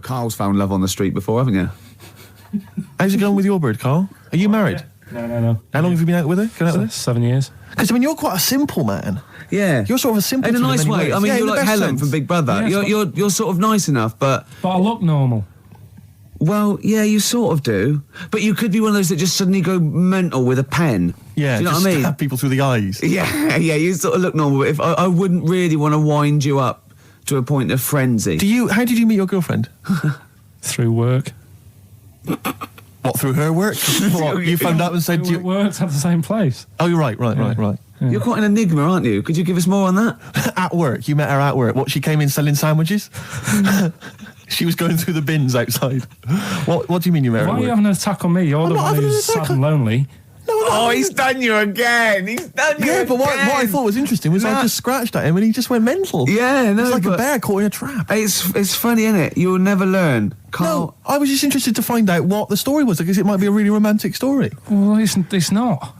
Karl's found love on the street before, haven't you? How's it going with your bird, Karl? Are you married? No. How long have you been out with her? Going out with her? 7 years. Because, you're quite a simple man. Yeah. You're sort of a simple in a nice way. Ways. I mean, you're like Helen sense. from Big Brother. Yes, you're sort of nice enough, but I look normal. Well, yeah, you sort of do. But you could be one of those that just suddenly go mental with a pen. Yeah, do you know what I mean? Stab people through the eyes. Yeah, you sort of look normal. But if I wouldn't really want to wind you up to a point of frenzy. How did you meet your girlfriend? Through work. What, through her work? What, you found out and said... We worked at the same place. Oh, you're right. Yeah. You're quite an enigma, aren't you? Could you give us more on that? At work. You met her at work. What, she came in selling sandwiches? She was going through the bins outside. What do you mean you met her Why at are you work? having an attack on me? You're the one who's sad and lonely. Oh, he's done you again. He's done you again. But what I thought was interesting was I just scratched at him and he just went mental. Yeah, no, it's like a bear caught in a trap. It's funny, isn't it? You'll never learn. Karl. No, I was just interested to find out what the story was, because it might be a really romantic story. Well, it's not.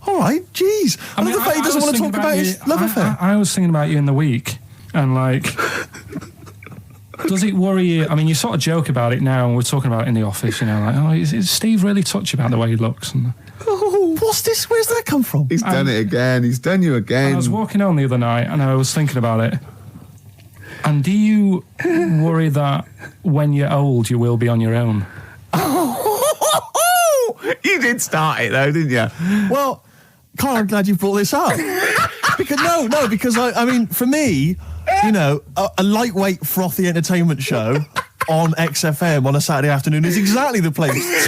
All right, jeez. I love the fact he doesn't want to talk about his love affair. I was thinking about you in the week, and does it worry you? I mean, you sort of joke about it now, and we're talking about it in the office, is Steve really touchy about the way he looks? And, what's this? Where's that come from? He's done it again. He's done you again. I was walking home the other night, and I was thinking about it. And do you worry that when you're old, you will be on your own? You did start it, though, didn't you? Well, Karl, I'm glad you brought this up. because I mean, for me, a lightweight, frothy entertainment show on XFM on a Saturday afternoon is exactly the place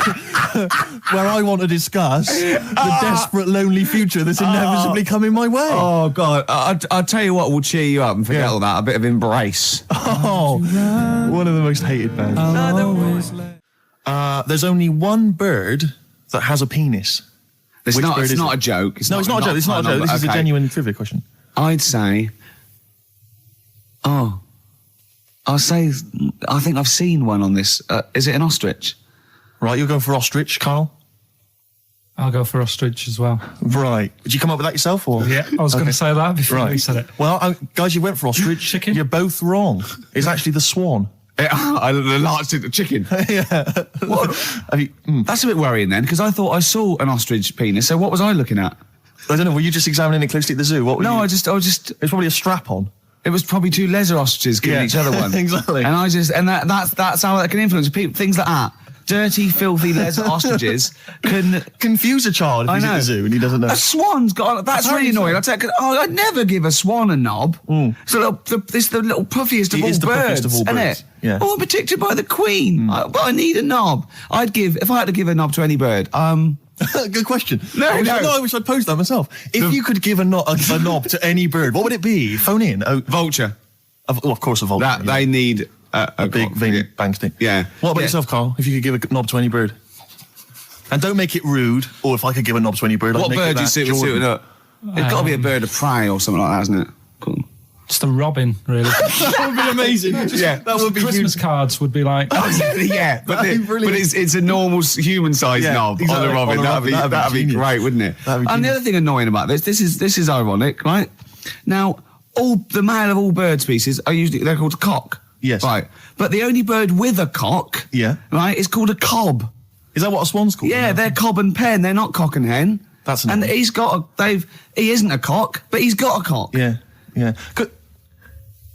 where I want to discuss the desperate, lonely future that's inevitably coming my way. Oh, God. I'll tell you what will cheer you up and forget all that. A bit of Embrace. Oh, one of the most hated bands. There's only one bird that has a penis. It's not a joke. It's not a joke. This is a genuine trivia question. I'd say... I think I've seen one on this. Is it an ostrich? Right, you're going for ostrich, Karl? I'll go for ostrich as well. Right. Did you come up with that yourself, or...? Yeah, I was going to say that before you said it. Well, guys, you went for ostrich. Chicken? You're both wrong. It's actually the swan. The large chicken. Yeah. What? That's a bit worrying then, because I thought I saw an ostrich penis, so what was I looking at? I don't know, were you just examining it closely at the zoo? I just... It's probably a strap-on. It was probably two leather ostriches giving each other one. Exactly. And that's how that can influence people. Things like that. Dirty, filthy leather ostriches can confuse a child if he's at the zoo and he doesn't know. A swan's got... That's really annoying. I'd never give a swan a knob. It's the little puffiest of all birds, isn't it? Yeah. Oh, I'm protected by the queen. But I need a knob. If I had to give a knob to any bird, Good question. No, I wish I'd posed that myself. If you could give a knob to any bird, what would it be? Phone in. Vulture. Of course, a vulture. They need a big veiny bang stick. Yeah. What about yourself, Karl? If you could give a knob to any bird, and don't make it rude. Or if I could give a knob to any bird, what bird do you suit up? It's got to be a bird of prey or something like that, hasn't it? Cool. Just a robin, really. That would be amazing. That would be Christmas cards would be like... yeah, but it's a normal human-sized knob on a robin. That'd be great, wouldn't it? And the other thing annoying about this is ironic, right? Now, the male of all bird species they're called a cock. Yes. Right. But the only bird with a cock, right, is called a cob. Is that what a swan's called? Yeah, they're cob and pen. They're not cock and hen. That's and he's got he isn't a cock, but he's got a cock. Yeah.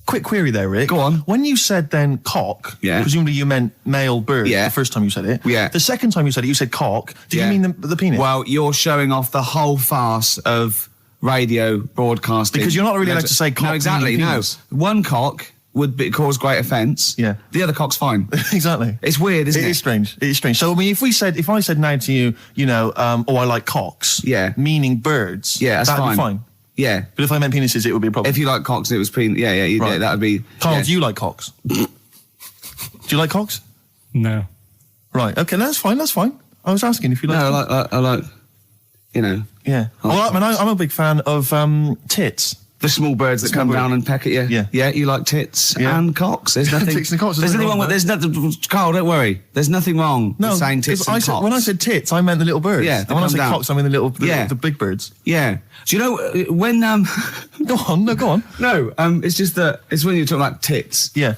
Quick query there, Rick. Go on. When you said then cock, presumably you meant male bird the first time you said it. Yeah. The second time you said it, you said cock. Did you mean the penis? Well, you're showing off the whole farce of radio broadcasting. Because you're not really allowed to say cock. No, exactly, no. One cock would cause great offence. Yeah. The other cock's fine. Exactly. It's weird, isn't it? It is strange. It is strange. So, I mean, if I said now to you, I like cocks. Yeah. Meaning birds. Yeah, that's that'd fine. Be fine. Yeah. But if I meant penises, it would be a problem. If you like cocks and it was that would be... Karl, do you like cocks? Do you like cocks? No. Right, okay, that's fine. I was asking if you like... No, I like, Yeah. Well, I'm a big fan of tits. The small birds that come down and peck at you. Yeah. Yeah, you like tits and cocks. There's nothing... Tits and cocks. There's nothing wrong with... There's nothing... Karl, don't worry. There's nothing wrong with saying tits and cocks. When I said tits, I meant the little birds. Yeah, and when I said cocks, I mean the big birds. Yeah. Do you know when... Go on. No, it's just that... It's when you're talking about tits. Yeah.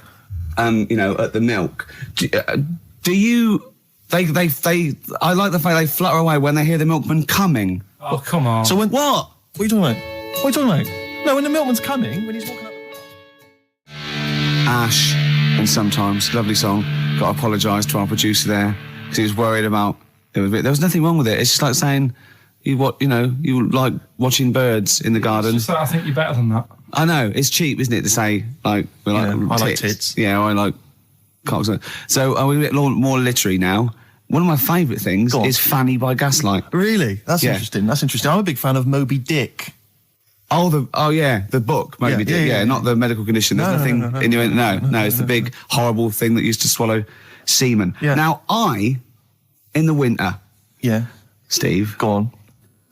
at the milk. Do you? I like the fact they flutter away when they hear the milkman coming. Oh, come on. So when what? What are you talking about? What are you talking about? No, when the milkman's coming, when he's walking up. Ash, and sometimes lovely song. Got to apologise to our producer there because he was worried about. There was nothing wrong with it. It's just like saying you like watching birds in the garden. It's just that I think you're better than that. I know it's cheap, isn't it, to say like I like tits. Yeah, I like cocks. So we're a bit more literary now. One of my favourite things is Fanny by Gaslight. Really? That's interesting. That's interesting. I'm a big fan of Moby Dick. The book, Moby Dick. Yeah, not the medical condition. There's nothing in your no. It's the big horrible thing that used to swallow semen. Yeah. Now in the winter. Yeah. Steve. Go on.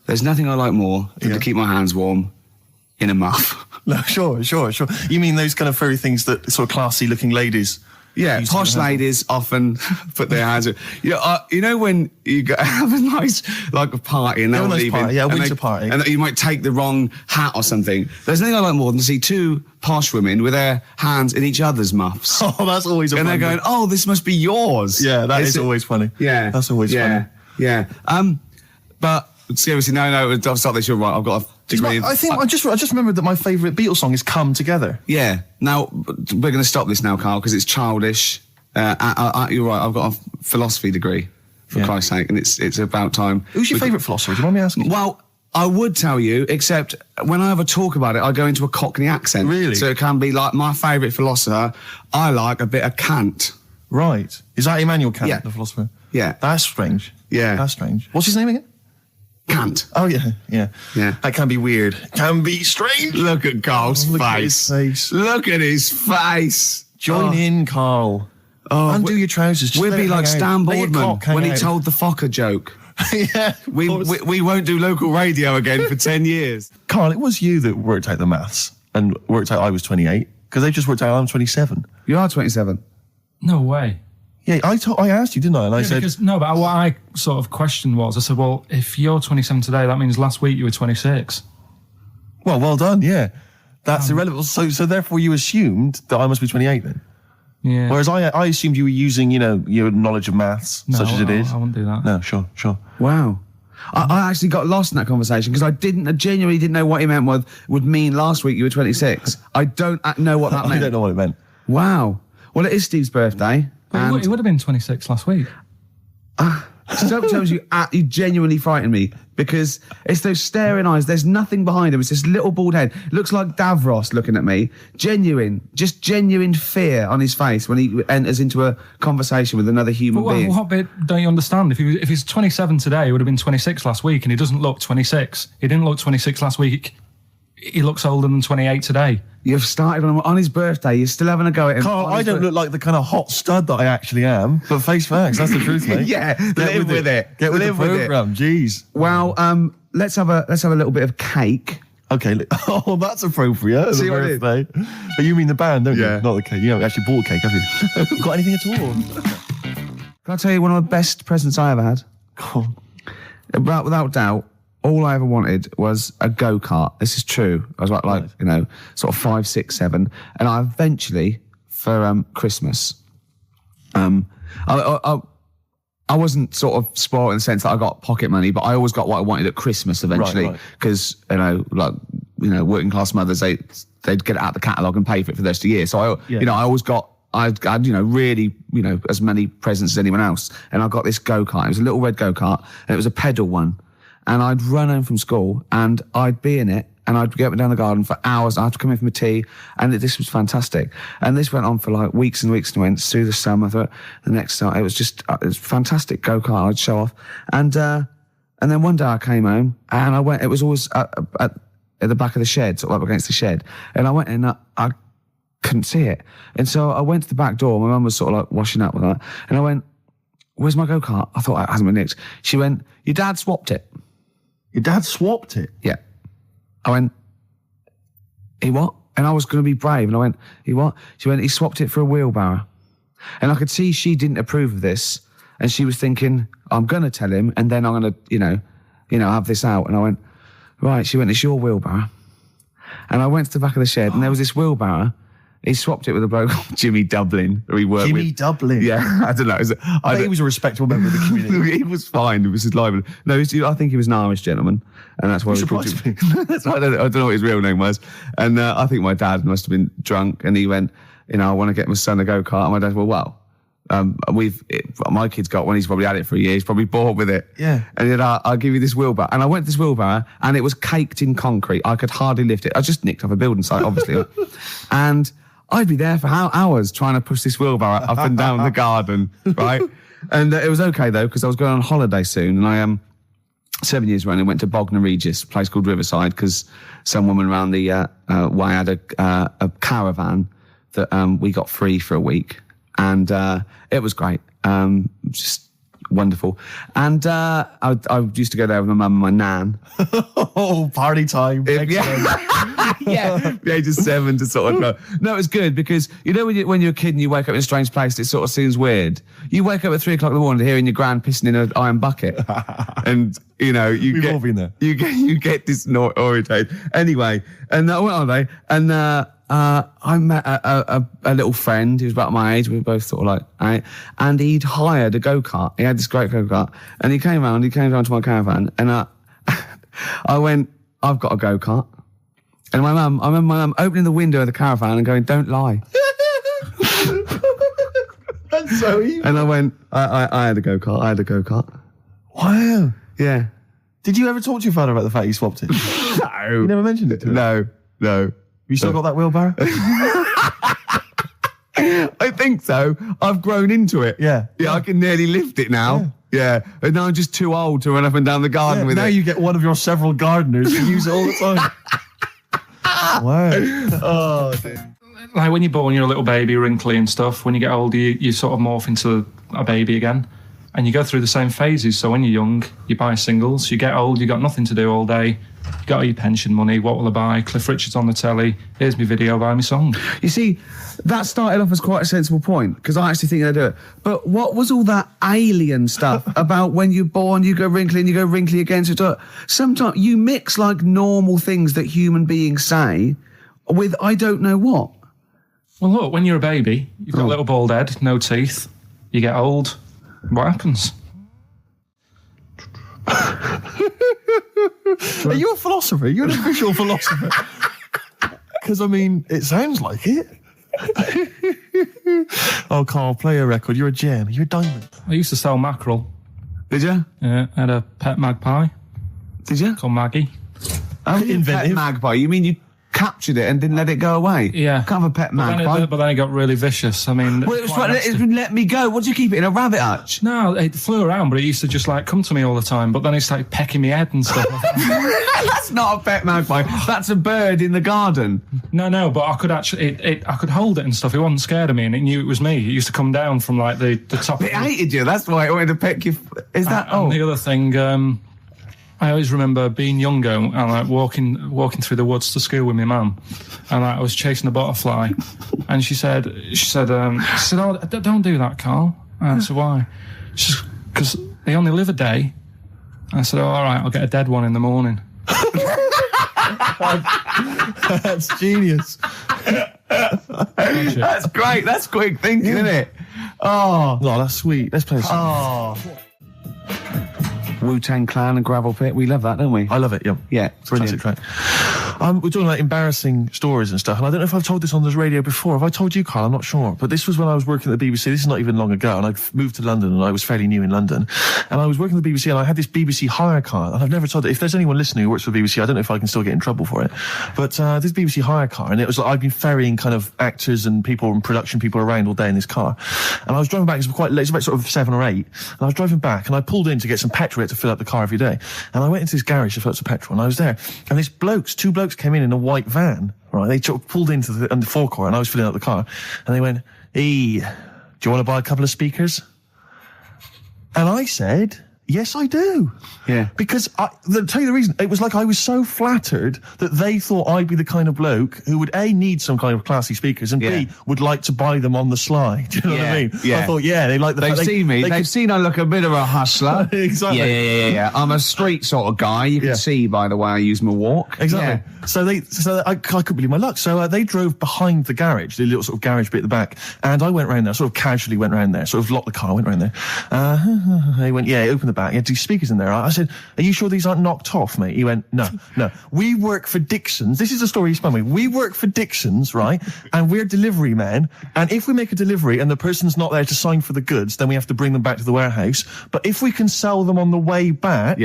There's nothing I like more than to keep my hands warm in a muff. No, sure. You mean those kind of furry things that sort of classy-looking ladies? Yeah, posh ladies often put their hands. You know when you have a nice a party and they're all leaving, winter party, and you might take the wrong hat or something. There's nothing I like more than to see two posh women with their hands in each other's muffs. Oh, that's always and they're going, "Oh, this must be yours." Yeah, that is always funny. Yeah, that's always funny. Yeah. But seriously, no, I've stopped this. You're right. I've got a degree. I just remembered that my favourite Beatles song is "Come Together." Yeah. Now we're going to stop this now, Karl, because it's childish. You're right. I've got a philosophy degree, for Christ's sake, and it's about time. Who's your favourite philosopher? Do you mind me asking? Well, I would tell you, except when I have a talk about it, I go into a Cockney accent. Really? So it can be like my favourite philosopher. I like a bit of Kant. Right. Is that Immanuel Kant, the philosopher? Yeah. That's strange. Yeah. That's strange. What's his name again? Kant. Oh, yeah. That can be weird. Can be strange. Look at Karl's face. Look at his face. Look at his face. Join in, Karl. Undo your trousers. We'll be like Stan Boardman when he told the Fokker joke. Yeah. We won't do local radio again for 10 years. Karl, it was you that worked out the maths and worked out I was 28 because they just worked out I'm 27. You are 27. No way. Yeah, I asked you, didn't I? And I said... But what I sort of questioned was, I said, well, if you're 27 today, that means last week you were 26. Well done, yeah. That's irrelevant. So therefore you assumed that I must be 28 then? Yeah. Whereas I assumed you were using, your knowledge of maths, such as it is. I wouldn't do that. No, sure. Wow. I actually got lost in that conversation because I genuinely didn't know what he meant would mean last week you were 26. I don't know what that meant. I don't know what it meant. Wow. Well, it is Steve's birthday. But he would have been 26 last week. Sometimes you genuinely frighten me because it's those staring eyes. There's nothing behind him. It's this little bald head. Looks like Davros looking at me. Genuine fear on his face when he enters into a conversation with another human being. What bit don't you understand? If he's 27 today, he would have been 26 last week, and he doesn't look 26. He didn't look 26 last week. He looks older than 28 today. You've started on his birthday. You're still having a go at him. Karl, I don't look like the kind of hot stud that I actually am, but face facts, that's the truth, mate. Live with it. Get with the programme, jeez. Well, let's have a little bit of cake. Okay. That's appropriate. See what it is? But you mean the band, don't you? Not the cake. You haven't actually bought a cake, have you? Got anything at all? Can I tell you one of the best presents I ever had? Go on. Without doubt. All I ever wanted was a go-kart. This is true. I was like sort of 5, 6, 7. And I eventually, for Christmas, I wasn't sort of spoiled in the sense that I got pocket money, but I always got what I wanted at Christmas eventually. Because, working class mothers, they'd get it out the catalogue and pay for it for the rest of the year. So, I always got... I had, really, as many presents as anyone else. And I got this go-kart. It was a little red go-kart, and it was a pedal one. And I'd run home from school and I'd be in it and I'd get up and down the garden for hours. I had to come in from a tea and this was fantastic. And this went on for like weeks and weeks and went through the summer. The next summer, it was fantastic go-kart I'd show off. And then one day I came home and I went, it was always at the back of the shed, sort of up against the shed. And I went in, I couldn't see it. And so I went to the back door. My mum was sort of like washing up with that. And I went, where's my go-kart? I thought it hasn't been nicked. She went, your dad swapped it. Your dad swapped it? Yeah. I went, he what? And I was going to be brave. And I went, he what? She went, he swapped it for a wheelbarrow. And I could see she didn't approve of this. And she was thinking, I'm going to tell him. And then I'm going to, have this out. And I went, right. She went, it's your wheelbarrow. And I went to the back of the shed and there was this wheelbarrow he swapped it with a bloke called Jimmy Dublin, who he worked with. Jimmy Dublin? Yeah, I don't know. I think he was a respectable member of the community. He was fine. It was his live. No, I think he was an Irish gentleman, and that's why he surprised me. That's why I don't know what his real name was. And I think my dad must have been drunk, and he went, I want to get my son a go-kart. And my dad went, well, my kid's got one. He's probably had it for a year. He's probably bored with it. Yeah. And he said, I'll give you this wheelbarrow. And I went to this wheelbarrow, and it was caked in concrete. I could hardly lift it. I just nicked off a building site, obviously. And I'd be there for hours trying to push this wheelbarrow up and down the garden, right? And it was okay, though, because I was going on holiday soon. And I 7 years running, went to Bognor Regis, a place called Riverside, because some woman around the way had a caravan that we got free for a week. And it was great, just wonderful. And I used to go there with my mum and my nan. Oh, party time. Yeah, the age of 7 to sort of know. No, it was good because, when you're a kid and you wake up in a strange place, it sort of seems weird. You wake up at 3 o'clock in the morning hearing your gran pissing in an iron bucket. And, We've all been there. You get disorientated. Anyway, and I went on holiday, and I met a little friend who was about my age. We were both sort of like, right? And he'd hired a go-kart. He had this great go-kart, and he came round to my caravan, and I went, I've got a go-kart. And I remember my mum opening the window of the caravan and going, don't lie. That's so evil. And I went, I had a go-kart. Wow. Yeah. Did you ever talk to your father about the fact you swapped it? No. You never mentioned it to him? No. You still got that wheelbarrow? I think so. I've grown into it. Yeah. Yeah, I can nearly lift it now. Yeah. And now I'm just too old to run up and down the garden with now it. Now you get one of your several gardeners to use it all the time. Wow. Oh, dear. Like when you're born, you're a little baby, wrinkly and stuff. When you get older, you sort of morph into a baby again. And you go through the same phases. So when you're young, you buy singles. You get old, you got nothing to do all day. You got all your pension money. What will I buy? Cliff Richard's on the telly. Here's my video, buy me song. You see, that started off as quite a sensible point, because I actually think they do it. But what was all that alien stuff about when you're born, you go wrinkly and you go wrinkly again? So sometimes you mix like normal things that human beings say with I don't know what. Well, look, when you're a baby, you've got a little bald head, no teeth. You get old. What happens? Are you a philosopher? You're an official philosopher. Because, it sounds like it. Oh, Karl, play a record. You're a gem. You're a diamond. I used to sell mackerel. Did you? Yeah, I had a pet magpie. Did you? Called Maggie. Oh, inventive. Pet magpie. You mean you captured it and didn't let it go away? Yeah. Can't have a pet magpie. But then it got really vicious. Well, it was trying to let me go. What do you keep it in, a rabbit hutch? No, it flew around, but it used to just come to me all the time. But then it started pecking me head and stuff. That's not a pet magpie. That's a bird in the garden. No, but I could actually, I could hold it and stuff. It wasn't scared of me, and it knew it was me. It used to come down from the top. It hated you. That's why it wanted to peck you. Is that? And the other thing. I always remember being younger and walking through the woods to school with my mum, and I was chasing a butterfly, and she said, "Oh, don't do that, Karl." And I said, "Why?" She said, "Because they only live a day." I said, "Oh, all right, I'll get a dead one in the morning." That's genius. That's great. That's quick thinking, isn't it? Oh, that's sweet. Let's play a song. Wu-Tang Clan and Gravel Pit. We love that, don't we? I love it, yeah. Yeah, brilliant. Track. We're talking about embarrassing stories and stuff, and I don't know if I've told this on this radio before. Have I told you, Karl? I'm not sure. But this was when I was working at the BBC. This is not even long ago, and I'd moved to London, and I was fairly new in London. And I was working at the BBC, and I had this BBC hire car, and I've never told it. If there's anyone listening who works for the BBC, I don't know if I can still get in trouble for it. But this BBC hire car, and it was like I'd been ferrying kind of actors and people and production people around all day in this car. And I was driving back, it was quite late, it was about sort of 7 or 8, and I was driving back, and I pulled in to get some petrol to fill up the car every day. And I went into this garage to fill up some petrol, and I was there, and two blokes came in a white van, right? They pulled into the forecourt, and I was filling up the car, and they went, "Hey, do you want to buy a couple of speakers?" And I said, Yes, I do. Yeah. Because, I'll tell you the reason, it was like I was so flattered that they thought I'd be the kind of bloke who would, A, need some kind of classy speakers, and B, would like to buy them on the sly. Do you know what I mean? Yeah. I thought, they like the They've seen me. They've seen I look a bit of a hustler. Exactly. Yeah. I'm a street sort of guy. You can see by the way I use my walk. Exactly. Yeah. So I couldn't believe my luck. So they drove behind the garage, the little sort of garage bit at the back, and I went round there, sort of casually went round there, sort of locked the car, went round there. They went, open the back. You had 2 speakers in there. I said, are you sure these aren't knocked off, mate? He went, no. We work for Dixon's. This is a story he spun me. We work for Dixon's, right? And we're delivery men. And if we make a delivery and the person's not there to sign for the goods, then we have to bring them back to the warehouse. But if we can sell them on the way back,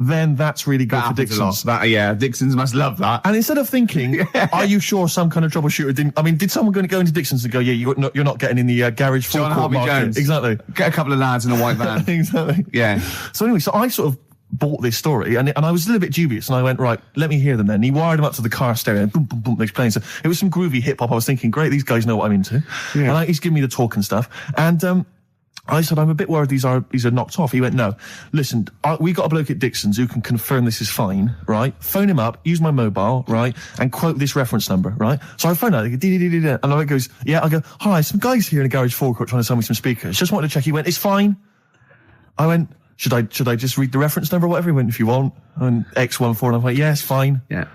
then that's really good for Dixon's. Dixon's must love that. And instead of thinking, are you sure some kind of troubleshooter did someone going to go into Dixon's and go, you're not getting in the garage forecourt market? Jones. Exactly. Get a couple of lads in a white van. Exactly. Yeah. So anyway, so I sort of bought this story, and I was a little bit dubious, and I went, right, let me hear them then. And he wired them up to the car stereo, and boom, boom, boom, they're playing. So it was some groovy hip-hop. I was thinking, great, these guys know what I'm into. Yeah. And he's giving me the talk and stuff. And I said, I'm a bit worried these are knocked off. He went, no, listen, we got a bloke at Dixon's who can confirm this is fine, right? Phone him up, use my mobile, right? And quote this reference number, right? So I phone out, and I goes, I go, hi, some guys here in the garage forecourt trying to sell me some speakers. Just wanted to check. He went, it's fine. I went, should I just read the reference number or whatever? He went, if you want. And X14, and I went, yeah, it's fine. Yeah.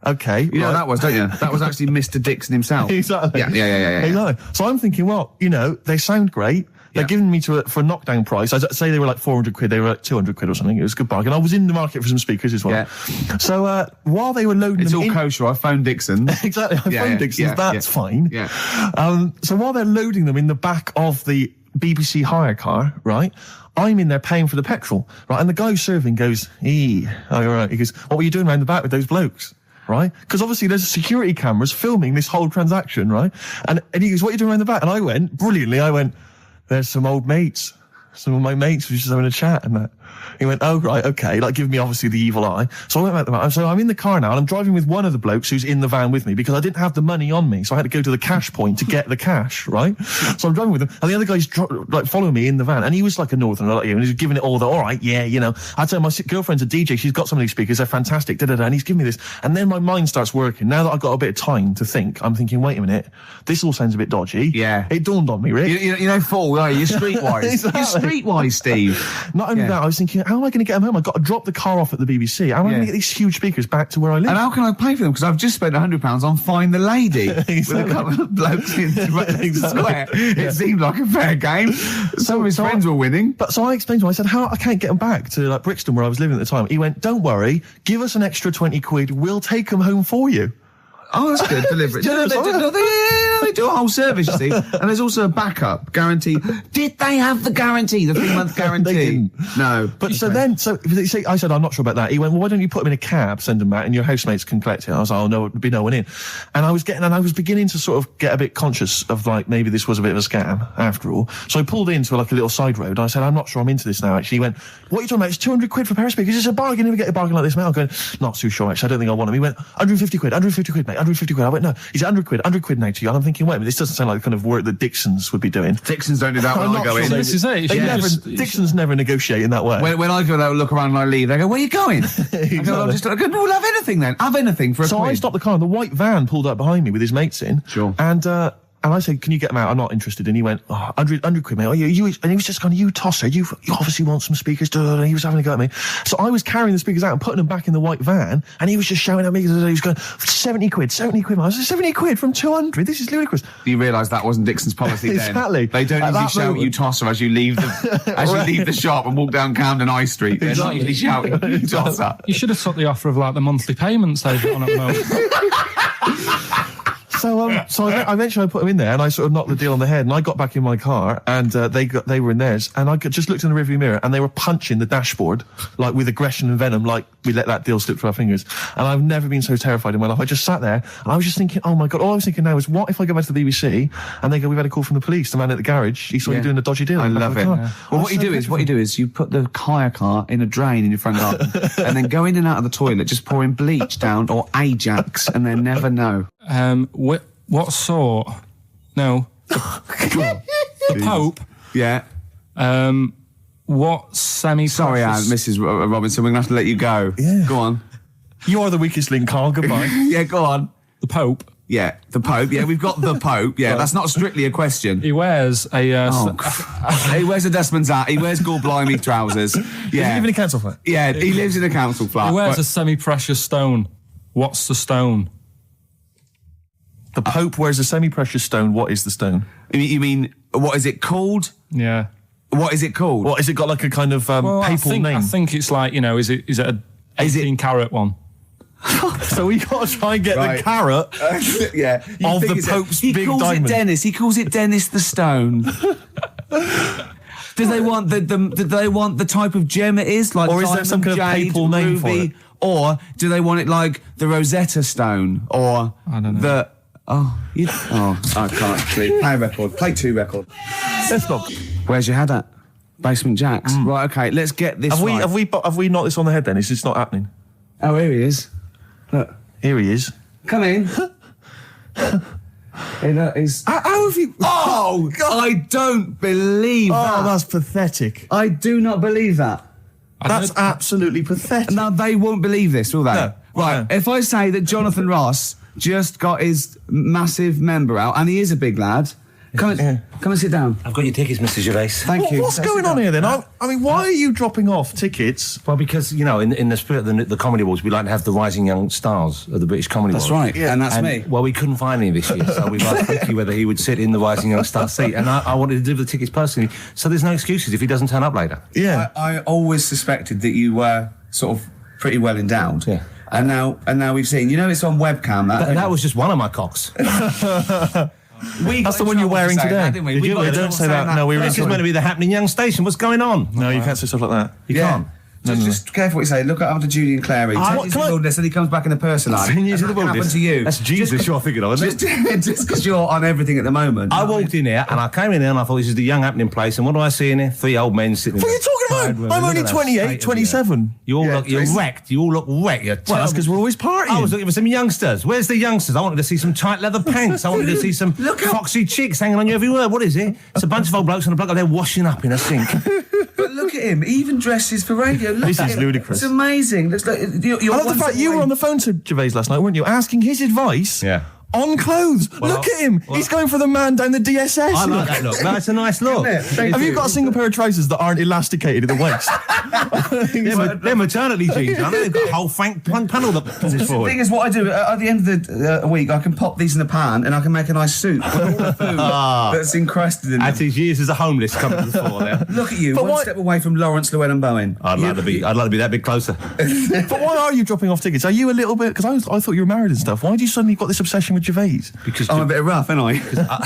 Okay. You know that was, don't you? That was actually Mr. Dixon himself. Exactly. Yeah. Exactly. So I'm thinking, well, they sound great. They're giving me for a knockdown price. I'd say they were like 400 quid. They were like 200 quid or something. It was a good bargain. I was in the market for some speakers as well. Yeah. So while they were loading it's them all kosher. I phoned Dixon. Exactly. I phoned Dixon. That's fine. Yeah. So while they're loading them in the back of the BBC hire car, right, I'm in there paying for the petrol, right, and the guy serving goes, right. He goes, what were you doing around the back with those blokes? Right? Because obviously there's security cameras filming this whole transaction, right? And he goes, what are you doing around the back? And I went, brilliantly, there's some old mates. Some of my mates were just having a chat and that. He went, oh, right, okay, like giving me obviously the evil eye. So I went back to the van. So I'm in the car now and I'm driving with one of the blokes who's in the van with me because I didn't have the money on me. So I had to go to the cash point to get the cash, right? So I'm driving with him and the other guy's following me in the van and he was like a northerner like you and he was giving it all all right, I tell my girlfriend's a DJ, she's got some of these speakers, they're fantastic, and he's giving me this. And then my mind starts working. Now that I've got a bit of time to think, I'm thinking, wait a minute, this all sounds a bit dodgy. Yeah. It dawned on me, Rick. You're you're streetwise. Exactly. You're streetwise, Steve. Not only that, I was thinking, how am I going to get them home? I've got to drop the car off at the BBC. How am I going to get these huge speakers back to where I live? And how can I pay for them? Because I've just spent £100 on Find the Lady with a couple of blokes in the square. It seemed like a fair game. Some of his friends were winning. But so I explained to him, I said, I can't get them back to like Brixton where I was living at the time. He went, don't worry, give us an extra 20 quid, we'll take them home for you. Oh, that's good. Deliberate. They do a whole service, you see. And there's also a backup guarantee. Did they have the guarantee, the 3-month guarantee? They didn't. No. But I said, I'm not sure about that. He went, well, why don't you put them in a cab, send them back, and your housemates can collect it? I was like, oh, no, there'd be no one in. And I was beginning to sort of get a bit conscious of like, maybe this was a bit of a scam after all. So I pulled into like a little side road. I said, I'm not sure I'm into this now, actually. He went, what are you talking about? It's 200 quid for a pair of speakers. It's a bargain. You never get a bargain like this, mate. I'm going, not too sure, actually. I don't think I want them. He went, 150 quid, mate. 150 quid. I went, no, he's 100 quid now to you. And I'm thinking, wait a minute, this doesn't sound like the kind of work that Dixon's would be doing. Dixon's don't do that when I go in. This is it. Dixon's never negotiate in that way. When I go there, look around and I leave, they go, where are you going? Exactly. I go, we'll have anything then. Have anything for a quid. I stopped the car and the white van pulled up behind me with his mates in. Sure. And I said, can you get them out? I'm not interested. And he went, 100 quid, mate. And he was just going, you tosser, you obviously want some speakers. And he was having a go at me. So I was carrying the speakers out and putting them back in the white van. And he was just shouting at me. He was going, 70 quid, mate. I said, 70 quid from 200? This is ludicrous. You realise that wasn't Dixon's policy then? Exactly. They don't usually shout at you tosser as you leave the shop and walk down Camden High Street. They're not usually shouting at you tosser. You should have took the offer of like the monthly payments they've got on at the moment. So eventually I put them in there and I sort of knocked the deal on the head and I got back in my car and they were in theirs and I just looked in the rearview mirror and they were punching the dashboard like with aggression and venom like we let that deal slip through our fingers. And I've never been so terrified in my life. I just sat there and I was just thinking, oh my God, all I was thinking now is what if I go back to the BBC and they go, we've had a call from the police, the man at the garage, he saw you doing a dodgy deal. I love it. Yeah. Well, what you do is you put the hire car in a drain in your front garden and then go in and out of the toilet, just pouring bleach down or Ajax and they never know. What sort? No. The Pope. Yeah. What semi-precious... Sorry, Mrs. Robinson, we're going to have to let you go. Yeah. Go on. You are the weakest link, Karl. Goodbye. Yeah, go on. The Pope. Yeah, the Pope. Yeah, we've got the Pope. Yeah, that's not strictly a question. He wears a... He wears a dustman's hat. He wears blimey trousers. Yeah. Does he live in a council flat? Yeah, he lives in a council flat. He wears a semi-precious stone. What's the stone? The Pope wears a semi-precious stone. What is the stone? You mean, what is it called? Yeah. What is it called? What, is it got like a kind of papal name? I think it's like, is it a 18-carat one? So we got to try and get the carat of the Pope's big diamond. He calls it Dennis. He calls it Dennis the Stone. Do they want the type of gem it is, like, or is there some kind of papal name for it? Or do they want it like the Rosetta Stone, or I don't know. I can't see. Play a record. Play 2 record. Let's not. Where's your head at? Basement Jacks. Right. Okay. Let's get this. Have we knocked this on the head? Then it's just not happening. Oh, here he is. Look. Here he is. Come in. How have you... Oh, God. I don't believe that. Oh, that's pathetic. I do not believe that. That's absolutely pathetic. Now, they won't believe this, will they? No. Right, if I say that Jonathan Ross just got his massive member out, and he is a big lad, come and sit down. I've got your tickets, Mr. Gervais. Thank you. What's going on here, then? I mean, why are you dropping off tickets? Well, because, in the spirit of the Comedy Awards, we like to have the rising young stars of the British Comedy Awards. That's right, and that's me. Well, we couldn't find any this year, so we asked Ricky whether he would sit in the rising young star seat, and I wanted to deliver the tickets personally, so there's no excuses if he doesn't turn up later. Yeah. I always suspected that you were sort of pretty well endowed. Yeah. And now we've seen, it's on webcam. That was just one of my cocks. That's the one you're wearing today. Didn't we? Don't say that. No, This is meant to be the happening young station. What's going on? No, you can't say stuff like that. You can't. Just careful what you say. Look at after Julian Clary. And he comes back in a personalised. 10 years in the What happened wilderness. to you? That's Jesus you're thinking of, isn't it? Just because you're on everything at the moment. I walked in here and I came in here and I thought this is the young happening place, and what do I see in here? 3 old men sitting. What are you talking about? I'm only 28, 27. You all look wrecked. You all look wrecked. Well, that's because we're always partying. I was looking for some youngsters. Where's the youngsters? I wanted to see some tight leather pants. I wanted to see some foxy chicks hanging on you every word. What is it? It's a bunch of old blokes on a block up there washing up in a sink. But look at him. He even dresses for radio. This is ludicrous. It's amazing. Looks like you're I love the fact you were on the phone to Gervais last night, weren't you? Asking his advice. Yeah. On clothes. Look at him. He's going for the man down the DSS. I like that look. That's a nice look. Have you got a single pair of trousers that aren't elasticated at the waist? They're maternity jeans, aren't they? They've got a whole frank panel that pulls forward. The thing is, what I do at the end of the week, I can pop these in the pan and I can make a nice soup with all the food that's encrusted in them. At his years as a homeless coming to the fore there. Look at you, one step away from Lawrence Llewellyn Bowen. I'd like to be that bit closer. But why are you dropping off tickets? Are you a little bit... Because I thought you were married and stuff. Why do you suddenly got this obsession with Gervais? Because I'm a bit rough, ain't I?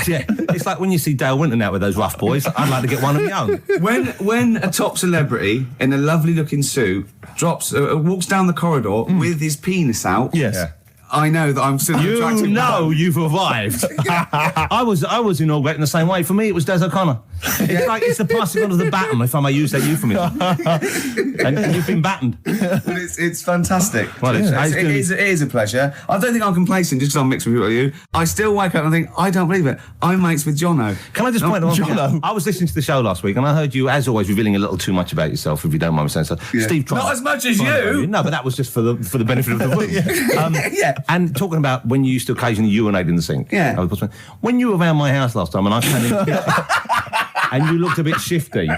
Yeah, it's like when you see Dale Winton out with those rough boys. I'd like to get one of my own. When a top celebrity in a lovely looking suit walks down the corridor with his penis out, yes. Yeah. I know that I'm still attractive. You've arrived. I was inaugurated in the same way. For me, it was Des O'Connor. It's the passing on of the baton, if I may use that euphemism. and you've been battened. But it's fantastic. Well, it is a pleasure. I don't think I'm complacent just because I'm mixed with you. I still wake up and think, I don't believe it. I'm mates with Jono. Can I just point out? Jono. I was listening to the show last week and I heard you, as always, revealing a little too much about yourself, if you don't mind me saying so. Yeah. Steve, not as much as you. No, but that was just for the benefit of the room. Yeah. And talking about when you used to occasionally urinate in the sink. Yeah. When you were around my house last time and I came in and you looked a bit shifty.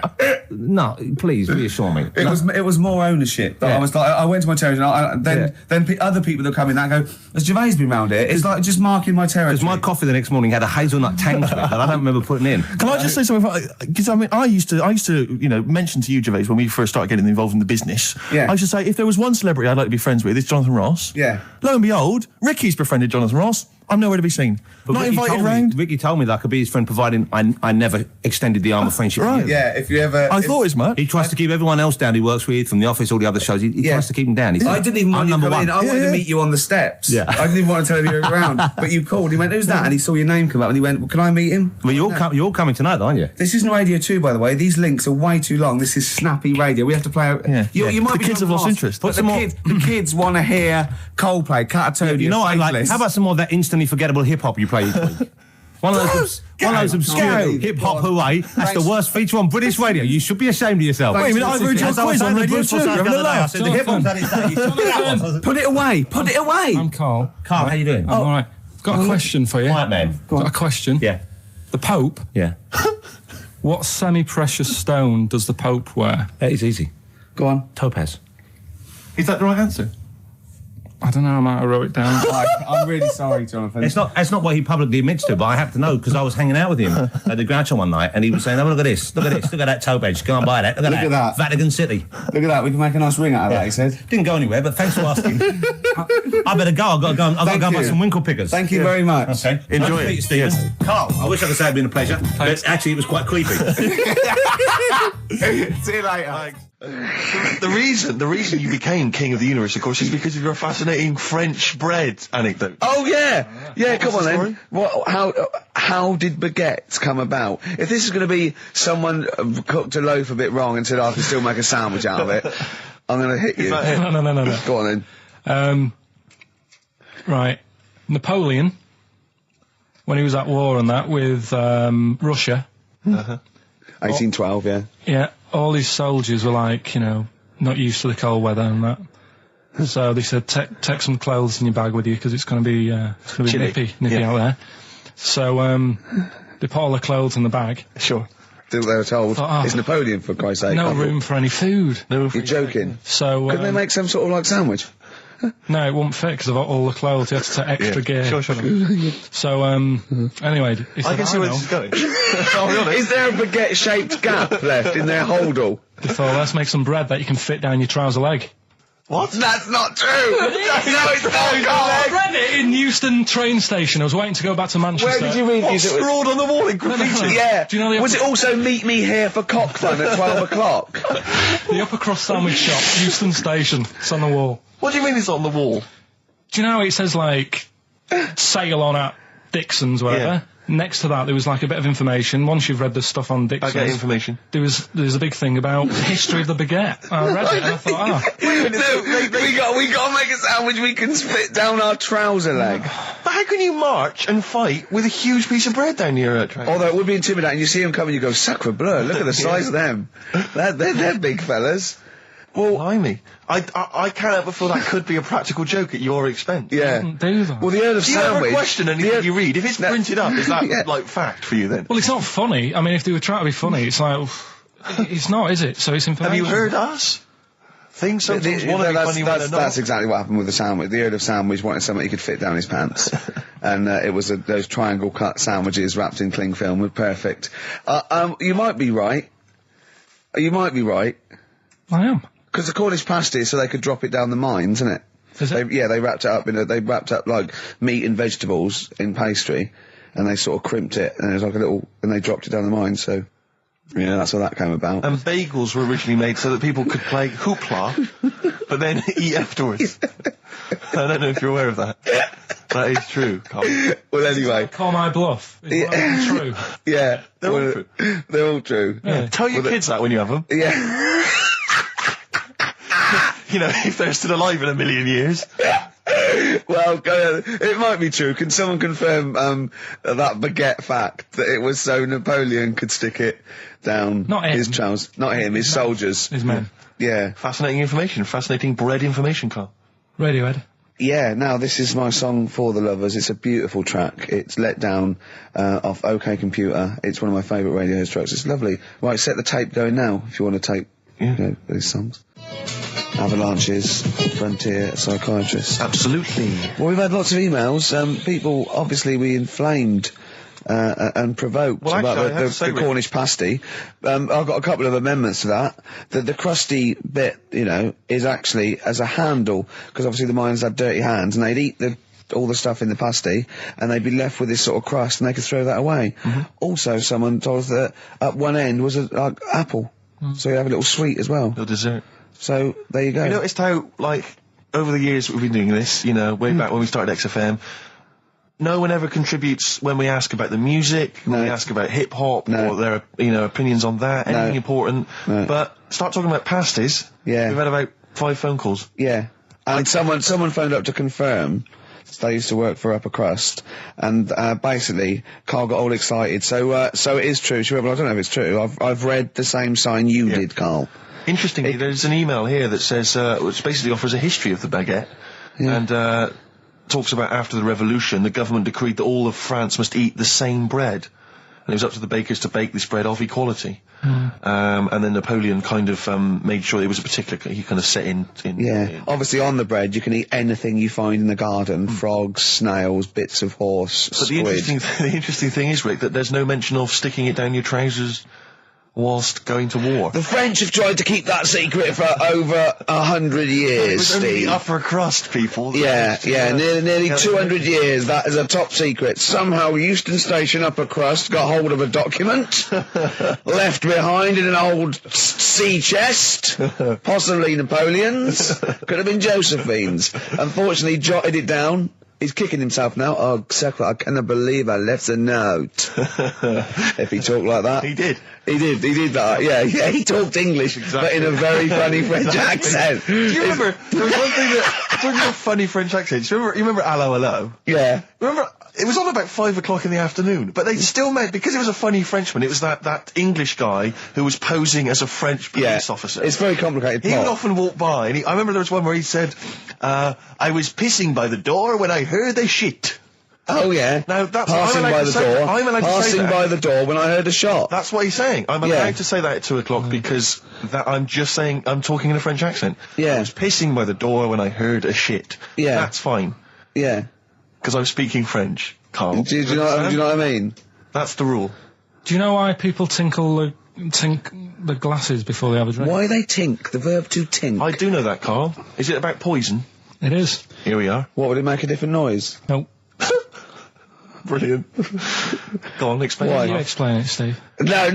No, please reassure me. It was more ownership. I was like, I went to my territory and then other people that come in that go, has Gervais been round here? It's like just marking my territory. Because my coffee the next morning had a hazelnut tang to it that I don't remember putting in. Can I just say something? Because I used to mention to you, Gervais, when we first started getting involved in the business. Yeah. I used to say, if there was one celebrity I'd like to be friends with, it's Jonathan Ross. Yeah. Lo and behold, Ricky's befriended Jonathan Ross. I'm nowhere to be seen. But Not invited round. Ricky told me that I could be his friend, providing I never extended the arm of friendship. Right. Yeah, if you ever... I thought as much. He tries to keep everyone else down he works with, from the office, all the other shows. He tries to keep them down. I didn't even want you to come in. I wanted to meet you on the steps. Yeah. I didn't even want to tell you you were around. But you called. He went, who's that? And he saw your name come up and he went, well, can I meet him? Well, you're all coming tonight, aren't you? This isn't Radio 2, by the way. These links are way too long. This is snappy radio. We have to play out... Yeah. You might The be kids have lost interest. But the kids want to hear Coldplay, Catatonia, You know what I like? Faithless. How about some more of that instantly forgettable hip-hop you play each week? One of those obscure hip-hop hooray. That's the worst feature on British radio. You should be ashamed of yourself. Wait a minute, I read your quiz on Radio 2. I said the hip-hop that is Put it away. Put it away. I'm Carl. Carl, how you doing? I'm all right. Got a question for you. Right, man. Got a question. Yeah. The Pope. Yeah. What semi-precious stone does the Pope wear? That is easy. Go on. Topaz. Is that the right answer? I don't know, I might have wrote it down. I'm really sorry, Jonathan. It's not what he publicly admits to, but I have to know because I was hanging out with him at the Groucho one night and he was saying, oh, look at this, look at that topaz, go and buy that, look at that. Vatican City. Look at that, we can make a nice ring out of that, he said. Didn't go anywhere, but thanks for asking. I better go, I've got to go and buy some winkle pickers. Thank you very much. Okay. Enjoy it. Stephen. Yes. Carl, I wish I could say it's been a pleasure, but actually it was quite creepy. See you later. The reason you became king of the universe, of course, is because of your fascinating French bread anecdote. Oh yeah, yeah. Come on then. How did baguettes come about? If this is going to be someone cooked a loaf a bit wrong and said I can still make a sandwich out of it, I'm going to hit you. No. Go on then. Right, Napoleon, when he was at war and that with Russia. 1812, yeah. Yeah, all his soldiers were like, not used to the cold weather and that. So they said, take some clothes in your bag with you because it's going to be nippy out there. So they put all the clothes in the bag. Sure. They were told, it's Napoleon, for Christ's sake. No room for any food. You're joking. So couldn't they make some sort of like sandwich? No, it wouldn't fit because of all the clothes. You had to take extra gear. Sure. So, anyway, he said, I can see where this is going. I'll be honest. Is there a baguette-shaped gap left in their holdall? They thought, let's make some bread that you can fit down your trouser leg. What? That's not true! No, it's not, I read it in Euston train station. I was waiting to go back to Manchester. Where did you read What, scrawled on the wall in graffiti? Yeah. Do you know was it also meet me here for cock fun at 12 o'clock? The upper crust sandwich shop, Euston station. It's on the wall. What do you mean it's on the wall? Do you know it says like sail on at Dixon's, whatever? Yeah. Next to that there was like a bit of information. Once you've read the stuff on Dixon's, I get information. There's a big thing about the history of the baguette. I read it and I thought, we got to make a sandwich we can split down our trouser leg. But how can you march and fight with a huge piece of bread down your train? Although it would be intimidating. You see them coming, you go, sacre bleu, look at the size of them. They're big fellas. Well, blimey. I can't help but feel that could be a practical joke at your expense. Yeah. do that. Well, the Earl of Do you ever Sandwich... question anything you read? If it's printed up, is that, like, fact for you, then? Well, it's not funny. I mean, if they were trying to be funny, it's like... it's not, is it? So it's information. Have you heard us? Things sometimes want to be funny when they're not. That's exactly what happened with the sandwich. The Earl of Sandwich wanted something he could fit down his pants. And it was those triangle cut sandwiches wrapped in cling film were perfect. You might be right. You might be right. I am. Because the Cornish pasty, so they could drop it down the mines, isn't it? Is it? They wrapped it up they wrapped up like meat and vegetables in pastry, and they sort of crimped it, and it was like and they dropped it down the mine. So, yeah, that's how that came about. And bagels were originally made so that people could play hoopla, but then eat afterwards. I don't know if you're aware of that. That is true, Carl. Well, anyway. Call my bluff. Is that true? Yeah. They're all true. They're all true. Yeah. Tell your kids that when you have them. Yeah. If they're still alive in a million years. Well, it might be true. Can someone confirm that baguette fact that it was so Napoleon could stick it down his trousers? Not him, his soldiers. His men. Yeah. Fascinating information. Fascinating bread information, Carl. Radiohead. Yeah, now this is my song for the lovers. It's a beautiful track. It's Let Down off OK Computer. It's one of my favourite Radiohead tracks. It's lovely. Right, set the tape going now if you want to tape these songs. Avalanches, Frontier, Psychiatrist. Absolutely. Well, we've had lots of emails. People, obviously, we inflamed and provoked about the Cornish pasty. I've got a couple of amendments to that. The crusty bit, is actually as a handle, because obviously the miners had dirty hands, and they'd eat all the stuff in the pasty, and they'd be left with this sort of crust, and they could throw that away. Mm-hmm. Also, someone told us that at one end was an apple, so you have a little sweet as well. Little dessert. So, there you go. You noticed how, over the years we've been doing this, way back when we started XFM, no one ever contributes when we ask about the music, when we ask about hip-hop, or their, opinions on that, anything important. No. But start talking about pasties. Yeah. We've had about 5 phone calls. Yeah. And someone phoned up to confirm They used to work for Upper Crust, and basically, Karl got all excited. So it is true. Well, I don't know if it's true. I've read the same sign you did, Karl. Interestingly, there's an email here that says, which basically offers a history of the baguette, and talks about after the revolution, the government decreed that all of France must eat the same bread. And it was up to the bakers to bake this bread of equality. And then Napoleon kind of made sure it was a particular, he kind of set in. Obviously on the bread you can eat anything you find in the garden, frogs, snails, bits of horse, but squid. The interesting thing is, Rick, that there's no mention of sticking it down your trousers whilst going to war. The French have tried to keep that secret for over 100 years, It was only Steve. the upper crust people. Nearly 200 years, that is a top secret. Somehow Euston Station upper crust got hold of a document, left behind in an old sea chest, possibly Napoleon's, could have been Josephine's. Unfortunately, jotted it down. He's kicking himself now. Oh, Secretary, I cannot believe I left a note. If he talked like that. He did. He did that, yeah, he talked English, but in a very funny French accent. Do you remember, there was one thing that, talking about funny French accents, you remember Allo Allo? Yeah. Remember, it was on about 5 o'clock in the afternoon, but they still meant, because it was a funny Frenchman, it was that English guy who was posing as a French police officer. It's very complicated. He would often walk by, and I remember there was one where he said, I was pissing by the door when I heard a shit. Oh yeah. Now that's passing by the door. I'm allowed to say passing that. by the door when I heard a shot. That's what he's saying. I'm allowed to say that at 2 o'clock because I'm just saying I'm talking in a French accent. Yeah. I was pissing by the door when I heard a shit. Yeah. That's fine. Yeah. Because I'm speaking French, Karl. Do you know what I mean? That's the rule. Do you know why people tink the glasses before they have a drink? Why they tink? The verb to tink. I do know that, Karl. Is it about poison? It is. Here we are. What, would it make a different noise? Nope. Brilliant. Go on, explain Why? it. You explain it, Steve. No,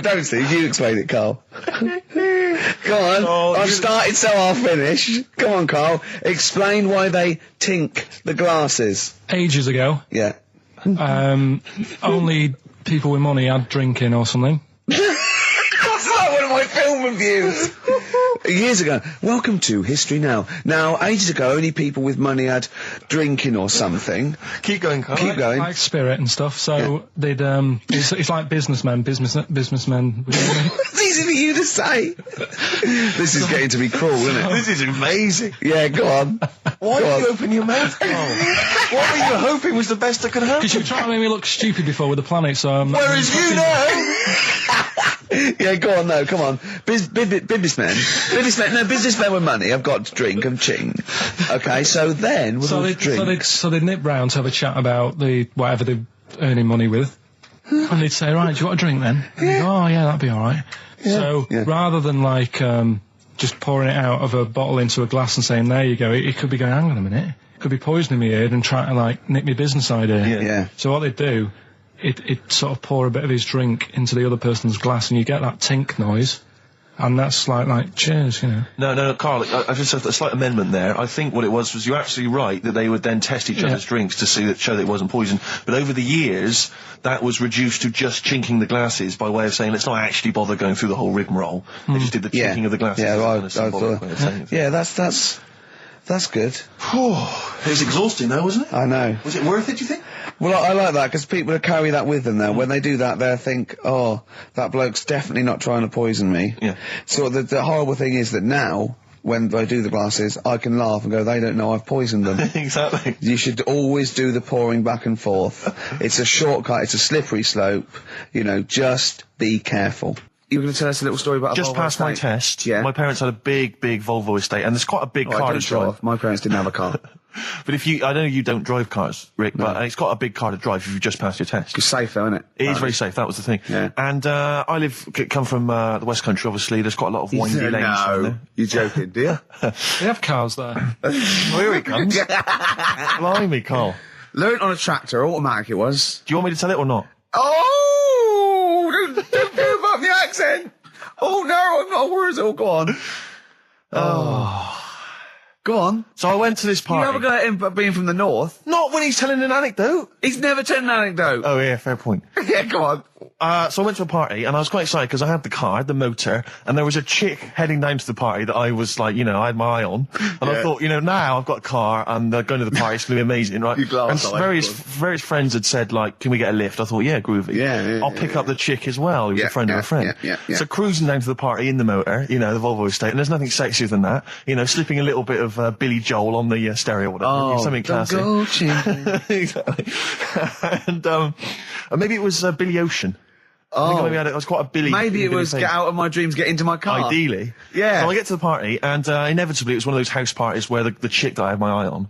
don't Steve. You explain it, Karl. Go on. Oh, I've started, so I'll finish. Go on, Karl. Explain why they tink the glasses. Ages ago, Yeah. only people with money had drinking or something. That's like one of my film reviews. Years ago. Welcome to History Now. Now, ages ago, only people with money had drinking or something. Keep going, Karl. Keep going. Like spirit and stuff. So they'd it's like businessmen. It's easy for you to say. This is getting to be cruel, isn't it? This is amazing. Yeah, go on. Why did you open your mouth, Karl? What were you hoping was the best that could happen? Because you were trying to make me look stupid before with the planet, so I'm not. Whereas you know. Yeah, go on, no, come on. Businessmen with money have got to drink and ching. Okay, so then we'll drink. So they'd nip round to have a chat about whatever they're earning money with. And they'd say, right, do you want a drink then? And they'd go, oh yeah, that'd be alright. So rather than just pouring it out of a bottle into a glass and saying, there you go, it could be going, hang on a minute, it could be poisoning me here and trying to nick my business idea. Yeah. So what they'd do, it sort of pour a bit of his drink into the other person's glass and you get that tink noise. And that's like cheers, you know. No, Karl, I just have a slight amendment there. I think what it was you're absolutely right that they would then test each other's drinks to show that it wasn't poison. But over the years, that was reduced to just chinking the glasses by way of saying, let's not actually bother going through the whole rigmarole. They just did the chinking of the glasses. Yeah, that's good. It was exhausting though, wasn't it? I know. Was it worth it, do you think? Well, I like that, because people carry that with them now. When they do that, they'll think, oh, that bloke's definitely not trying to poison me. Yeah. So the horrible thing is that now, when I do the glasses, I can laugh and go, they don't know I've poisoned them. Exactly. You should always do the pouring back and forth. It's a shortcut, it's a slippery slope. You know, just be careful. You were going to tell us a little story about just past my test. Yeah. My parents had a big Volvo estate, and there's quite a big car to drive. My parents didn't have a car. But I know you don't drive cars, Rick, but it's got a big car to drive if you've just passed your test. It's safe though, isn't it? It is very safe, that was the thing. Yeah. And I come from the West Country, obviously, there's quite a lot of windy lanes around there. You're joking, do you? They have cars there. Well, here he comes. Blimey, Karl. Learned on a tractor, automatic it was. Do you want me to tell it or not? Oh! Don't give up the accent! Oh no, I'm not worried. Oh, go on. Go on. So I went to this party. You never got him being from the north. Not when he's telling an anecdote. He's never telling an anecdote. Oh yeah, fair point. Yeah, go on. So I went to a party, and I was quite excited because I had the car, the motor, and there was a chick heading down to the party that I was like, I had my eye on. And I thought, now I've got a car, and going to the party, it's going to be amazing, right? And various friends had said, like, can we get a lift? I thought, yeah, groovy. I'll pick up the chick as well, who was a friend of a friend. So cruising down to the party in the motor, the Volvo estate, and there's nothing sexier than that. Slipping a little bit of Billy Joel on the stereo or whatever. Something classic. Exactly. And maybe it was Billy Ocean. I was quite a Billy. Maybe it was get out of my dreams, get into my car. Ideally. Yeah. So I get to the party, and inevitably it was one of those house parties where the chick that I had my eye on,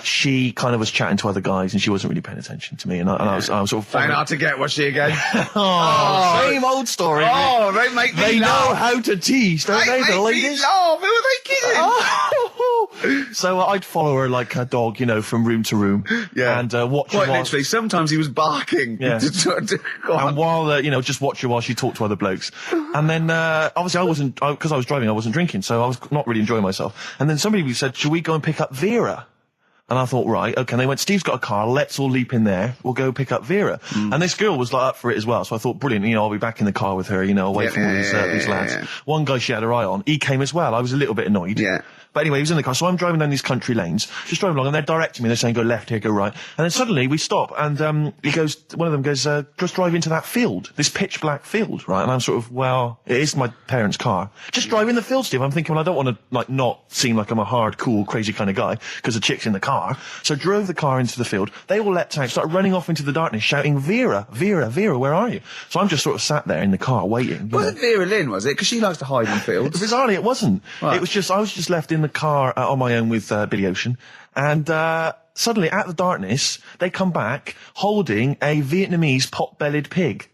she kind of was chatting to other guys, and she wasn't really paying attention to me, and I was sort of... Playing hard to get, was she again? Same old story. Oh, they make me They laugh. know how to tease, don't they, the ladies? They make me laugh. Who are they kidding? So I'd follow her like a dog, from room to room. Yeah. And watch her Quite while... literally, sometimes he was barking. Yeah. And while, just watch her while she talked to other blokes. And then, obviously because I was driving, I wasn't drinking, so I was not really enjoying myself. And then somebody said, should we go and pick up Vera? And I thought, right, okay. And they went, Steve's got a car, let's all leap in there, we'll go pick up Vera. And this girl was like up for it as well, so I thought, brilliant, I'll be back in the car with her, away from all these lads. Yeah. One guy she had her eye on, he came as well, I was a little bit annoyed. Yeah. But anyway, he was in the car, so I'm driving down these country lanes, just driving along, and they're directing me, they're saying, go left here, go right. And then suddenly we stop, and one of them goes, just drive into that field, this pitch black field, right? And I'm sort of, well, it is my parents' car. Just drive in the field, Steve. I'm thinking, well, I don't want to, not seem like I'm a hard, cool, crazy kind of guy, because the chick's in the car. So drove the car into the field. They all leapt out, started running off into the darkness, shouting, Vera, Vera, Vera, where are you? So I'm just sort of sat there in the car, waiting. Wasn't Vera Lynn, was it? Because she likes to hide in fields. Bizarrely, it wasn't. Right. It was I was just left in the car on my own with Billy Ocean, and suddenly, out of the darkness, they come back holding a Vietnamese pot-bellied pig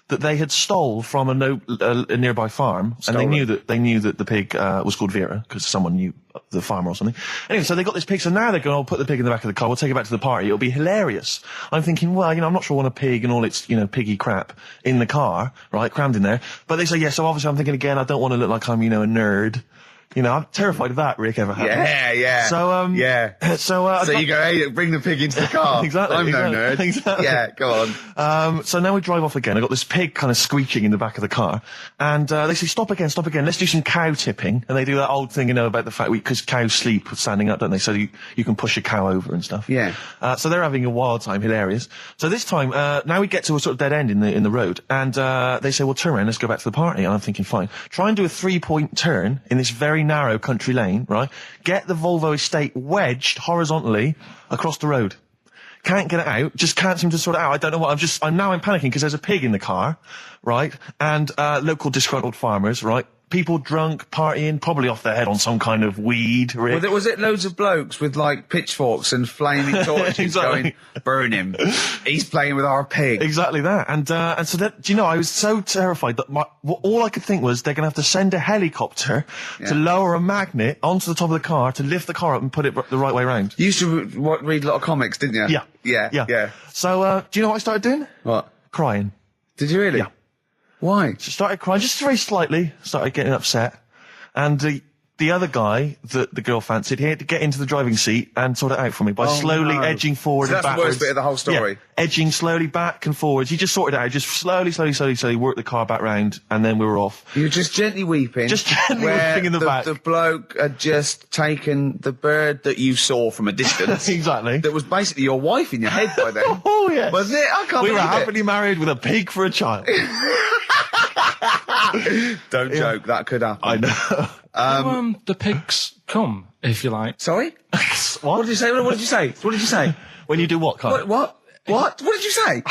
that they had stole from a nearby farm, and they knew that the pig was called Vera because someone knew the farmer or something. Anyway, so they got this pig, so now they're going, I'll put the pig in the back of the car, we'll take it back to the party, it'll be hilarious. I'm thinking, well, I'm not sure I want a pig and all its, piggy crap in the car, right, crammed in there. But they say, yeah, so obviously I'm thinking again, I don't want to look like I'm, a nerd. I'm terrified of that, Rick, ever happened. Yeah. So, So you go, hey, bring the pig into the car. Exactly. I'm no nerd. Exactly. Yeah, go on. So now we drive off again. I got this pig kind of squeaking in the back of the car. And, they say, stop again. Let's do some cow tipping. And they do that old thing, about the fact because cows sleep standing up, don't they? So you can push a cow over and stuff. Yeah. So they're having a wild time, hilarious. So this time, now we get to a sort of dead end in the road. And, they say, well, turn around, let's go back to the party. And I'm thinking, fine. Try and do a 3-point turn in this very narrow country lane, right? Get the Volvo estate wedged horizontally across the road. Can't get it out, just can't seem to sort it out. I don't know what, I'm panicking because there's a pig in the car, right? And, local disgruntled farmers, right? People drunk, partying, probably off their head on some kind of weed. Rick. Well, was it loads of blokes with, pitchforks and flaming torches exactly. going, burn him. He's playing with our pig. Exactly that. And so that, I was so terrified that all I could think was they're going to have to send a helicopter to lower a magnet onto the top of the car to lift the car up and put it the right way around. You used to read a lot of comics, didn't you? Yeah. So, do you know what I started doing? What? Crying. Did you really? Yeah. Why? Just started crying, just very slightly, started getting upset. And the other guy that the girl fancied, he had to get into the driving seat and sort it out for me by slowly edging forward and backwards. That's the worst bit of the whole story. Yeah, edging slowly back and forwards. He just sorted it out, just slowly worked the car back round, and then we were off. You were just gently weeping. Just gently weeping in the back. The bloke had just taken the bird that you saw from a distance. Exactly. That was basically your wife in your head by then. Oh, yeah. Wasn't it? I can't believe it. We were happily married with a pig for a child. Don't joke, that could happen. I know. The pigs come, if you like. Sorry? What did you say? What did you say? When you do what, Karl? What? What did you say?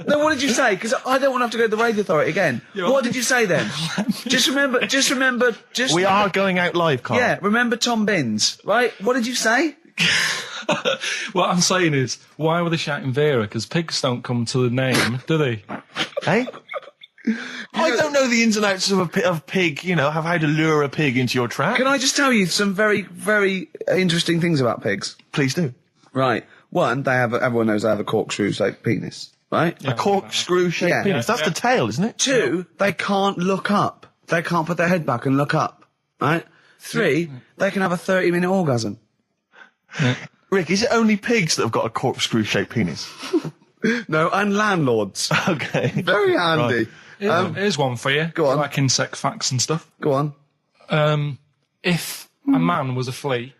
No, what did you say? Because I don't want to have to go to the radio authority again. What did you say then? Just remember. We are going out live, Karl. Yeah, remember Tom Binns, right? What did you say? What I'm saying is, why were they shouting Vera? Because pigs don't come to the name, do they? Hey? I don't know the ins and outs of pig, have how to lure a pig into your trap. Can I just tell you some very, very interesting things about pigs? Please do. Right. One, everyone knows they have a corkscrew-shaped penis, right? Yeah, a corkscrew-shaped penis. That's the tail, isn't it? 2, they can't look up. They can't put their head back and look up, right? 3, they can have a 30-minute orgasm. Yeah. Rick, is it only pigs that have got a corkscrew-shaped penis? No, and landlords. Okay. Very handy. Right. Here's one for you. Go on. Like insect facts and stuff. Go on. If a man was a flea...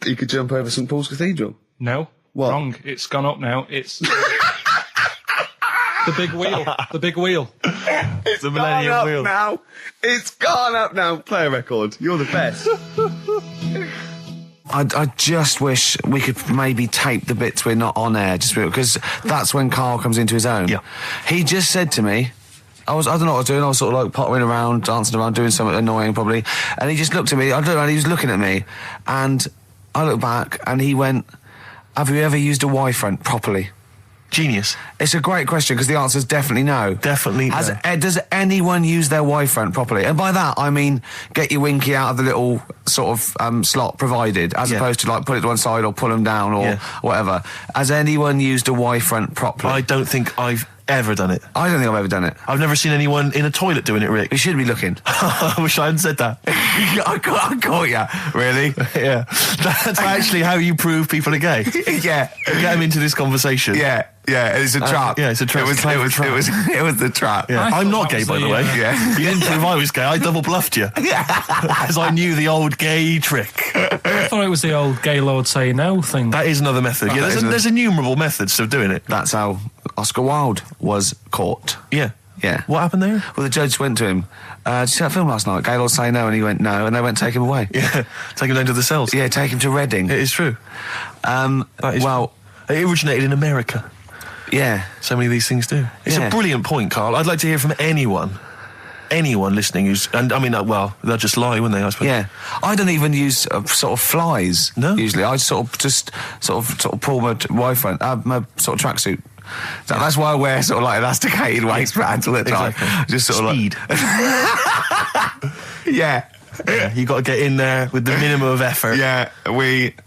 You could jump over St Paul's Cathedral. No. What? Wrong. It's gone up now. It's... the big wheel. The big wheel. It's the Millennium gone up Wheel. now. It's gone up now. Play a record. You're the best. I just wish we could maybe tape the bits we're not on air, just because that's when Karl comes into his own. Yeah. He just said to me, I don't know what I was doing, I was sort of like pottering around, dancing around, doing something annoying probably, and he just looked at me, I don't know, he was looking at me, and I looked back, and he went, have you ever used a Y-front properly? Genius. It's a great question, because the answer is definitely no. Definitely no. Does anyone use their Y-front properly? And by that, I mean get your winky out of the little sort of slot provided, as opposed to like put it to one side or pull them down or whatever. Has anyone used a Y-front properly? I don't think I've ever done it. I don't think I've ever done it. I've never seen anyone in a toilet doing it, Rick. You should be looking. I wish I hadn't said that. I caught you. Really? Yeah. That's actually how you prove people are gay. Yeah. Get them into this conversation. Yeah. Yeah, it's a trap. Yeah, it's a trap. It was the trap. Yeah. I'm not gay, by the way. Yeah. You didn't prove I was gay. I double bluffed you. Because I knew the old gay trick. I thought it was the old Gaylord say no thing. That is another method. Yeah, there's innumerable methods of doing it. That's how Oscar Wilde was caught. Yeah. Yeah. What happened there? Well, the judge went to him, did you see that film last night? Gaylord say no, and he went no, and they went take him away. Yeah. Take him down to the cells. Yeah, take him to Reading. It is true. Well, it originated in America. Yeah. So many of these things do. It's a brilliant point, Karl. I'd like to hear from anyone listening who's... And, I mean, well, they'll just lie, wouldn't they, I suppose? Yeah. I don't even use sort of flies, usually. I sort of pull my Y-front, my sort of tracksuit. So that's why I wear sort of like elasticated waistbands all the time. Exactly. Just sort of Speed. Yeah. Yeah, you got to get in there with the minimum of effort. Yeah,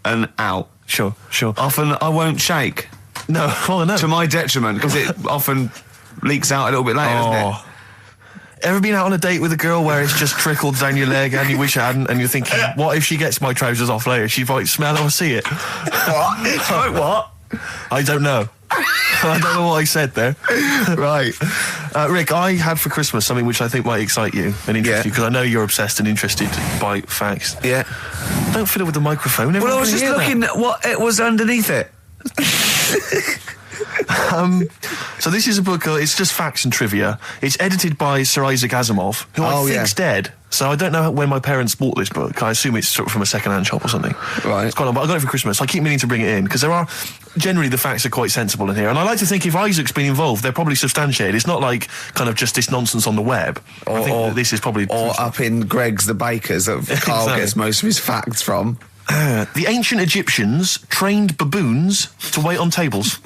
and out. Sure. Often I won't shake. No, no. To my detriment, because it often leaks out a little bit later, doesn't it? Ever been out on a date with a girl where it's just trickled down your leg and you wish it hadn't, and you're thinking, what if she gets my trousers off later? She might smell it or see it. What? I don't know. I don't know what I said there. Right. Rick, I had for Christmas something which I think might excite you and interest you, because I know you're obsessed and interested by facts. Yeah. Don't fiddle with the microphone. Well, I was just looking at what it was underneath it. So this is a book, it's just facts and trivia. It's edited by Sir Isaac Asimov, who I think's dead. So I don't know when my parents bought this book. I assume it's sort of from a second-hand shop or something. Right. It's quite long, but I got it for Christmas. I keep meaning to bring it in, because generally the facts are quite sensible in here. And I like to think if Isaac's been involved, they're probably substantiated. It's not like kind of just this nonsense on the web. I think this is probably... Or up in Greg's the Baker's that Karl gets most of his facts from. The ancient Egyptians trained baboons to wait on tables.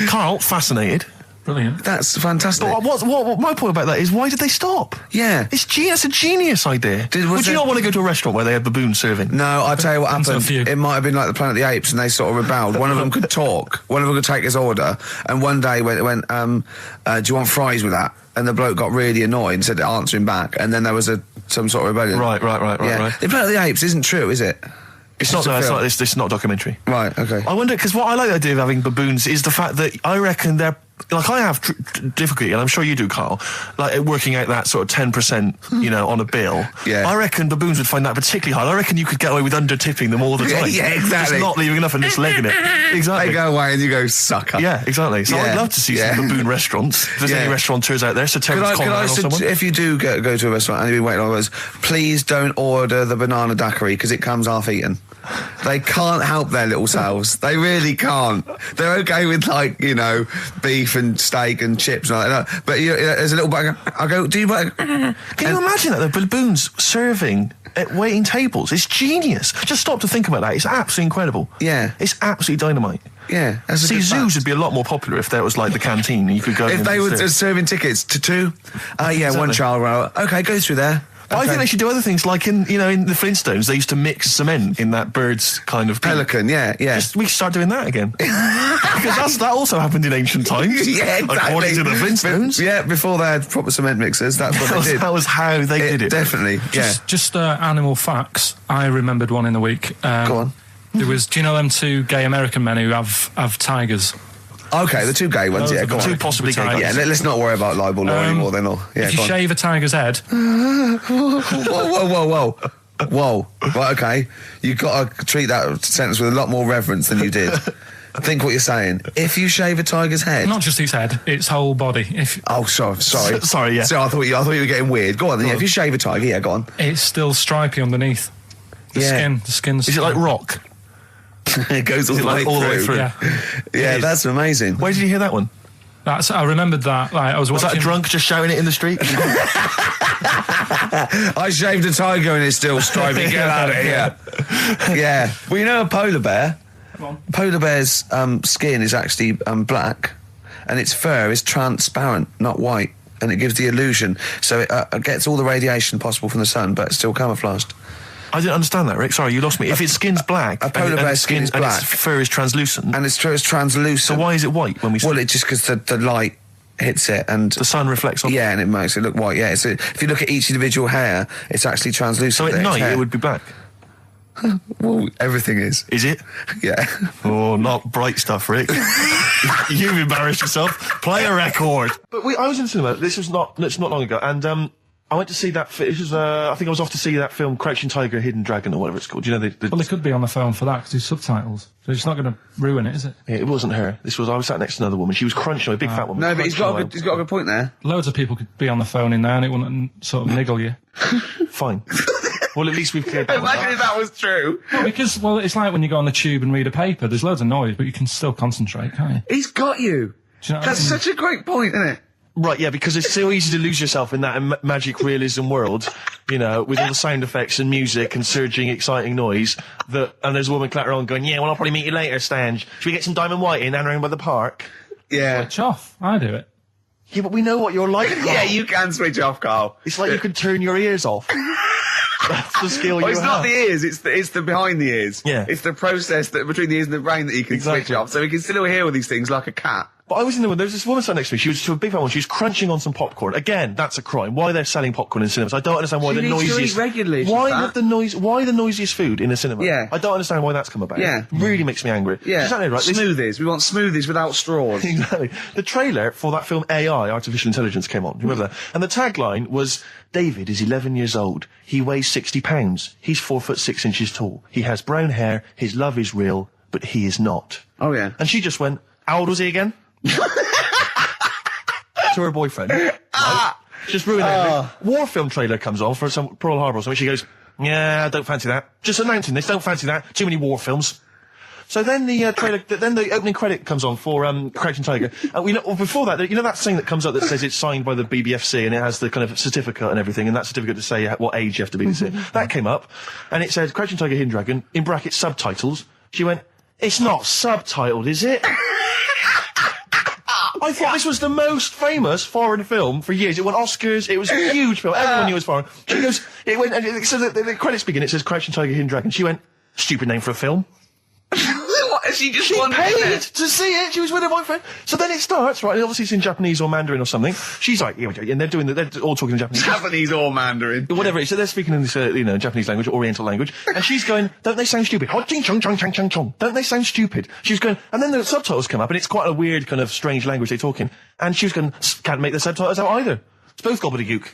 Karl, fascinated. Brilliant. That's fantastic. But what my point about that is, why did they stop? Yeah. It's a genius idea. Would you not want to go to a restaurant where they had baboons serving? No, I'll tell you what happened. It might have been like the Planet of the Apes, and they sort of rebelled. One of them could talk. One of them could take his order. And one day went, do you want fries with that? And the bloke got really annoyed and said, answer him back. And then there was some sort of rebellion. Right. The Planet of the Apes isn't true, is it? It's not a documentary. Right, okay. I wonder, because what I like the idea of having baboons is the fact that I reckon they're... Like, I have difficulty, and I'm sure you do, Karl, like working out that sort of 10%, on a bill. Yeah. I reckon baboons would find that particularly hard. I reckon you could get away with under-tipping them all the time. Yeah, exactly. Just not leaving enough and just legging it. Exactly. They go away and you go, sucker. Yeah, exactly. So I'd love to see some baboon restaurants. If there's any restaurateurs out there, so Terence Conrad or someone. If you do go to a restaurant and you've been waiting on those, please don't order the banana daiquiri, because it comes half-eaten. They can't help their little selves. They really can't. They're okay with, beef and steak and chips and all that. But there's a little bag. I go, do you... Can you imagine that? The baboons serving at waiting tables. It's genius. Just stop to think about that. It's absolutely incredible. Yeah. It's absolutely dynamite. Yeah. See, zoos would be a lot more popular if there was like the canteen and you could go... If they were serving tickets to two? Exactly. One child. Okay, go through there. I think they should do other things, like in the Flintstones, they used to mix cement in that bird's kind of... Pelican, yeah. We should start doing that again. Because that also happened in ancient times. Yeah, exactly. According to the Flintstones. Yeah, before they had proper cement mixers, that's what they did. That was how they did it. Definitely, Just animal facts. I remembered one in the week. Go on. There was, do you know them two gay American men who have tigers? Okay, the two gay ones, yeah. Go on. Two possibly gay guys. Yeah, let's not worry about libel law anymore then. If you shave a tiger's head... Whoa. Right, okay. You've got to treat that sentence with a lot more reverence than you did. Think what you're saying. If you shave a tiger's head... Not just his head, its whole body. Sorry. Sorry, yeah. So I thought you were getting weird. Go on then, if you shave a tiger, yeah, go on. It's still stripy underneath. The skin's... Is it like rock? It goes all the way through. Yeah, that's amazing. Where did you hear that one? I remembered that. Like, I was that a drunk just shouting it in the street? I shaved a tiger and it's still stripy. Get out of here. Yeah. Well, you know a polar bear? Polar bear's skin is actually black, and its fur is transparent, not white, and it gives the illusion. So it gets all the radiation possible from the sun, but it's still camouflaged. I didn't understand that, Rick. Sorry, you lost me. If its skin's black, a polar bear's skin is black, and its fur is translucent, and its fur is translucent. So why is it white when we? Well, it's just because the light hits it and the sun reflects off. Yeah, and it makes it look white. Yeah, so if you look at each individual hair, it's actually translucent. So at night it would be black. Well, everything is. Is it? Yeah. Oh, not bright stuff, Rick. You've embarrassed yourself. Play a record. But I was in the cinema. This was not long ago, and I went to see that. This was, I think I was off to see that film, Crouching Tiger, Hidden Dragon, or whatever it's called. Do you know well, they could be on the phone for that because there's subtitles. So it's not going to ruin it, is it? Yeah, it wasn't her. I was sat next to another woman. She was crunching, a big fat woman. No, but he's got a good point there. Loads of people could be on the phone in there, and it wouldn't sort of niggle you. Fine. Well, at least we've cleared that. Imagine if that was true. No, because it's like when you go on the tube and read a paper. There's loads of noise, but you can still concentrate, can't you? He's got you. Do you know That's such a great point, isn't it? Right, yeah, because it's so easy to lose yourself in that magic realism world, with all the sound effects and music and surging, exciting noise, and there's a woman clattering on going, yeah, well, I'll probably meet you later, Stange. Should we get some Diamond White in and around by the park? Yeah. Switch off. I do it. Yeah, but we know what you're like, Carl. Yeah, you can switch off, Karl. It's like you can turn your ears off. That's the skill you have. It's not the ears, it's the behind the ears. Yeah. It's the process between the ears and the brain that you can switch off. So we can still hear all these things like a cat. But I was in the room, there was this woman sat next to me, she was a big fat one, she was crunching on some popcorn. Again, that's a crime. Why they're selling popcorn in cinemas? I don't understand why the noisiest... regularly. Why the noisiest food in a cinema? Yeah. I don't understand why that's come about. Yeah. Really makes me angry. Yeah. Exactly right. Smoothies. We want smoothies without straws. Exactly. The trailer for that film AI, Artificial Intelligence, came on. Do you remember that? And the tagline was, David is 11 years old. He weighs 60 pounds. He's 4'6" tall. He has brown hair. His love is real, but he is not. Oh, yeah. And she just went, how old was he again? To her boyfriend. Right? Just ruined everything. War film trailer comes on for some Pearl Harbor or something. She goes, yeah, I don't fancy that. Just announcing this, don't fancy that. Too many war films. So then the trailer, then the opening credit comes on for Crouching Tiger. And before that, that thing that comes up that says it's signed by the BBFC and it has the kind of certificate and everything, and that certificate to say what age you have to be to see it. That came up, and it said Crouching Tiger, Hidden Dragon, in brackets subtitles. She went, it's not subtitled, is it? I thought this was the most famous foreign film for years. It won Oscars. It was a huge film. Everyone knew it was foreign. She goes, it went, and so the credits begin. It says Crouching Tiger, Hidden Dragon. She went, stupid name for a film. What? She paid to see it. She was with her boyfriend. So then it starts, right? And obviously it's in Japanese or Mandarin or something. She's like, yeah, and they're all talking in Japanese. Japanese or Mandarin. Whatever it is. So they're speaking in this, Japanese language, Oriental language. And she's going, don't they sound stupid? Don't they sound stupid? She was going, and then the subtitles come up, and it's quite a weird kind of strange language they're talking. And she was going, can't make the subtitles out either. It's both gobbledygook.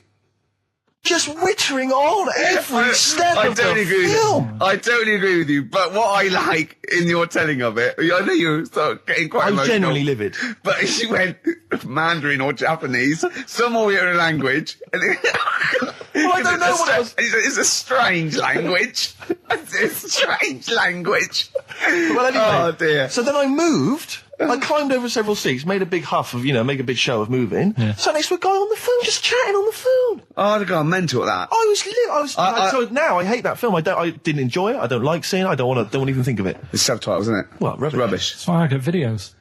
Just wittering on every step of the film. I totally agree with you, but what I like in your telling of it, I know you're getting quite emotional. I'm genuinely livid. But she went Mandarin or Japanese, some Oriental language. And well, I don't know what else. It's a strange language. It's a strange language. Well, anyway. Oh, dear. So then I moved. I climbed over several seats, made a big huff of, make a big show of moving. Yeah. Sat next to a guy on the phone, just chatting on the phone. Oh, I'd have gone mental at that. So now I hate that film. I didn't enjoy it. I don't like seeing it. I don't want to even think of it. It's subtitles, isn't it? Well, rubbish. That's why I get videos.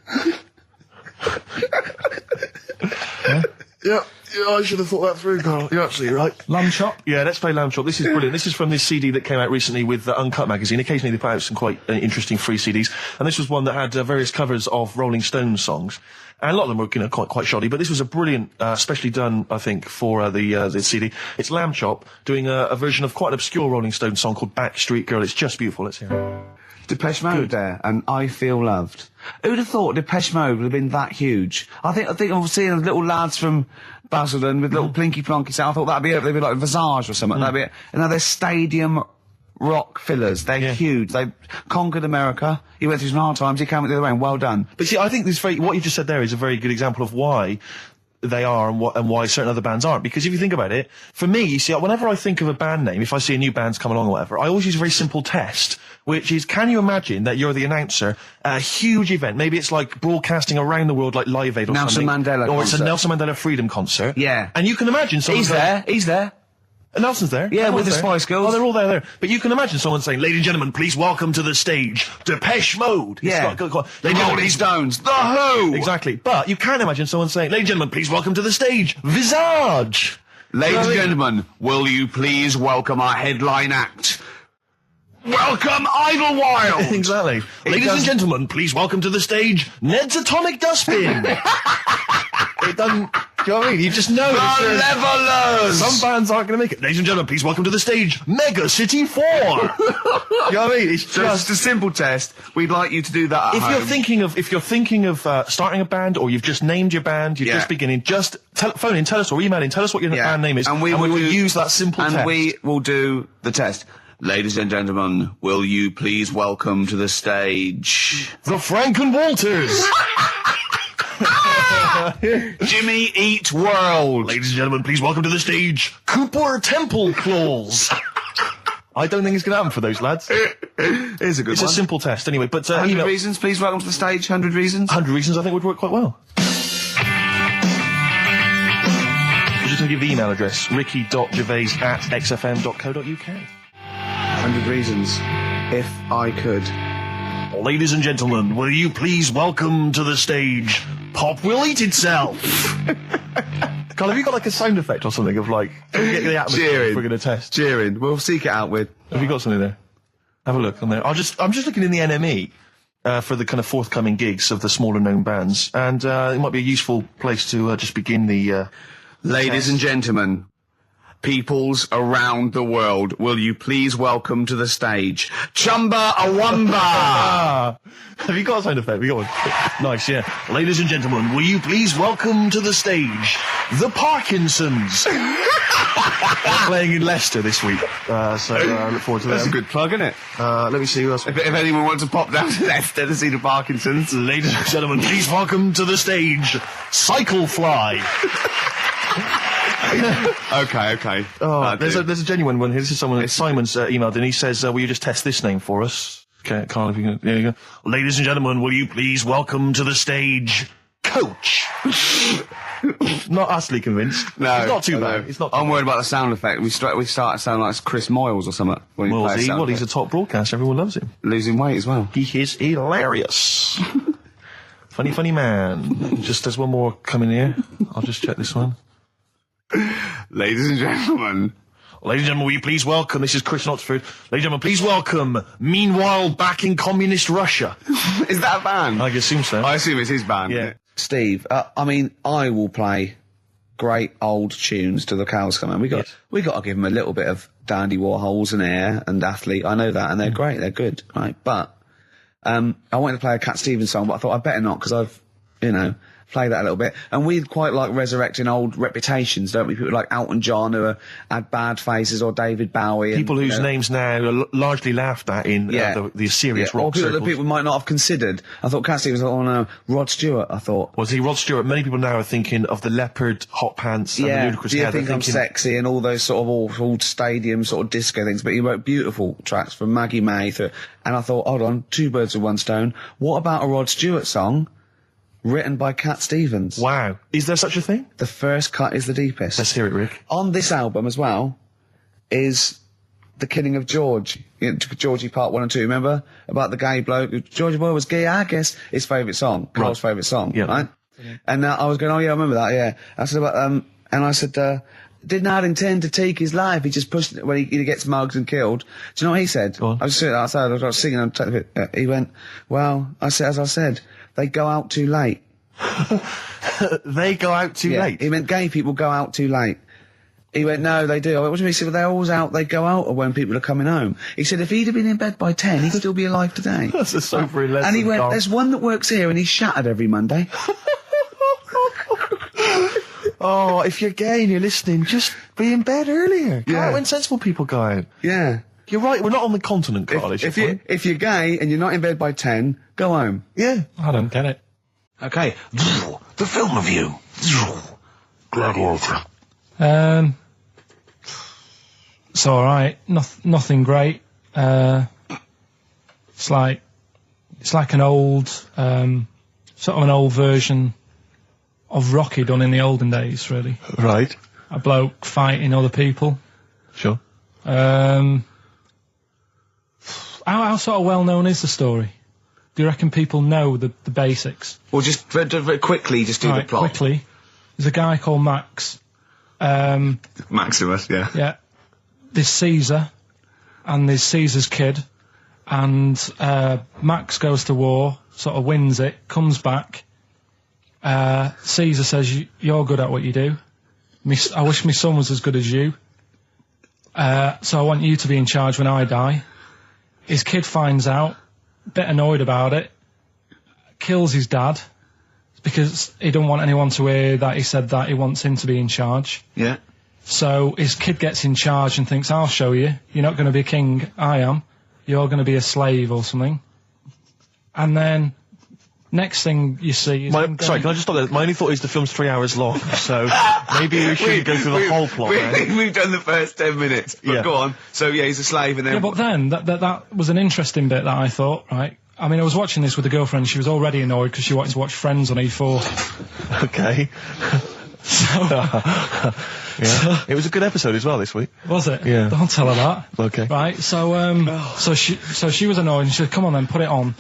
Yeah, I should have thought that through, Karl. You're absolutely right. Lamb Chop? Yeah, let's play Lamb Chop. This is brilliant. This is from this CD that came out recently with Uncut magazine. Occasionally they put out some quite interesting free CDs. And this was one that had various covers of Rolling Stones songs. And a lot of them were, quite shoddy, but this was a brilliant, specially done, I think, for the CD. It's Lamb Chop doing a version of quite an obscure Rolling Stones song called Backstreet Girl. It's just beautiful. Let's hear it. Depeche Mode there, and I Feel Loved. Who'd have thought Depeche Mode would have been that huge? I think I'm seeing little lads from Basildon with little plinky plonky sound. I thought that'd be it. They'd be like Visage or something. That'd be it. And now they're stadium rock fillers. They're huge. They conquered America. He went through some hard times. He came out the other way, and well done. But see, I think what you just said there is a very good example of why they are and why certain other bands aren't. Because if you think about it, for me, you see, whenever I think of a band name, if I see a new band's come along or whatever, I always use a very simple test, which is, can you imagine that you're the announcer at a huge event? Maybe it's like broadcasting around the world like Live Aid or Nelson something. Mandela or concert. it's a Nelson Mandela Freedom concert. Yeah. And you can imagine someone He's there. Nelson's there. Yeah, Everyone's with the there. Spice Girls. Oh, they're all there. But you can imagine someone saying, ladies and gentlemen, please welcome to the stage, Depeche Mode. Yeah. Rolling Stones. The Who. Exactly. But you can imagine someone saying, ladies and gentlemen, please welcome to the stage, Visage. Ladies and gentlemen, will you please welcome our headline act? Welcome, Idlewild! Exactly. Ladies and gentlemen, please welcome to the stage, Ned's Atomic Dustbin. It doesn't... Do you know what I mean? You just know. The Levelers! Some bands aren't going to make it. Ladies and gentlemen, please welcome to the stage, Mega City 4. You know what I mean? It's just a simple test. We'd like you to do that at home. If you're thinking of starting a band, or you've just named your band, you're just beginning, just phone in, tell us, or email in, tell us what your band name is, and we will use that simple test. And we will do the test. Ladies and gentlemen, will you please welcome to the stage... the Franken Walters! Jimmy Eat World. Ladies and gentlemen, please welcome to the stage, Cooper Temple Claws. I don't think it's going to happen for those lads. Here's a good one. It's a simple test anyway, but... 100 Reasons, please welcome to the stage, 100 Reasons. 100 Reasons I think would work quite well. I'm just going to give the email address, ricky.gervais@xfm.co.uk. 100 Reasons, if I could. Ladies and gentlemen, will you please welcome to the stage, Pop Will Eat Itself. Karl, have you got like a sound effect or something of like, get the atmosphere cheering. We're going to test? Cheering. We'll seek it out with. Have you got something there? Have a look on there. I'm just looking in the NME for the kind of forthcoming gigs of the smaller known bands, and it might be a useful place to just begin the Ladies and gentlemen, peoples around the world, will you please welcome to the stage, Chumba Awamba! Have you got a sound effect? We got one. Nice, yeah. Ladies and gentlemen, will you please welcome to the stage, the Parkinsons? They're playing in Leicester this week, so I look forward to that. That's a good plug, isn't it? Let me see who else. If anyone wants to pop down to Leicester to see the Parkinsons. Ladies and gentlemen, please welcome to the stage, Cyclefly. Okay. Oh, there's a genuine one here. This is someone, Simon's emailed, and he says, will you just test this name for us? Okay, Karl, if you can, there you go. Ladies and gentlemen, will you please welcome to the stage, Coach? Not utterly convinced. No. It's not too bad. It's not too I'm bad. worried about the sound effect. We start to sound like Chris Moyles or something. When we play a sound He's a top broadcaster. Everyone loves him. Losing weight as well. He is hilarious. Funny man. Just there's one more coming here. I'll just check this one. Ladies and gentlemen, will you please welcome, this is Chris Oxford, ladies and gentlemen, please welcome, Meanwhile Back in Communist Russia. Is that a band? I assume so. I assume it's his band. Yeah. Steve, I mean, I will play great old tunes till the cows come in. We got to give them a little bit of Dandy Warhols and Air and Athlete. I know that, and they're great, they're good, right? But I wanted to play a Cat Stevens song, but I thought I'd better not, because I've, play that a little bit. And we quite like resurrecting old reputations, don't we? People like Elton John who had bad faces, or David Bowie. People whose names now are largely laughed at in the serious rock or people circles. that people might not have considered. I thought Cat Stevens, Rod Stewart, I thought. Was he Rod Stewart? Many people now are thinking of the leopard hot pants and the ludicrous Do you hair. think I'm sexy and all those sort of awful stadium sort of disco things? But he wrote beautiful tracks from Maggie May and I thought, hold on, two birds with one stone. What about a Rod Stewart song written by Cat Stevens? Wow. Is there such a thing? The first cut is the deepest. Let's hear it, Rick. On this album as well is The Killing of George. Georgie Part 1 and 2, remember? About the gay bloke. Georgie Boy was gay, I guess. His favourite song. Carl's favourite song, right? And I was going, oh yeah, I remember that, yeah. I said about, and I said, did not intend to take his life. He just pushed it when he gets mugged and killed. Do you know what he said? I was sitting outside, I was singing, he went, well, as I said, they go out too late. They go out too late? He meant gay people go out too late. He went, no, they do. I went, what do you mean? He said, well, they're always out, they go out when people are coming home. He said, if he'd have been in bed by 10, he'd still be alive today. That's a sobering lesson. And he went, there's one that works here and he's shattered every Monday. Oh, if you're gay and you're listening, just be in bed earlier. Go out when sensible people go out. Yeah. You're right, we're not on the continent, Karl. If you're gay and you're not in bed by 10, go home. Yeah. I don't get it. Okay, the film review. Gladiator. It's all right. Nothing great. It's like an old, sort of an old version of Rocky done in the olden days, really. Right. A bloke fighting other people. Sure. How sort of well known is the story? Do you reckon people know the basics? Well, just very quickly, just do the plot. Quickly. There's a guy called Max. Maximus, yeah. Yeah. There's Caesar, and there's Caesar's kid, and Max goes to war, sort of wins it, comes back. Caesar says, you're good at what you do. I wish my son was as good as you. So I want you to be in charge when I die. His kid finds out, a bit annoyed about it, kills his dad, because he don't want anyone to hear that he said that he wants him to be in charge. Yeah. So his kid gets in charge and thinks, I'll show you. You're not going to be king, I am. You're going to be a slave or something. And then, next thing you see is... Sorry, can I just stop there? My only thought is the film's 3 hours long, so maybe we shouldn't go through the whole plot. We've done the first 10 minutes, but go on. So, yeah, he's a slave and then... Yeah, but then, that was an interesting bit that I thought, right? I mean, I was watching this with a girlfriend, she was already annoyed because she wanted to watch Friends on E4. Okay. Yeah. It was a good episode as well this week. Was it? Yeah. Don't tell her that. Okay. Right, so she was annoyed and she said, come on then, put it on.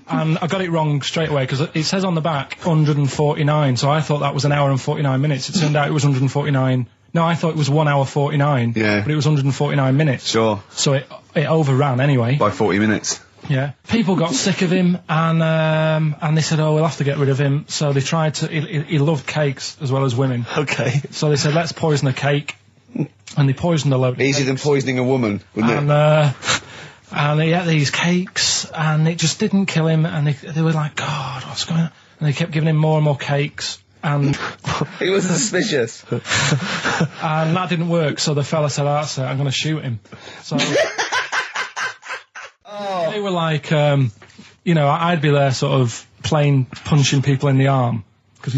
And I got it wrong straight away because it says on the back 149, so I thought that was an hour and 49 minutes. It turned out it was 149. No, I thought it was 1 hour 49. Yeah. But it was 149 minutes. Sure. So it overran anyway. By 40 minutes. Yeah. People got sick of him and they said, oh, we'll have to get rid of him. So they tried to, he loved cakes as well as women. Okay. So they said, let's poison a cake. And they poisoned a load of Easier than poisoning a woman, wouldn't it? And he ate these cakes, and it just didn't kill him, and they were like, God, what's going on? And they kept giving him more and more cakes, and... He was suspicious. And that didn't work, so the fella said, that's it, I'm going to shoot him. So... They were like, I'd be there sort of punching people in the arm. That's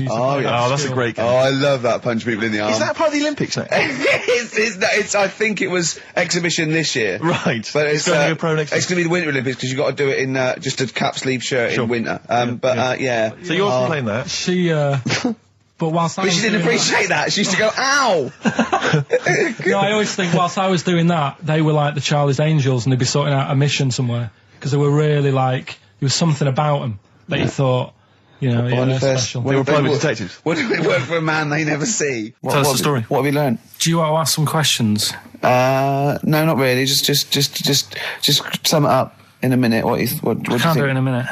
a great game. Oh, I love that, punch people in the arm. Is that part of the Olympics now? it's I think it was exhibition this year. Right. But it's going to be a pro next year. It's going to be the Winter Olympics because you've got to do it in just a cap sleeve shirt in winter. Yeah. So you're playing that? She, but whilst I was she didn't appreciate that. She used to go, ow! No, I always think whilst I was doing that, they were like the Charlie's Angels and they'd be sorting out a mission somewhere. Because they were really like, there was something about them that you thought, special. They were private detectives. What do they work for a man they never see? Tell us the story. What have you learned? Do you want to ask some questions? No, not really. Just sum it up in a minute. What do you think? Can't do it in a minute.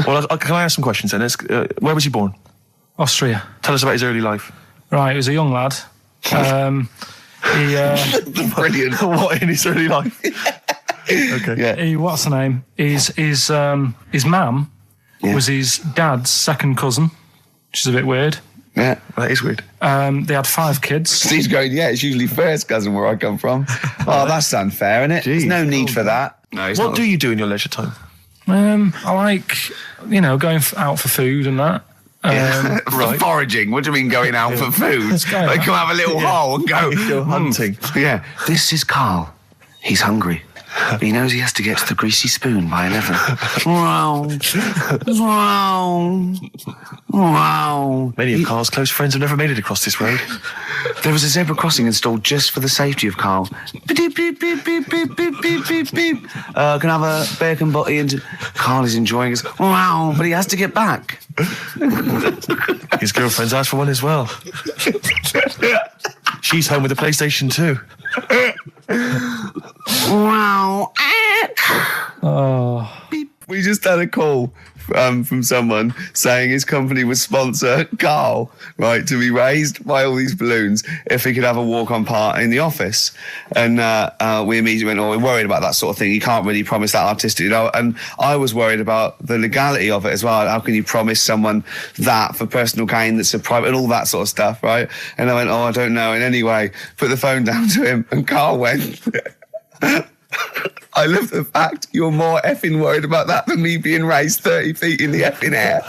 Well, can I ask some questions then? Where was he born? Austria. Tell us about his early life. Right, he was a young lad. Brilliant. What in his early life? Okay. Yeah. What's the name? His mum was his dad's second cousin, which is a bit weird. Yeah, that is weird. They had 5 kids. Steve's going, it's usually first cousin where I come from. Oh, that's unfair, isn't it? There's no need for that. No, what do you do in your leisure time? I like, going out for food and that. Right. Foraging. What do you mean going out for food? They come have a little hole and go hunting. Yeah. This is Karl. He's hungry. He knows he has to get to the greasy spoon by 11. Wow. Many of Karl's close friends have never made it across this road. There was a zebra crossing installed just for the safety of Karl. Beep, beep, beep, beep, beep, beep, beep, beep, beep. Can I have a bacon butty? And Karl is enjoying his... Wow, but he has to get back. His girlfriend's asked for one as well. She's home with a PlayStation 2. Wow. Oh. We just had a call from someone saying his company would sponsor Karl, right, to be raised by all these balloons if he could have a walk-on part in the office. And we immediately went, we're worried about that sort of thing. You can't really promise that artistic, And I was worried about the legality of it as well. How can you promise someone that for personal gain that's a private and all that sort of stuff, right? And I went, I don't know. And anyway, put the phone down to him, and Karl went... I love the fact you're more effing worried about that than me being raised 30 feet in the effing air.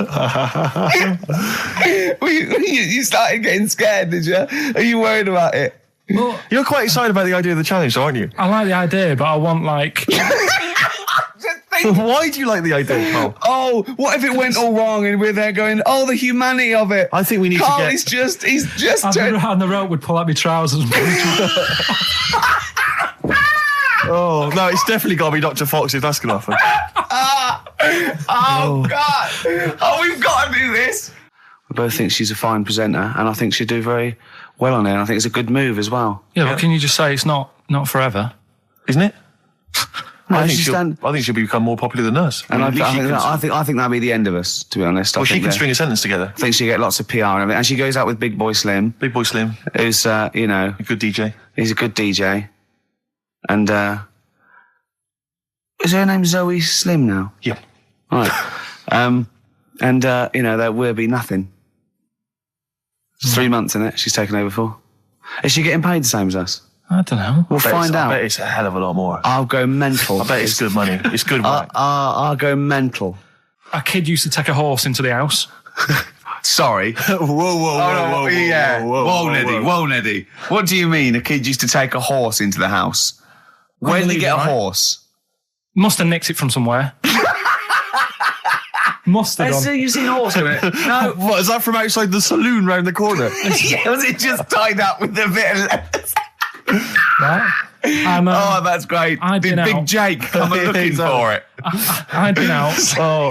You started getting scared, did you? Are you worried about it? Well, you're quite excited about the idea of the challenge, aren't you? I like the idea, but I want like... Why do you like the idea, Karl? Oh, what if it went all wrong and we're there going, the humanity of it. I think we need Karl to get... he's just... And the rope would pull out my trousers and Oh, no, it's definitely got to be Dr. Fox if that's going to happen. God. We've got to do this. We both think she's a fine presenter, and I think she'd do very well on it, and I think it's a good move as well. Yeah, but can you just say it's not forever? Isn't it? No, I think she'll become more popular than us. And I think that'll be the end of us, to be honest. Well, she can string a sentence together. I think she'll get lots of PR and everything. And she goes out with Big Boy Slim. Big Boy Slim. Who's, a good DJ. He's a good DJ. And, is her name Zoe Slim now? Yeah. Right. There will be nothing. It's 3 months, isn't it? She's taken over for. Is she getting paid the same as us? I don't know. We'll find out. I bet it's a hell of a lot more. I'll go mental. I bet it's good money. It's good money. I'll go mental. A kid used to take a horse into the house. Sorry. Whoa, Neddy. What do you mean a kid used to take a horse into the house? Where did he get a horse? Must have nicked it from somewhere. Must have done. You've seen a horse in it? No. What, is that from outside the saloon round the corner? Yeah, was it just tied up with a bit of leather? Right. That's great. Big Jake coming looking for it. I'd been out. So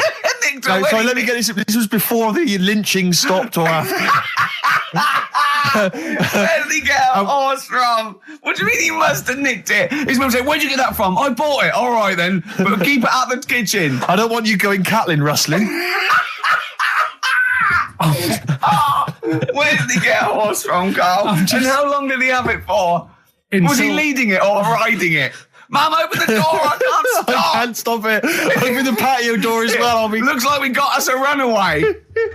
let me get this. This was before the lynching stopped or after? Where did he get a horse from? What do you mean he must have nicked it? His mum said, where'd you get that from? I bought it. All right then, but keep it out of the kitchen. I don't want you going Catlin rustling. Where did he get a horse from, Karl? And how long did he have it for? Was he leading it or riding it? Mum, open the door, I can't stop. I can't stop it. Open the patio door as well. Looks like we got us a runaway.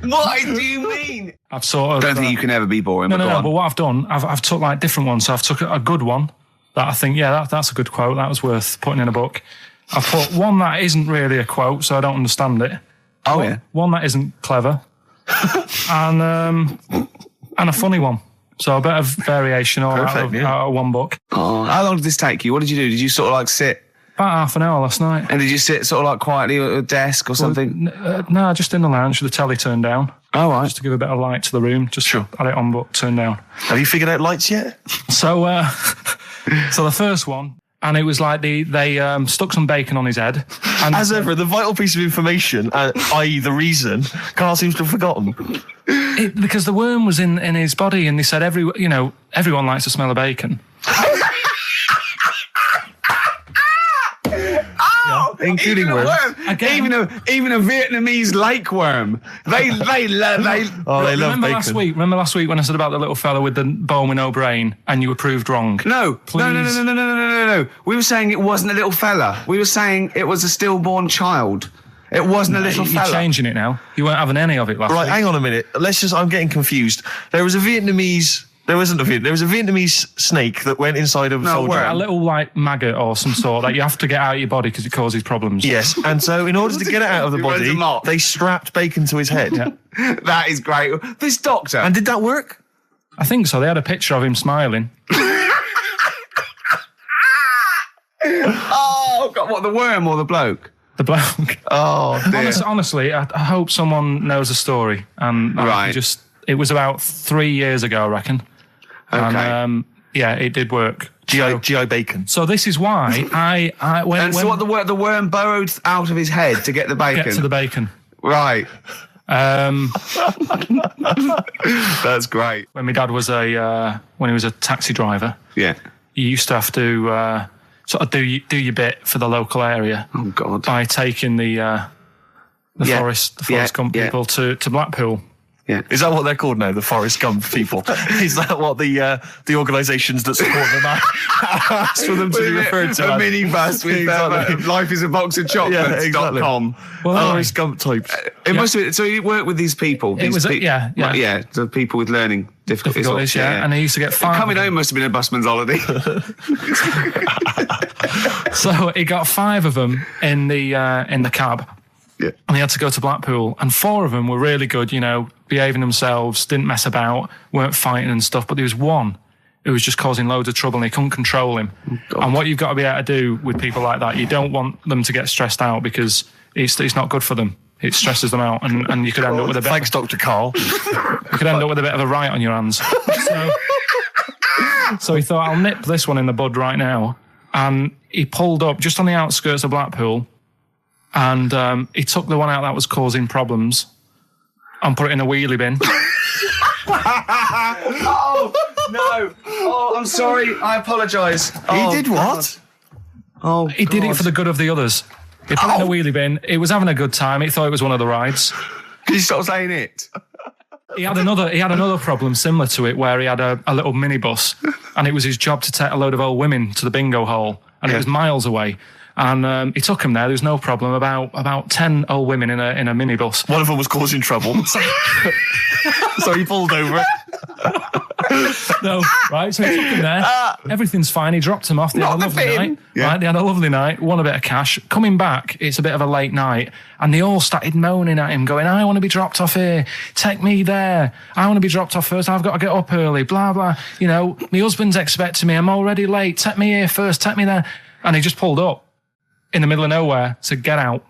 What do you mean? I've sort of... Don't think you can ever be boring. No, but what I've done, I've took like different ones. So I've took a good one that I think, that's a good quote. That was worth putting in a book. I've put one that isn't really a quote, so I don't understand it. Oh, yeah. One that isn't clever. and a funny one. So a bit of variation out of one book. Oh, how long did this take you? What did you do? Did you sort of like sit? About half an hour last night. And did you sit sort of like quietly at a desk or something? No, just in the lounge with the telly turned down. Oh, right. Just to give a bit of light to the room. Just had it on but turned down. Have you figured out lights yet? So the first one, and it was like they stuck some bacon on his head. And as ever, the vital piece of information, i.e. the reason, Karl seems to have forgotten. Because the worm was in his body, and they said everyone likes the smell of bacon. Including worms. Even a Vietnamese lake worm. They love bacon. Remember last week when I said about the little fella with the bone with no brain, and you were proved wrong? No. We were saying it wasn't a little fella. We were saying it was a stillborn child. It wasn't a little fella. You're changing it now. You weren't having any of it last week. Right, hang on a minute. I'm getting confused. There was a Vietnamese snake that went inside of a soldier. A little like maggot or some sort that you have to get out of your body because it causes problems. Yes, and so in order to get it out of the body, they strapped bacon to his head. Yeah. That is great. This doctor. And did that work? I think so. They had a picture of him smiling. Oh, God, what, the worm or the bloke? The bloke. Oh, dear. Honestly, I hope someone knows the story. And it was about 3 years ago, I reckon. Okay. And, it did work. GI bacon. So this is why the worm burrowed out of his head to get the bacon? Get to the bacon. Right. That's great. When my dad was when he was a taxi driver, you used to have to sort of do your bit for the local area. Oh God! By taking the the Forrest Gump people to Blackpool. Yeah. Is that what they're called now? The Forrest Gump people? Is that what the organisations that support them asked for them to be referred to? A minibus with Life is a Box of Chocolates.com. Well, Forrest Gump types. It must have been, so you work with these people. The people with learning difficulties. And they used to get 5. Coming home must have been a busman's holiday. So he got 5 of them in the cab. Yeah. And he had to go to Blackpool, and 4 of them were really good, behaving themselves, didn't mess about, weren't fighting and stuff, but there was one who was just causing loads of trouble and they couldn't control him. And what you've got to be able to do with people like that, you don't want them to get stressed out because it's not good for them. It stresses them out, and you could end up with a bit... Thanks, Dr. Karl. You could end up with a bit of a riot on your hands. So he thought, I'll nip this one in the bud right now. And he pulled up just on the outskirts of Blackpool, and he took the one out that was causing problems and put it in a wheelie bin. Oh, no. Oh, I'm sorry. I apologise. He did what? Oh, he did it for the good of the others. He put it in a wheelie bin. He was having a good time. He thought it was one of the rides. Can you stop saying it? He had another problem similar to it where he had a little minibus, and it was his job to take a load of old women to the bingo hall, and it was miles away. And he took him there. There was no problem. About 10 old women in a minibus. One of them was causing trouble. So he pulled over it. No, right? So he took him there. Everything's fine. He dropped him off. They had a lovely night. Yeah. Right? They had a lovely night. Won a bit of cash. Coming back, it's a bit of a late night. And they all started moaning at him, going, I want to be dropped off here. Take me there. I want to be dropped off first. I've got to get up early. Blah, blah. My husband's expecting me. I'm already late. Take me here first. Take me there. And he just pulled up in the middle of nowhere, said, get out.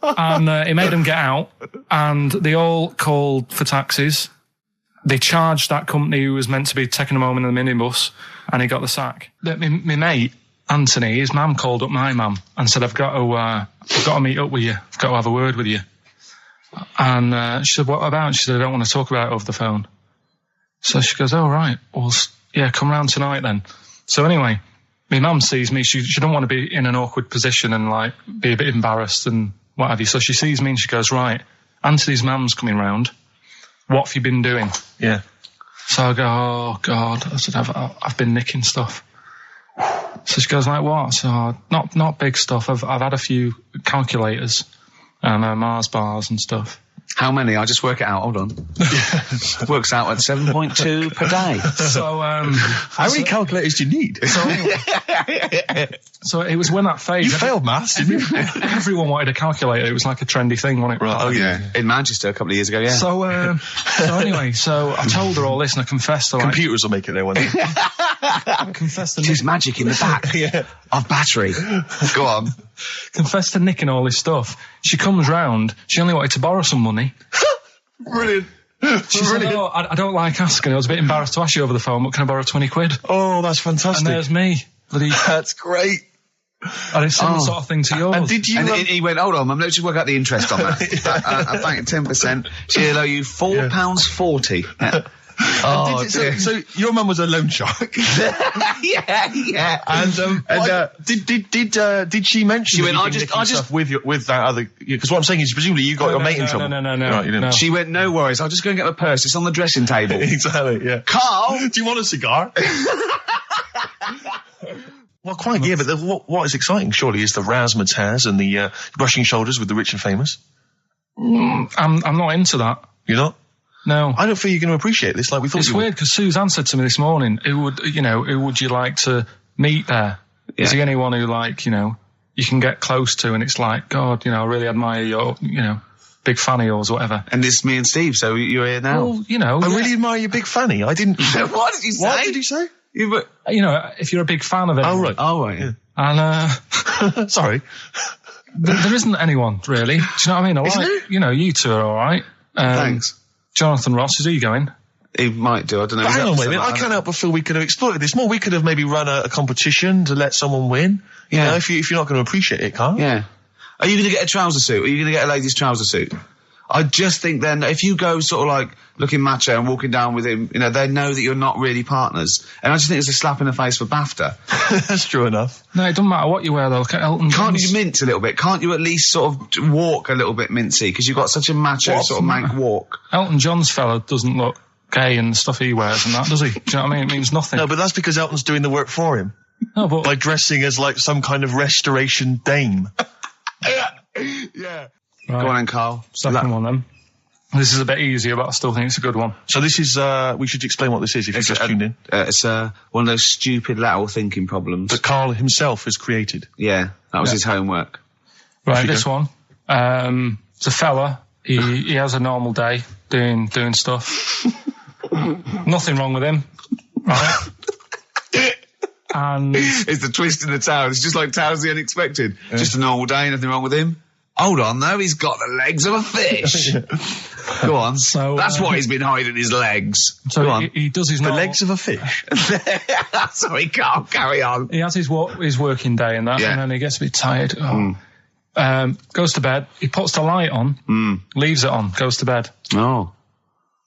And he made them get out, and they all called for taxis. They charged that company who was meant to be taking him home in the minibus, and he got the sack. My mate, Anthony, his mum called up my mum and said, I've got to meet up with you. I've got to have a word with you. And she said, what about? She said, I don't want to talk about it over the phone. So she goes, oh, right. Well, yeah, come round tonight then. So anyway, my mum sees me. She don't want to be in an awkward position and be a bit embarrassed and what have you. So she sees me and she goes, right, Anthony's mum's coming round. What have you been doing? Yeah. So I go, oh God. I said, I've been nicking stuff. So she goes, like what? So not big stuff. I've had a few calculators and Mars bars and stuff. How many? I'll just work it out. Hold on. Works out at 7.2 per day. So, how many calculators do you need? So it was when that phase. You failed maths, didn't you? Everyone wanted a calculator. It was like a trendy thing, wasn't it? Right. Oh yeah. In Manchester a couple of years ago. Yeah. So anyway, so I told her all this and I confessed to computers will make it there one day. I confessed to There's magic in the back of battery. Go on. Confessed to nicking all this stuff. She comes round. She only wanted to borrow some money. Brilliant. She said, oh, I don't like asking. I was a bit embarrassed to ask you over the phone, but can I borrow 20 quid? Oh, that's fantastic. And there's me. That's great. And it's similar sort of thing to yours. And did you? And he went, hold on, Mum, let's just work out the interest on that. I bank 10%. She'll owe you £4.40. Yeah. Oh, so your mum was a loan shark. yeah. And did she mention? She went, I just with that other, because what I'm saying is presumably you got your mate in trouble. No. Right, you didn't. She went, no worries, I'll just go and get my purse. It's on the dressing table. Exactly. Yeah. Karl, do you want a cigar? Well, quite, yeah, but what is exciting, surely, is the razzmatazz and the brushing shoulders with the rich and famous. I'm not into that. You're not? No. I don't feel you're going to appreciate this like we thought you would. It's weird, because Suzanne said to me this morning, who would you like to meet there? Yeah. Is he anyone who, you can get close to and it's like, God, I really admire your, big fan of yours or whatever. And it's me and Steve, so you're here now. Well, I really admire your big fanny. I didn't... What did you say? What did he say? If you're a big fan of it. Oh, right. Oh, right, yeah. And, sorry. There isn't anyone, really. Do you know what I mean? Isn't there? You two are all right. Thanks. Jonathan Ross, is he going? He might do, I don't know. But hang on, wait a minute. I can't help but feel we could have exploited this more. We could have maybe run a competition to let someone win. If you're not going to appreciate it, Karl. Yeah. Are you going to get a trouser suit? Are you going to get a ladies' trouser suit? I just think then if you go sort of like looking macho and walking down with him, you know, they know that you're not really partners. And I just think it's a slap in the face for BAFTA. That's true enough. No, it doesn't matter what you wear though. Look at Elton John. Can't you mince a little bit? Can't you at least sort of walk a little bit mincy? Because you've got such a macho sort of mank walk. Elton John's fella doesn't look gay and the stuff he wears and that, does he? Do you know what I mean? It means nothing. No, but that's because Elton's doing the work for him. No, but... by dressing as like some kind of restoration dame. Yeah. Right. Go on then, Karl. Second one then. This is a bit easier, but I still think it's a good one. So this is, we should explain what this is if you've just tuned in. It's one of those stupid lateral thinking problems. That Karl himself has created. Yeah, that was his homework. Right, this one. It's a fella. He has a normal day doing stuff. Nothing wrong with him. Right? And it's the twist in the tale. It's just like Tales of the Unexpected. Yeah. Just a normal day, nothing wrong with him. Hold on, though, he's got the legs of a fish. Go on. So that's why he's been hiding his legs. So Go on. He does his normal... The legs of a fish? Sorry, Karl, carry on. He has his working day and that, and then he gets a bit tired. Goes to bed. He puts the light on, leaves it on, goes to bed. Oh.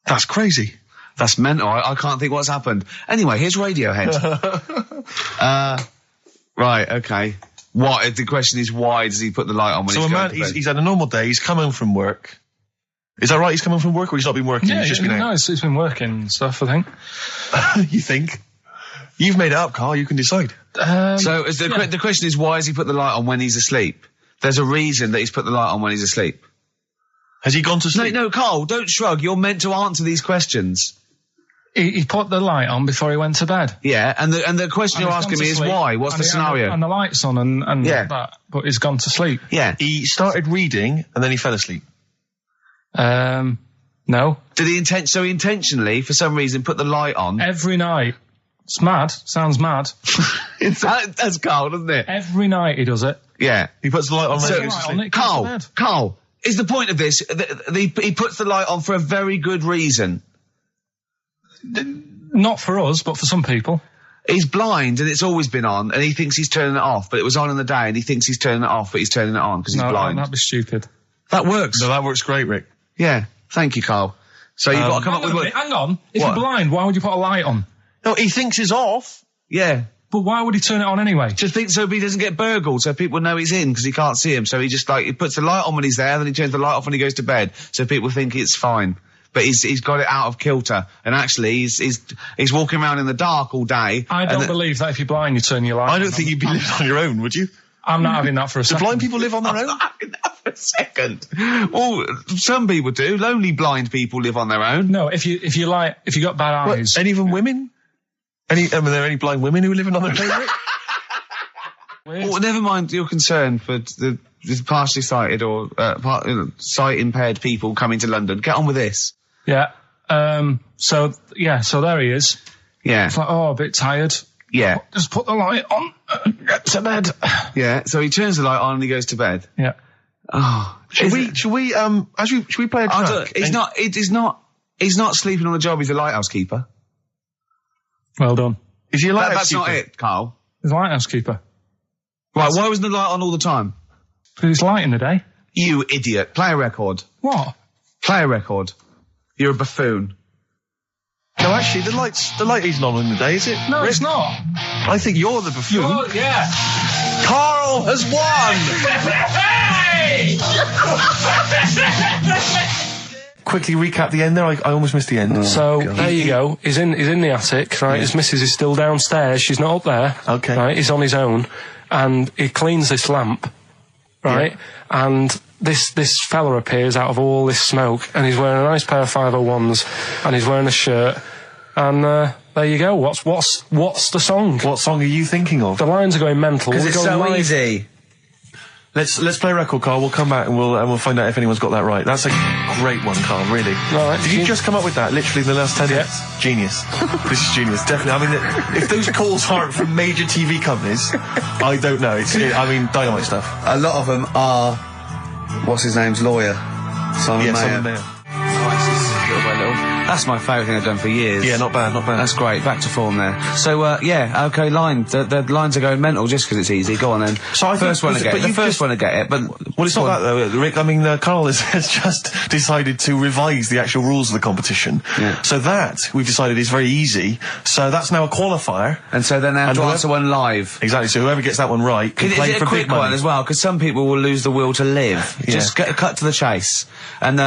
That's crazy. That's mental. I can't think what's happened. Anyway, here's Radiohead. Right, okay. What? The question is, why does he put the light on when he's going to bed? He's had a normal day. He's come home from work. Is that right? He's come home from work, or he's not been working? Yeah, he's just been out? No, he's been working and stuff, I think. You think? You've made it up, Karl. You can decide. So the question is, why has he put the light on when he's asleep? There's a reason that he's put the light on when he's asleep. Has he gone to sleep? No, Karl, don't shrug. You're meant to answer these questions. He put the light on before he went to bed. Yeah, and the question you're asking me is why? What's the scenario? And the light's on and that, but he's gone to sleep. Yeah. He started reading and then he fell asleep. No. Did he intentionally, for some reason, put the light on? Every night. It's mad. Sounds mad. That's Karl, doesn't it? Every night he does it. Yeah. He puts the light on when he goes to sleep. Karl, is the point of this, he puts the light on for a very good reason. Not for us, but for some people. He's blind and it's always been on and he thinks he's turning it off, but it was on in the day and he thinks he's turning it off, but he's turning it on because he's blind. No, that'd be stupid. That works. No, that works great, Rick. Yeah. Thank you, Karl. So you've got to come up with... Hang on. If you're blind, why would you put a light on? No, he thinks it's off. Yeah. But why would he turn it on anyway? Just think so he doesn't get burgled, so people know he's in because he can't see him. So he just he puts the light on when he's there, then he turns the light off when he goes to bed, so people think it's fine. But he's got it out of kilter, and actually he's walking around in the dark all day. I don't believe that if you're blind you turn your light on. I don't think you'd be living on your own, would you? I'm not having that for a second. Do blind people live on their own? I'm not having that for a second. Well, some people do. Lonely blind people live on their own. No, if you got bad eyes. What, any of them women? Are there any blind women who are living on their own? Well, never mind your concern for the partially sighted or sight impaired people coming to London. Get on with this. Yeah. So there he is. Yeah. It's like, a bit tired. Yeah. Just put the light on and get to bed. Yeah. So he turns the light on and he goes to bed. Yeah. Oh. Should we play a track? He's not sleeping on the job. He's a lighthouse keeper. Well done. Is he a lighthouse keeper? That's not it, Karl. He's a lighthouse keeper. Right, why wasn't the light on all the time? Because it's light in the day. You idiot. Play a record. What? Play a record. You're a buffoon. No, actually, the light isn't on in the day, is it? No, Rick? It's not. I think you're the buffoon. Yeah. Karl has won! Quickly recap the end there. I almost missed the end. There you go. He's in the attic, right? Yeah. His missus is still downstairs. She's not up there. Okay. Right? He's on his own. And he cleans this lamp, right? Yeah. And this fella appears out of all this smoke, and he's wearing a nice pair of 501s, and he's wearing a shirt, and there you go. What's the song? What song are you thinking of? The lines are going mental. Because it's so easy. Let's play a record, Karl. We'll come back and we'll find out if anyone's got that right. That's a great one, Karl. Really. Right, Did you just come up with that? Literally in the last 10 minutes. Genius. This is genius. Definitely. I mean, if those calls aren't from major TV companies, I don't know. Dynamite stuff. A lot of them are. What's his name's lawyer? Simon Mayer. Simon Mayer. Oh, this is little by little. That's my favourite thing I've done for years. Yeah, not bad, not bad. That's great. Back to form there. So, okay, line. The lines are going mental just because it's easy. Go on then. So I first one to get it. The first one to get it, but... Well, it's not that, though, Rick. I mean, Karl has just decided to revise the actual rules of the competition. Yeah. So that, we've decided, is very easy. So that's now a qualifier. And so then they have to answer one live. Exactly. So whoever gets that one right can play for big money. Is it a quick one as well? Because some people will lose the will to live. Yeah. Just cut to the chase. And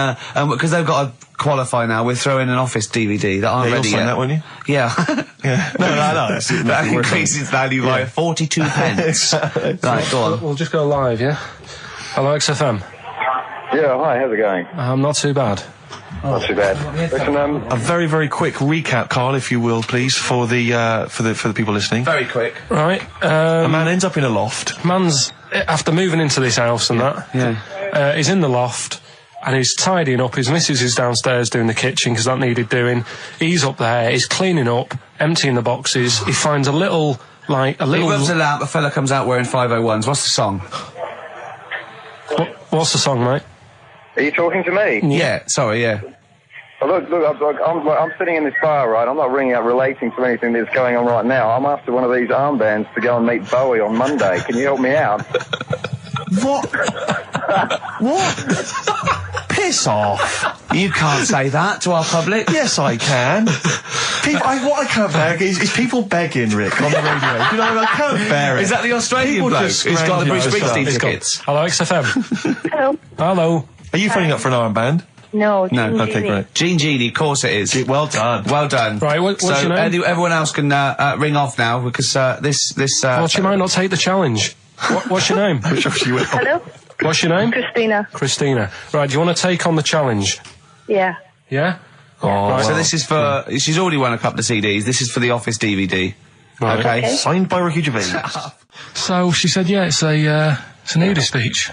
because they've got to qualify now, we're throwing an Office DVD that aren't ready yet. You'll sign that, won't you? Yeah. Yeah. No. That increases value by 42 pence. Right, go on. We'll just go live, yeah? Hello, XFM. Yeah, hi, how's it going? Not too bad. Not too bad. Listen, a very, very quick recap, Karl, if you will, please, for the people listening. Very quick. Right. A man ends up in a loft. Man's, after moving into this house and that, he's in the loft and he's tidying up. His missus is downstairs doing the kitchen because that needed doing. He's up there, he's cleaning up, emptying the boxes. He finds a little... He rubs a lamp, a fella comes out wearing 501s. What's the song? What's the song, mate? are you talking to me? Yeah, sorry, yeah. Look, I'm sitting in this bar, right? I'm not ringing up relating to anything that's going on right now. I'm after one of these armbands to go and meet Bowie on Monday. Can you help me out? What? What? Piss off. You can't say that to our public. Yes, I can. What I can't bear is people begging, Rick, on the radio. You know, I can't bear it. Is that the Australian bloke who's got the Bruce Springsteen tickets? Hello, XFM. Hello. Hello. Are you phoning up for an armband? No. Okay, great. Gene Genie, of course it is. Well done. Well done. Right, what's your name? Everyone else can ring off now because this. Well, she might not take the challenge. What's your name? Hello. What's your name? Christina. Christina. Right, do you want to take on the challenge? Yeah. Yeah? Oh, right, so this is for... She's already won a couple of CDs. This is for the Office DVD. Right. Okay. Signed by Ricky Gervais. So she said, yeah, it's a nudist speech.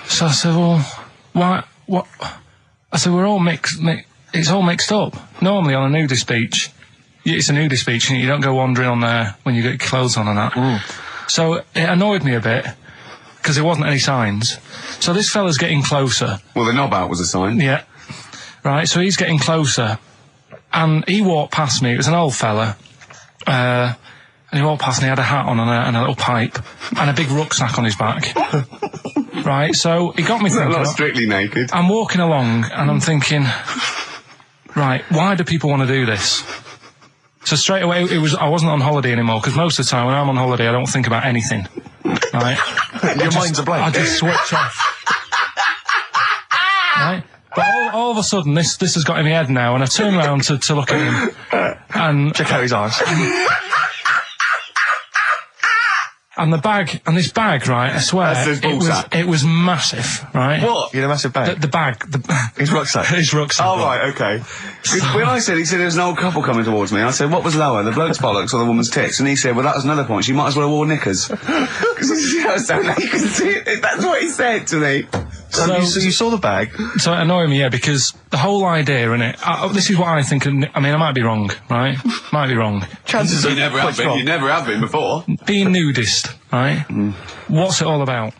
So I said, well, why... What? I said, we're all mixed... it's all mixed up. Normally on a nudist speech, it's a nudist speech and you don't go wandering on there when you get clothes on and that. So it annoyed me a bit, because there wasn't any signs. So this fella's getting closer. Well, the knob out was a sign. Yeah. Right, so he's getting closer. And he walked past me. It was an old fella. And he walked past and he had a hat on and a little pipe. And a big rucksack on his back. Right, so he got me thinking... Not strictly naked. I'm walking along and I'm thinking... Right, why do people want to do this? So straight away, I wasn't on holiday anymore, because most of the time when I'm on holiday, I don't think about anything. Right? Your mind's a blank. I just switch off. Right? But all of a sudden, this has got in my head now, and I turn around to look at him, and... Check out his arse. And this bag, right, I swear, it was massive, right? What? You had a massive bag? The bag. His rucksack? His rucksack. Oh, right, okay. When he said there was an old couple coming towards me, I said, what was lower, the bloke's bollocks or the woman's tits? And he said, well, that was another point, she might as well have worn knickers. Because that's what he said to me. So you saw the bag? So it annoyed me, yeah, because the whole idea in it, this is what I think, I mean, I might be wrong, right? Might be wrong. Chances you never have been. You never have been before. Being nudist, right? What's it all about?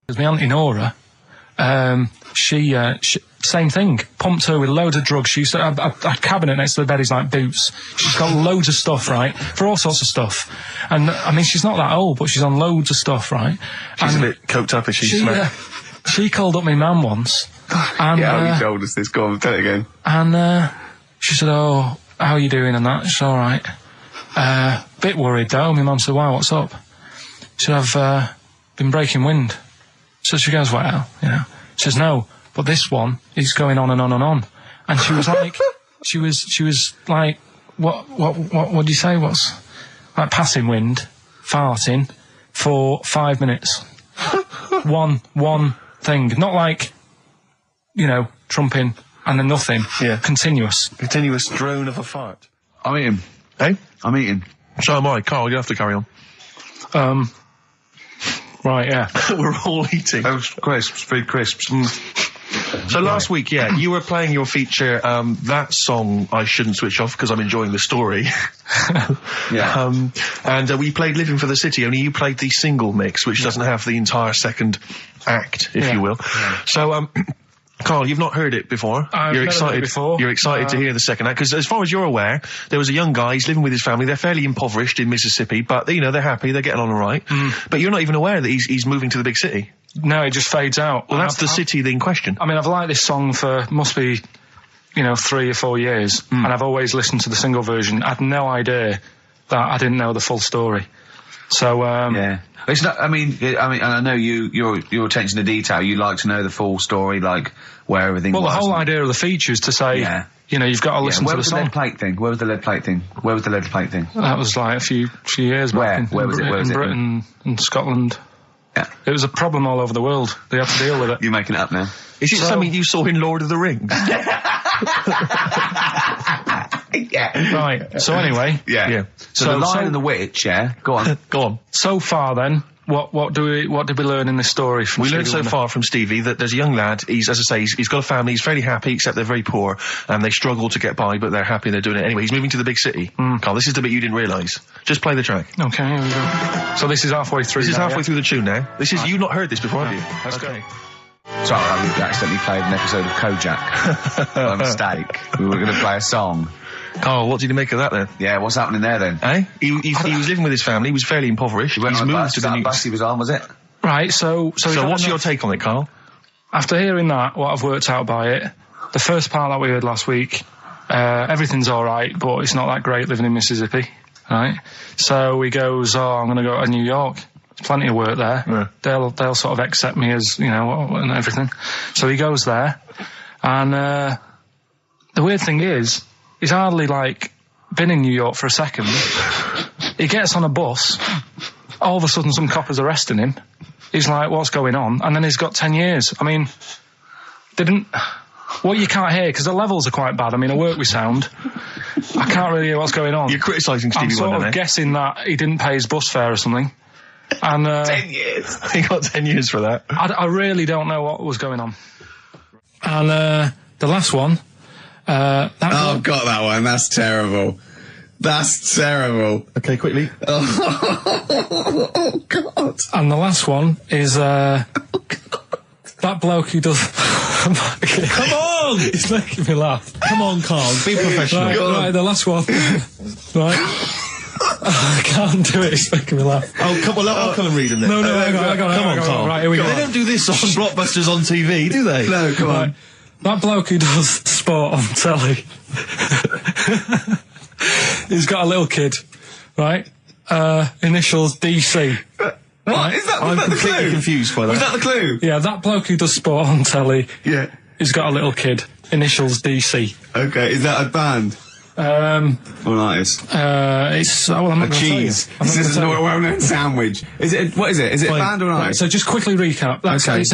Because my auntie Nora, she same thing. Pumped her with loads of drugs. She used to have a cabinet next to the bed is like boots. She's got loads of stuff, right? For all sorts of stuff. And, I mean, she's not that old, but she's on loads of stuff, right? She's a bit coked up, is she? She called up my mum once. And, yeah, you told us this. Go on, tell it again. And she said, oh, how are you doing and that? She's all right. Bit worried, though. My mum said, why, what's up? She said, I've been breaking wind. So she goes, well, you know. She says, no, but this one is going on and on and on. And she was like, she was like, what do you say? What's like passing wind, farting for 5 minutes. One thing, not like, you know, trumping and then nothing. Yeah. Continuous drone of a fart. I'm eating. Hey? I'm eating. So am I. Karl, you have to carry on. Right, yeah. We're all eating. Crisps, food crisps. So last week, yeah, you were playing your feature, that song, I Shouldn't Switch Off Because I'm Enjoying the Story. Yeah. And we played Living for the City, only you played the single mix, which doesn't have the entire second act, if you will. Yeah. So, Karl, you've not heard it before. I've never heard it before. You're excited to hear the second act, because as far as you're aware, there was a young guy, he's living with his family, they're fairly impoverished in Mississippi, but, you know, they're happy, they're getting on all right. But you're not even aware that he's moving to the big city. No, it just fades out. Well, that's the city in question. I mean, I've liked this song for, must be, 3 or 4 years, and I've always listened to the single version. I had no idea that I didn't know the full story. So, yeah. It's not, I mean, and I know your attention to detail, you like to know the full story, like, where everything was. Well, the whole idea of the feature is to say, you've got to listen to the song. Where was the lead plate thing? Where was the lead plate thing? That was like a few years back. Where was it? In Britain and Scotland. Yeah. It was a problem all over the world. They had to deal with it. You're making it up now. Is it something you saw in Lord of the Rings? Yeah. Right. So anyway. Yeah. So the Lion and the Witch, Go on. Go on. So far then, what did we learn in this story from We Stevie learned so Wonder? far from Stevie that there's a young lad, he's got a family, he's fairly happy, except they're very poor, and they struggle to get by, but they're happy, they're doing it anyway. He's moving to the big city. Karl, this is the bit you didn't realise. Just play the track. Okay, here we go. So this is halfway through. This is halfway through the tune now. This is, you've not heard this before, have you? Let's go. Sorry, I accidentally played an episode of Kojak. By mistake. We were going to play a song. Karl, what did you make of that then? Yeah, what's happening there then? Eh? He was living with his family, he was fairly impoverished. He went He's on a moved bus. to Was the that new... a bus he was on, was it? Right, so what's your take on it, Karl? After hearing that, what I've worked out by it, the first part that we heard last week, everything's alright, but it's not that great living in Mississippi, right? So he goes, I'm going to go to New York. There's plenty of work there. Yeah. They'll sort of accept me as, and everything. So he goes there, and the weird thing is, he's hardly, been in New York for a second. He gets on a bus, all of a sudden some cop is arresting him. He's like, what's going on? And then he's got 10 years. I mean, what you can't hear, because the levels are quite bad. I mean, I work with sound. I can't really hear what's going on. You're criticising Stevie Wonder, I'm sort of guessing that he didn't pay his bus fare or something. And 10 years. He got 10 years for that. I really don't know what was going on. And the last one... God, that one. That's terrible. That's terrible. Okay, quickly. Oh, God. And the last one is that bloke who does... Come on! It's making me laugh. Come on, Karl, be professional. Right, the last one. Right. I can't do it, it's making me laugh. Oh, come on, I'll come and read them then. No, hang on, Come on, Karl. Right, here we go. They don't do this on Blockbusters on TV, do they? No, come on. That bloke who does sport on telly. He's got a little kid, right? Initials DC. What? Is that, I'm was that the completely clue? confused by that. Was that the clue? Yeah, that bloke who does sport on telly. Yeah. He's got a little kid. Initials DC. Okay, is that a band? Or an artist? It's I'm not A cheese. This is a well-known sandwich. Is it? What is it? Is it a band or an artist? So just quickly recap. Okay. It's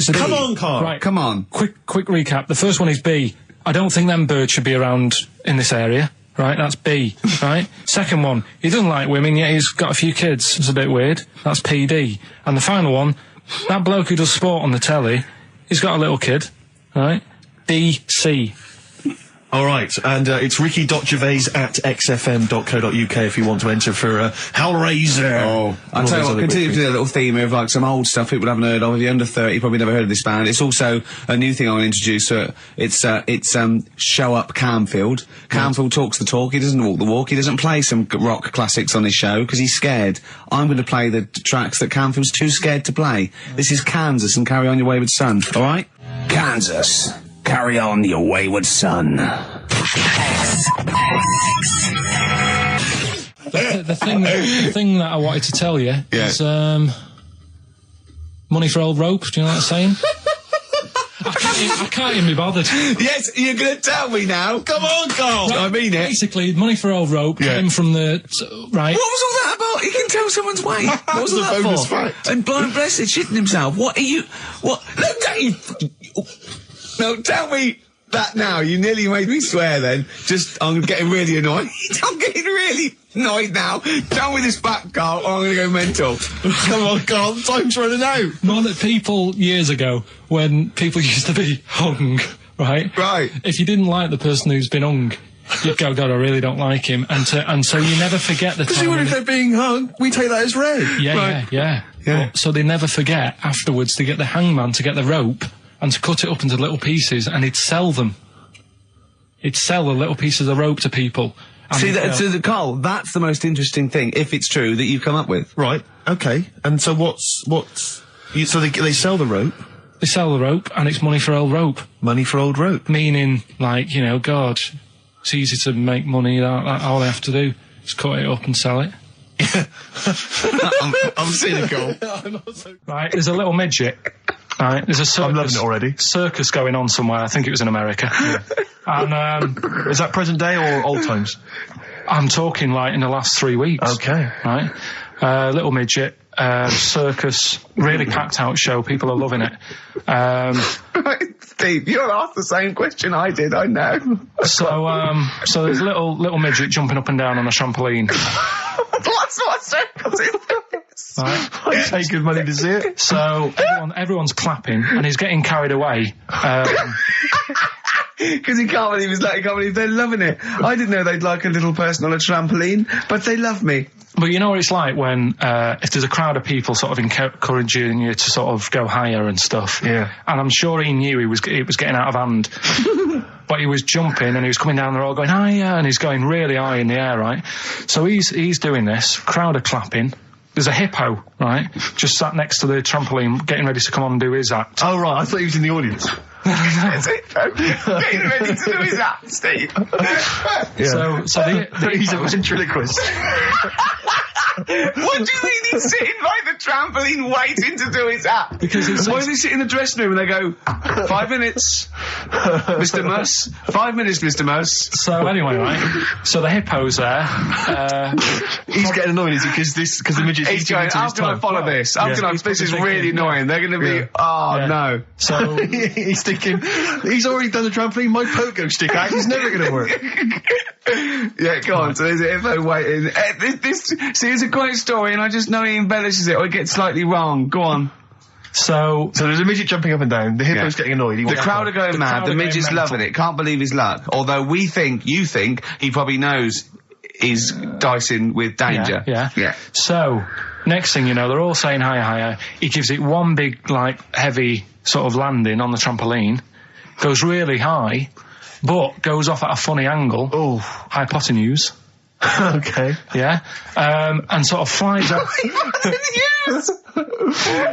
a Come B. on, Karl. Right. Come on. Quick recap. The first one is B. I don't think them birds should be around in this area. Right, that's B. Right. Second one, he doesn't like women, yet he's got a few kids. It's a bit weird. That's PD. And the final one, that bloke who does sport on the telly, he's got a little kid. Right. DC. All right, and it's ricky.gervais at xfm.co.uk if you want to enter for Hellraiser. Oh, I'll tell you what, continue to do a little theme of like some old stuff people haven't heard of. If you're under 30, you probably never heard of this band. It's also a new thing I want to introduce. It's Show Up Camfield. Camfield talks the talk, he doesn't walk the walk. He doesn't play some rock classics on his show because he's scared. I'm going to play the tracks that Camfield's too scared to play. This is Kansas and Carry On Your Wayward Son, all right? Kansas. Carry on your wayward son. The thing that I wanted to tell you is money for old rope. Do you know what I'm saying? I can't even be bothered. Yes, you're going to tell me now. Come on, Karl. Right, I mean it. Basically, money for old rope came from the right. What was all that about? He can tell someone's weight. What was all that bonus for? fact. And blind blessed shitting himself. What are you? What? No, tell me that now. You nearly made me swear then. I'm getting really annoyed. I'm getting really annoyed now. Tell me this back, Karl, or I'm going to go mental. Come on, Karl, time's running out. More that people years ago, when people used to be hung, right? Right. If you didn't like the person who's been hung, you'd go, God, I really don't like him. And so you never forget the time. Because even if they're being hung, we take that as read. Yeah. So they never forget afterwards to get the hangman to get the rope, and to cut it up into little pieces, and he'd sell them. He'd sell the little pieces of rope to people. See, Karl, that's the most interesting thing, if it's true, that you've come up with. Right. Okay. And so so they sell the rope. They sell the rope, and it's money for old rope. Money for old rope. Meaning, like, you know, God, it's easy to make money. That all they have to do is cut it up and sell it. I'm cynical. Right, there's a little midget. Right, there's a circus. I'm loving it already. Circus going on somewhere. I think it was in America. And is that present day or old times? I'm talking like in the last 3 weeks. Okay. Right, little midget. Circus, really packed out show. People are loving it. Steve, you'll ask the same question I did. I know. So there's a little midget jumping up and down on a trampoline. That's what circus is. Right. I'd pay good money to see it. So everyone's clapping, and he's getting carried away. Because he can't believe they're loving it. I didn't know they'd like a little person on a trampoline, but they love me. But you know what it's like when, if there's a crowd of people sort of encouraging you to sort of go higher and stuff. Yeah. And I'm sure he knew it was getting out of hand. But he was jumping and he was coming down the road going, higher, and he's going really high in the air, right? So he's doing this, crowd are clapping. There's a hippo, right, just sat next to the trampoline getting ready to come on and do his act. Oh, right, I thought he was in the audience. That's it, getting ready to do his act, Steve. Yeah. So he's a ventriloquist. What do you mean he's sitting by the trampoline waiting to do his act? Because why does he sit in the dressing room and they go, 5 minutes, Mr. Muss, 5 minutes, Mr. Muss. So anyway, right, so the hippo's there. He's getting annoyed, is he? Because the midget's he's going, how can I follow this? This is really annoying. They're going to be, no. So he's thinking, he's already done the trampoline, my pogo stick act is never going to work. Yeah, go on. So there's a hippo waiting. It's a great story, and I just know he embellishes it or it gets slightly wrong. Go on. So there's a midget jumping up and down. The hippo's getting annoyed. The crowd are going mad. The midget's loving it. Can't believe his luck. Although you think he probably knows he's dicing with danger. Yeah. So next thing you know, they're all saying higher. He gives it one big, like, heavy sort of landing on the trampoline. Goes really high, but goes off at a funny angle. Oh, hypotenuse. Okay. Yeah. And sort of flies up.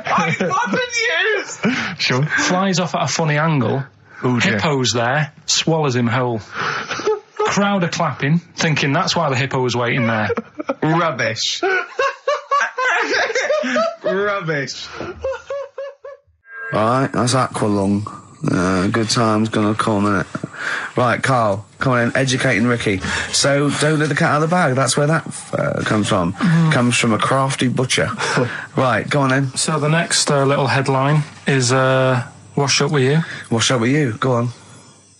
Hypotenuse! Sure. Flies off at a funny angle. Ooh, Hippo's there, swallows him whole. Crowd are clapping, thinking that's why the hippo was waiting there. Rubbish. Rubbish. Alright, that's Aqualung. Good time's gonna come, innit? Right, Karl, come on in, educating Ricky. So, don't let the cat out of the bag, that's where that comes from. Comes from a crafty butcher. Right, go on then. So the next little headline is, Wash Up With You. Wash Up With You, go on.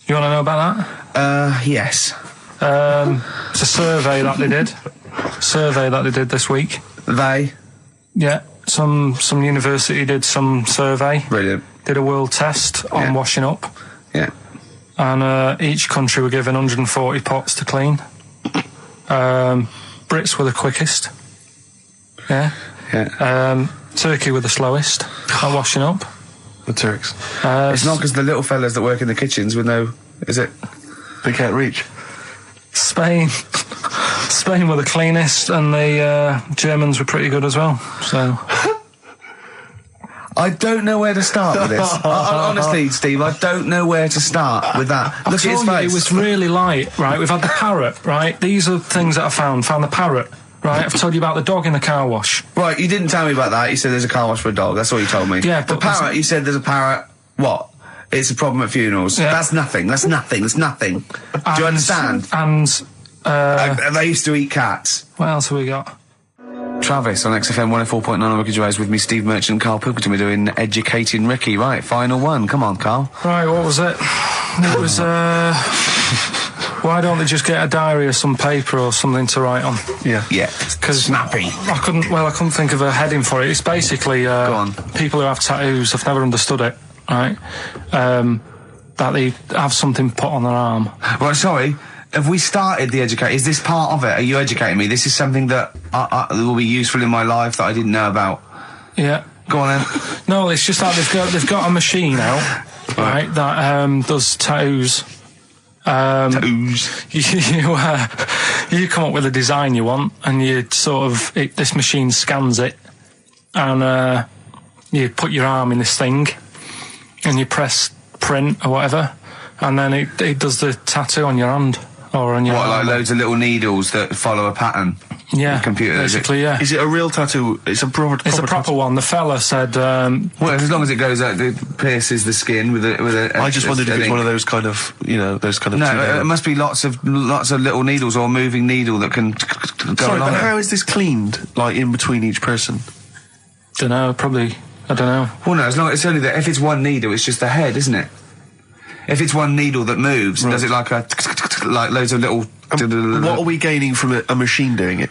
You wanna know about that? Yes. It's a survey that they did this week. They? Yeah, some university did some survey. Brilliant. Did a world test on washing up. Yeah. And each country were given 140 pots to clean. Brits were the quickest. Yeah. Yeah. Turkey were the slowest at washing up. The Turks. It's not because the little fellas that work in the kitchens with no... Is it? They can't reach. Spain were the cleanest, and the Germans were pretty good as well. So... I don't know where to start with this. Honestly, Steve, I don't know where to start with that. Look at his face. It was really light, right? We've had the parrot, right? These are things that I found. Found the parrot, right? I've told you about the dog in the car wash. Right, you didn't tell me about that. You said there's a car wash for a dog. That's all you told me. Yeah, but the parrot, you said there's a parrot. What? It's a problem at funerals. Yeah. That's nothing. That's nothing. Do you understand? And they used to eat cats. What else have we got? Travis on XFM 104.9 on Ricky Gervais with me, Steve Merchant and Karl Pilkington. We're doing Educating Ricky. Right, final one. Come on, Karl. Right, what was it? It was, why don't they just get a diary or some paper or something to write on? Yeah. Because snappy. I couldn't think of a heading for it. It's basically, Go on. People who have tattoos, I've never understood it, right? That they have something put on their arm. Right, sorry. Have we started the educate? Is this part of it? Are you educating me? This is something that will be useful in my life that I didn't know about. Yeah. Go on then. No, it's just like they've got a machine out, right, that does tattoos. You come up with a design you want, and you this machine scans it, and you put your arm in this thing, and you press print or whatever, and then it does the tattoo on your hand or on your arm. Like loads of little needles that follow a pattern? Yeah, computer, basically, yeah. Is it a real tattoo? It's a proper proper one. The fella said... well, as long as it goes out, it pierces the skin with a I just wondered if it's one of those kind of, those kind of... No, it must be lots of little needles or a moving needle that can go Sorry, along but it. how is this cleaned, like, in between each person? Dunno, probably... I don't know. Well, no, it's only that if it's one needle, it's just the head, isn't it? If it's one needle that moves, and does it like loads of little... What are we gaining from a machine doing it?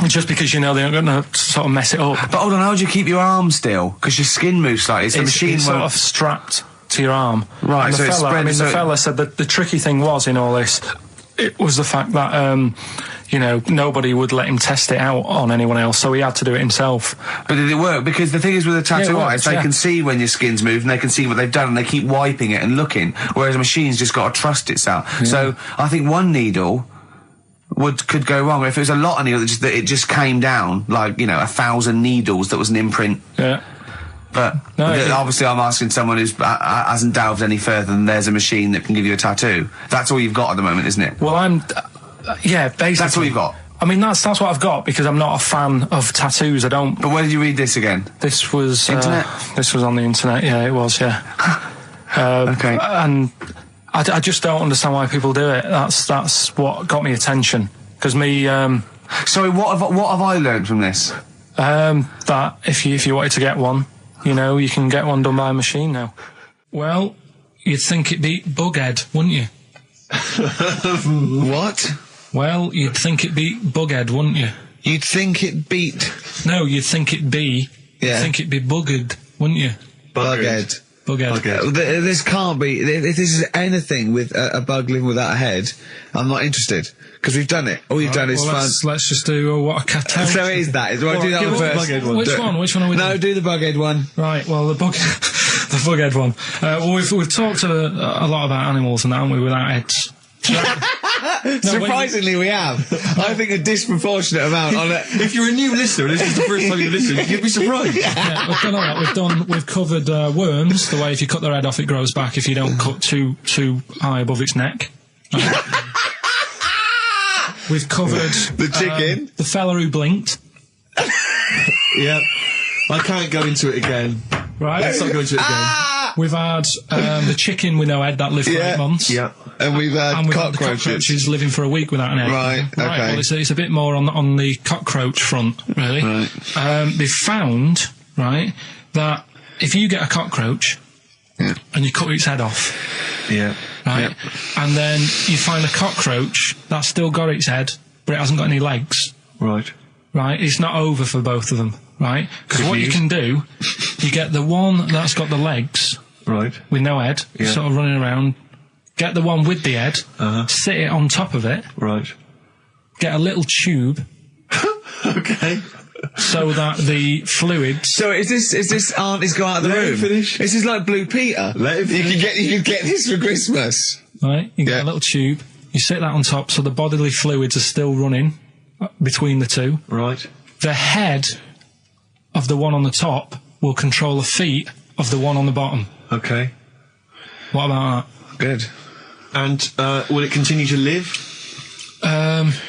Just because they're going to sort of mess it up. But hold on, how do you keep your arm still? Because your skin moves slightly. So the machine it's sort of strapped to your arm. Right, and so it's spread. the fella said that the tricky thing was in all this, it was the fact that nobody would let him test it out on anyone else, so he had to do it himself. But did it work? Because the thing is with a tattoo artist, they can see when your skin's moved and they can see what they've done and they keep wiping it and looking, whereas a machine's just got to trust itself. Yeah. So I think one needle could go wrong. If it was a lot of needles, that it just came down, like, 1,000 needles that was an imprint. Yeah. But obviously I'm asking someone who hasn't delved any further than there's a machine that can give you a tattoo. That's all you've got at the moment, isn't it? Well, basically. That's all you've got? I mean, that's what I've got, because I'm not a fan of tattoos. I don't... But where did you read this again? This was... Internet? This was on the internet, yeah, it was, yeah. Okay. And I just don't understand why people do it. That's what got me attention. Because me... Sorry, what have I learned from this? That if you wanted to get one, you can get one done by a machine now. Well, you'd think it'd be Bughead, wouldn't you? What? Well, you'd think it'd be Bughead, wouldn't you? You'd think it beat... No, you'd think it'd be... Yeah. You'd think it'd be Buggered, wouldn't you? Bughead. Bughead. This can't be... If this is anything with a bug living without a head, I'm not interested. Because we've done it. All you've done is fun. Let's just do what a cat. So it is that. Do I do that one first? Which one? Which one are we doing? No, do the Bughead one. Right, well, the Bughead one. Well, we've talked a lot about animals and that, haven't we, without heads. Surprisingly, we have. I think a disproportionate amount on it. If you're a new listener, this is the first time you listen, you'd be surprised. Yeah, we've done all that. We've covered worms. The way if you cut their head off, it grows back. If you don't cut too high above its neck. We've covered the chicken, the fella who blinked. Yeah, I can't go into it again. Right, let's not go into it again. We've had the chicken with no head that lived for 8 months. Yeah, and we've had cockroaches living for a week without an egg. Right, okay. Well, it's a bit more on the cockroach front, really. Right. They've found, right, that if you get a cockroach and you cut its head off, right, and then you find a cockroach that's still got its head, but it hasn't got any legs. Right. Right, it's not over for both of them, right? Because what you can do, you get the one that's got the legs, right, with no head, sort of running around. Get the one with the head, sit it on top of it, right. Get a little tube, okay, so that the fluids. So is this auntie's go out of the room? Let him finish. This is like Blue Peter. Let him finish. You could get this for Christmas. Right, you get a little tube. You sit that on top, so the bodily fluids are still running between the two. Right. The head of the one on the top will control the feet of the one on the bottom. Okay. What about that? Good. And will it continue to live?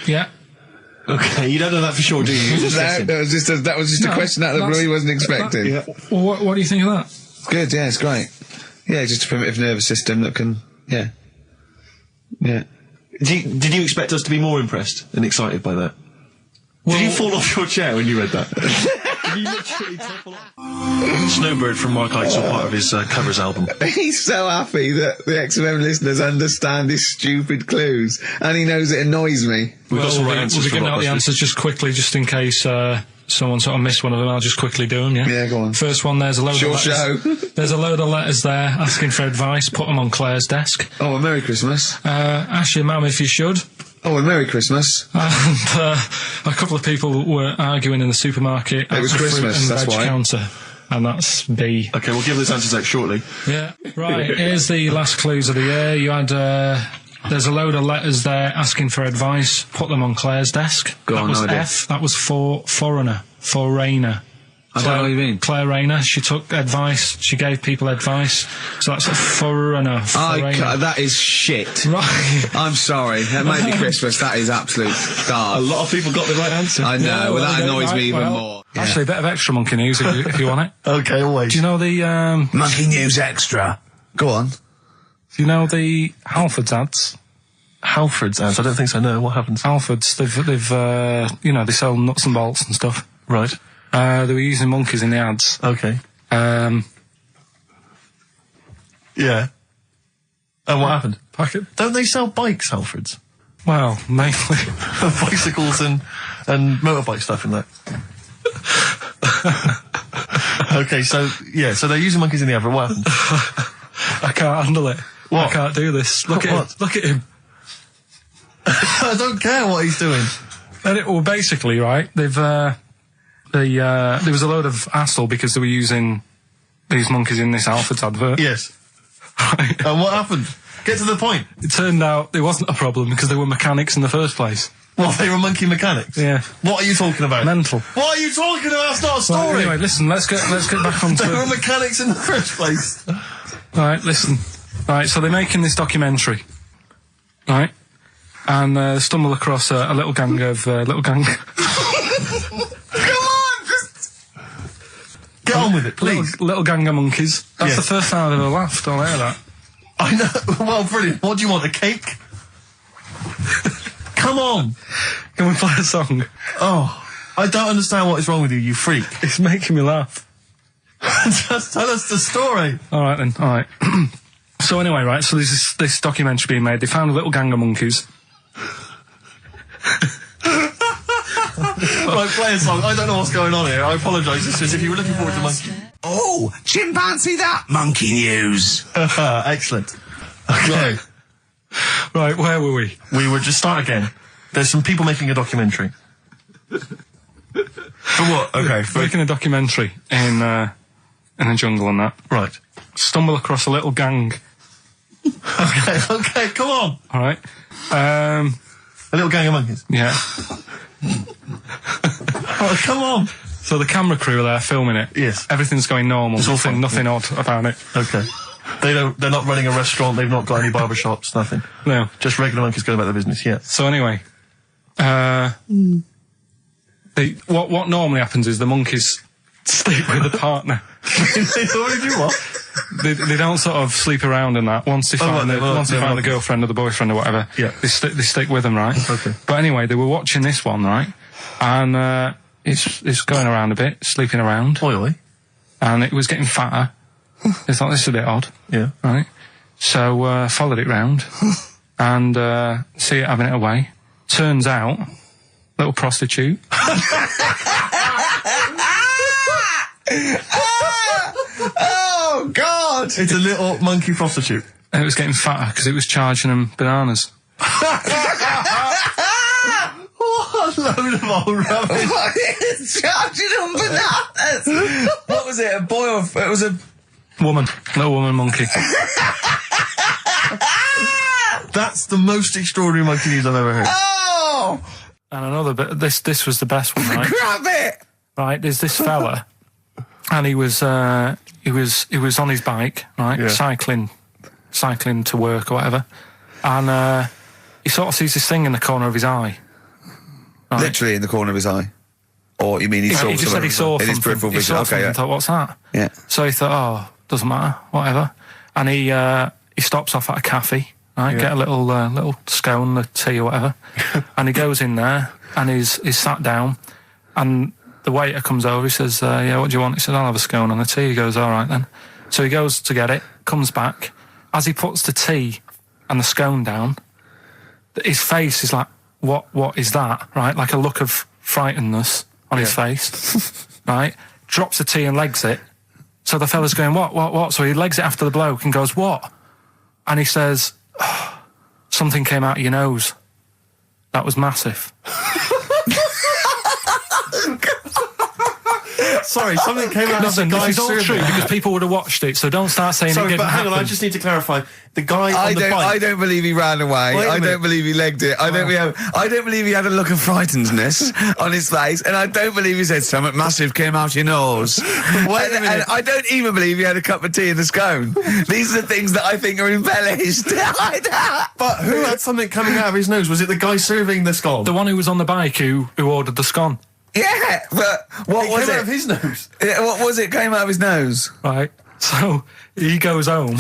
Yeah. Okay, you don't know that for sure, do you? That was just a question out of the blue he wasn't expecting. Well, what do you think of that? Good, yeah, it's great. Yeah, just a primitive nervous system that can, yeah. Did you expect us to be more impressed and excited by that? Did you fall off your chair when you read that? Did you literally topple off? Snowbird from Mark Eitzel, part of his covers album. He's so happy that the XFM listeners understand his stupid clues, and he knows it annoys me. We've got some right answers. We'll be giving out the answers just quickly, just in case someone sort of missed one of them. I'll just quickly do them, yeah? Yeah, go on. First one, there's a load of letters. Show. There's a load of letters there asking for advice. Put them on Claire's desk. Oh, a Merry Christmas. Ask your mum if you should. Oh, a Merry Christmas. And a couple of people were arguing in the supermarket. It was Christmas, fruit and that's veg why. counter. and that's B. Okay, we'll give those answers out shortly. Yeah, right. Here's the last clues of the year. You had, there's a load of letters there asking for advice. Put them on Claire's desk. That was F. That was for foreigner. Foreigner. I don't know what you mean. Claire Rayner, she took advice, she gave people advice, so that's a foreigner. That is shit. Right. I'm sorry, that might be Christmas, that is absolute garbage. A lot of people got the right answer. I know, that annoys me even more. Yeah. Actually, a bit of extra monkey news if you want it. Okay, always. Do you know the, Monkey News Extra. Go on. Do you know the Halfords ads? Halfords ads? I don't think so, no. What happens? Halfords, they've they sell nuts and bolts and stuff. Right. They were using monkeys in the ads. Okay. Yeah. And what happened? Don't they sell bikes, Halfords? Well, mainly. Bicycles and motorbike stuff in that. Okay, so they're using monkeys in the advert. What happened? I can't handle it. What? I can't do this. Look at him. Look at him. I don't care what he's doing. Well, basically, right, there was a load of hassle because they were using these monkeys in this Halfords advert. Yes. Right. And what happened? Get to the point. It turned out it wasn't a problem because they were mechanics in the first place. Well, they were monkey mechanics? Yeah. What are you talking about? Mental. What are you talking about? That's not a story. Right, anyway, listen, let's get back onto They were mechanics in the first place. Right, listen. Right, so they're making this documentary. Right? And stumble across a little gang of Get on with it, please. Little gang of monkeys. That's the first time I've ever laughed. I'll hear that. I know. Well, brilliant. What do you want, a cake? Come on. Can we play a song? Oh, I don't understand what is wrong with you, you freak. It's making me laugh. Just tell us the story. All right, then. All right. So anyway, right, so there's this documentary being made. They found a little gang of monkeys. Right, play a song. I don't know what's going on here. I apologise. It's just if you were looking forward to monkey. Oh, chimpanzee that! Monkey News. Excellent. Okay. Right, where were we? We were just start again. There's some people making a documentary. For what? Okay. Making a documentary in a jungle and that. Right. Stumble across a little gang. Okay, come on. All right. A little gang of monkeys. Yeah. Oh, come on. So the camera crew are there filming it. Yes. Everything's going normal. It's all fine. Nothing odd about it. Okay. They're not running a restaurant. They've not got any barber shops. Nothing. No. Just regular monkeys going about their business. Yeah. So anyway, what normally happens is the monkeys stick with the partner. They already do what? They don't sort of sleep around and that. Once they find the girlfriend or the boyfriend or whatever, yeah, they stick with them, right? Okay. But anyway, they were watching this one, right? And it's going around a bit, sleeping around. Oily. And it was getting fatter. They thought, this is a bit odd. Yeah. Right? So followed it round and see it having it away. Turns out, little prostitute. Oh, God! It's a little monkey prostitute. And it was getting fatter because it was charging them bananas. What a load of old rubbish. It's charging them bananas! What was it, a boy or... It was a... Woman. Little woman monkey. That's the most extraordinary monkey news I've ever heard. Oh! And another bit, this was the best one, right? Grab it! Right, there's this fella, and he was on his bike, right, yeah, cycling to work or whatever, and he sort of sees this thing in the corner of his eye. Right? Literally in the corner of his eye? Or you mean he saw He just said he saw in his peripheral vision? Okay, yeah. Thought, what's that? Yeah. So he thought, oh, doesn't matter, whatever. And he stops off at a cafe, right, yeah, get a little scone, a tea or whatever, and he goes in there and he's sat down, and the waiter comes over, he says, yeah, what do you want? He says, I'll have a scone and a tea. He goes, all right then. So he goes to get it, comes back. As he puts the tea and the scone down, his face is like, what is that? Right? Like a look of frightenedness on his face. Right? Drops the tea and legs it. So the fella's going, what? So he legs it after the bloke and goes, what? And he says, oh, something came out of your nose. That was massive. Sorry, something came out of the guy This is all serving. true because people would have watched it, so don't start saying it Sorry, didn't but hang on, happen. I just need to clarify. The guy on the bike... I don't believe he ran away. Wait a I minute. don't believe he legged it. I don't believe he had a look of frightenedness on his face, and I don't believe he said something massive came out your nose. Wait a minute. And I don't even believe he had a cup of tea in the scone. These are the things that I think are embellished. But who had something coming out of his nose? Was it the guy serving the scone? The one who was on the bike who ordered the scone. Yeah, but what was came out it? of his nose. Yeah, what was it? Came out of his nose. Right. So he goes home